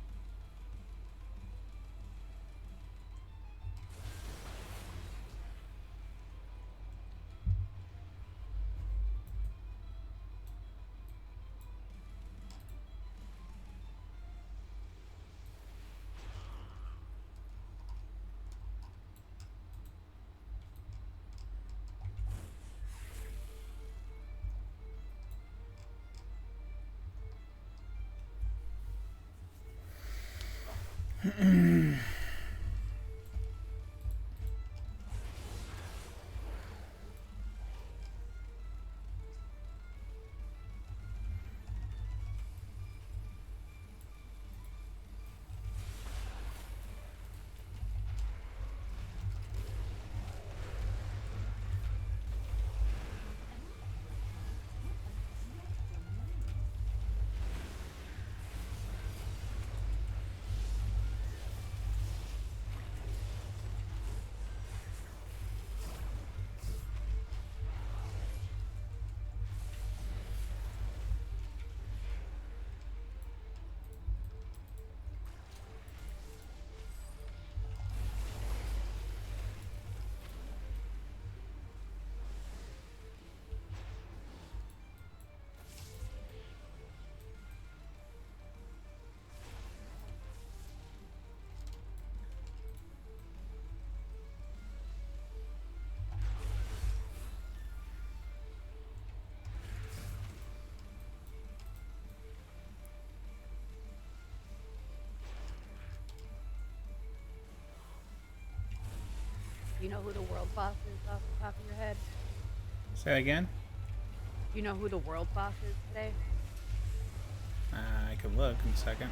Speaker 12: You know who the world boss is off the top of your head?
Speaker 1: Say that again?
Speaker 12: You know who the world boss is today?
Speaker 1: I could look in a second.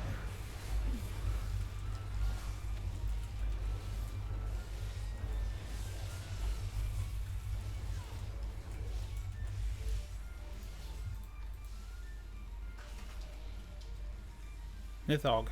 Speaker 1: Mythog.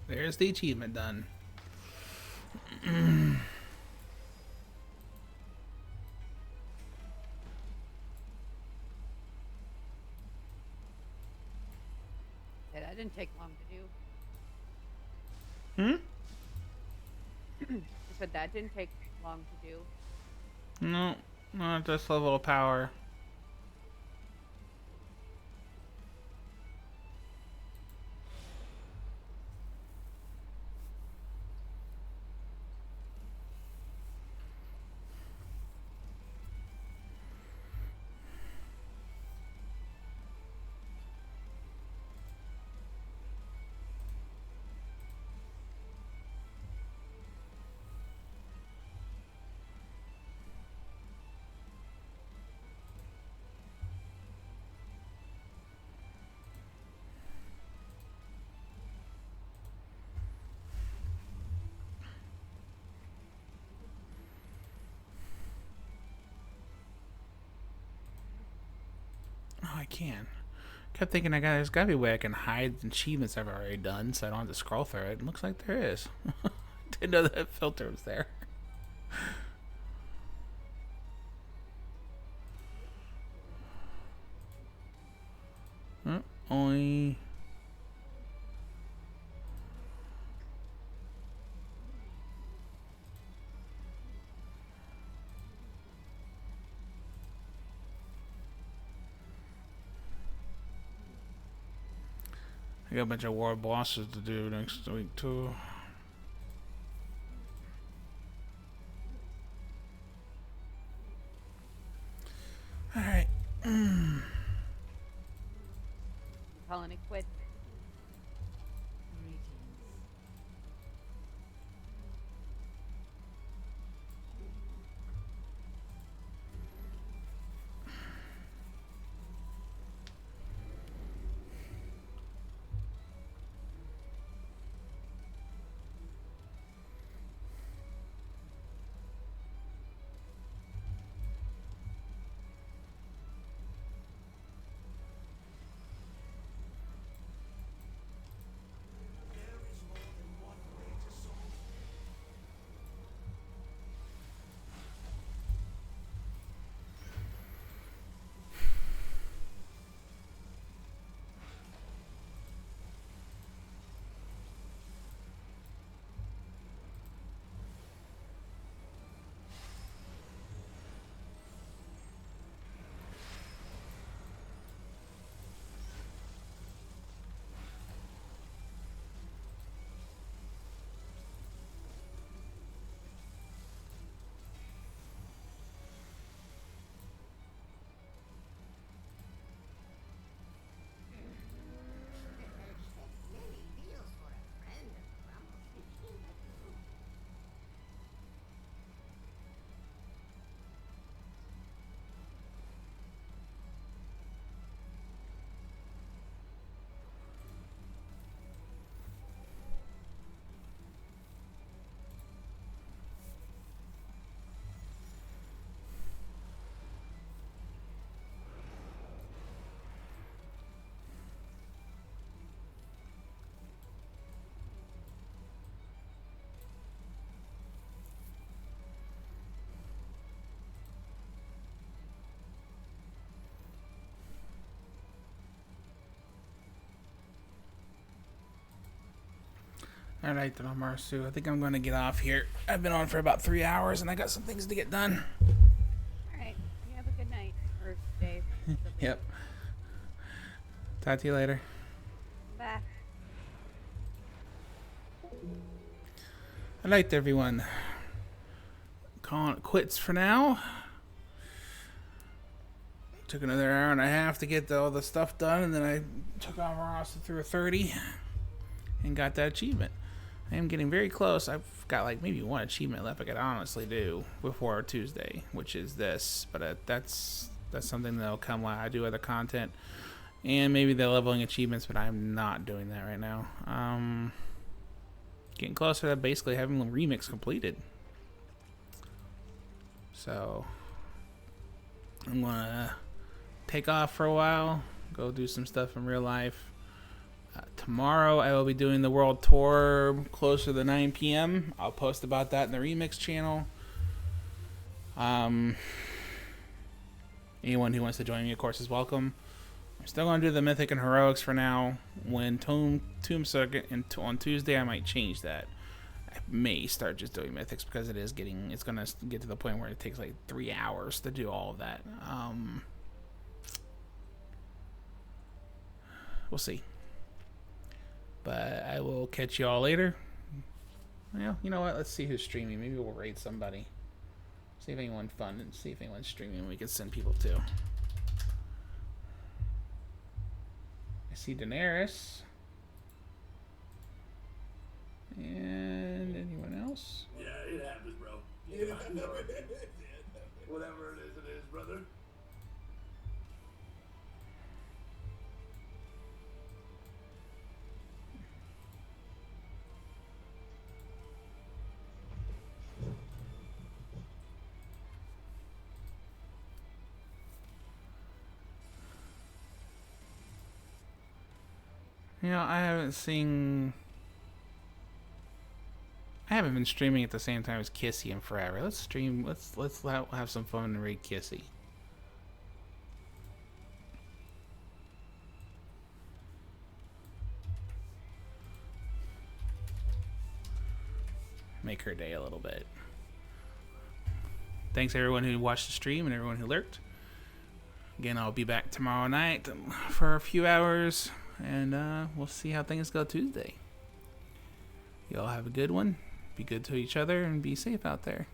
Speaker 1: There's the achievement done.
Speaker 12: Yeah, that didn't take long to do.
Speaker 1: Hmm?
Speaker 12: I said that didn't take long to do.
Speaker 1: No, not this level of power. Oh, I can. Kept thinking there's gotta be a way I can hide achievements I've already done so I don't have to scroll through it. It looks like there is. Didn't know that filter was there. Only... I got a bunch of war bosses to do next week too. Alright.
Speaker 12: Calling it quits.
Speaker 2: Greetings.
Speaker 1: Alright then, Marsu. I think I'm going to get off here. I've been on for about 3 hours and I got some things to get done.
Speaker 12: Alright. You have a good night. Or day.
Speaker 1: Yep. Talk to you later.
Speaker 12: Bye.
Speaker 1: Alright, everyone. Calling it quits for now. Took another hour and a half to get all the stuff done, and then I took on Ross through a 30 and got that achievement. I am getting very close. I've got like maybe one achievement left I could honestly do before Tuesday, which is this. But that's something that'll come while I do other content. And maybe the leveling achievements, but I'm not doing that right now. Getting closer to basically having the remix completed. So I'm gonna take off for a while, go do some stuff in real life. Tomorrow I will be doing the world tour closer to 9 p.m. I'll post about that in the Remix channel. Anyone who wants to join me, of course, is welcome. I'm still going to do the Mythic and Heroics for now. When Tomb Circuit on Tuesday, I might change that. I may start just doing Mythics because it's going to get to the point where it takes like 3 hours to do all of that. We'll see. But I will catch you all later. Well, you know what? Let's see who's streaming. Maybe we'll raid somebody. See if anyone fun and see if anyone's streaming. We can send people to. I see Daenerys. And anyone else?
Speaker 13: Yeah, it happens, bro. Yeah, I know it. Whatever it is, brother.
Speaker 1: You know, I haven't been streaming at the same time as Kissy in forever. Let's stream. Let's have some fun and raid Kissy. Make her day a little bit. Thanks everyone who watched the stream and everyone who lurked. Again, I'll be back tomorrow night for a few hours, and we'll see how things go Tuesday. Y'all have a good one. Be good to each other and be safe out there.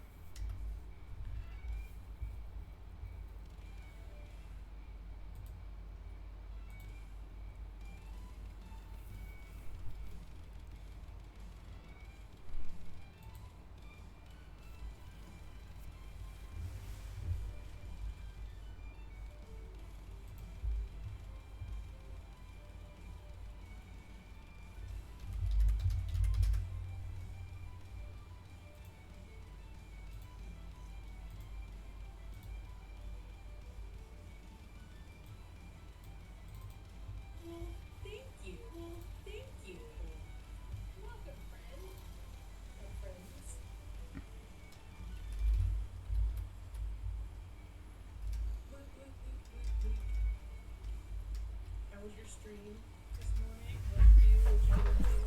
Speaker 14: Was your stream this morning? What you do? What you do?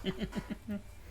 Speaker 14: More of the videos?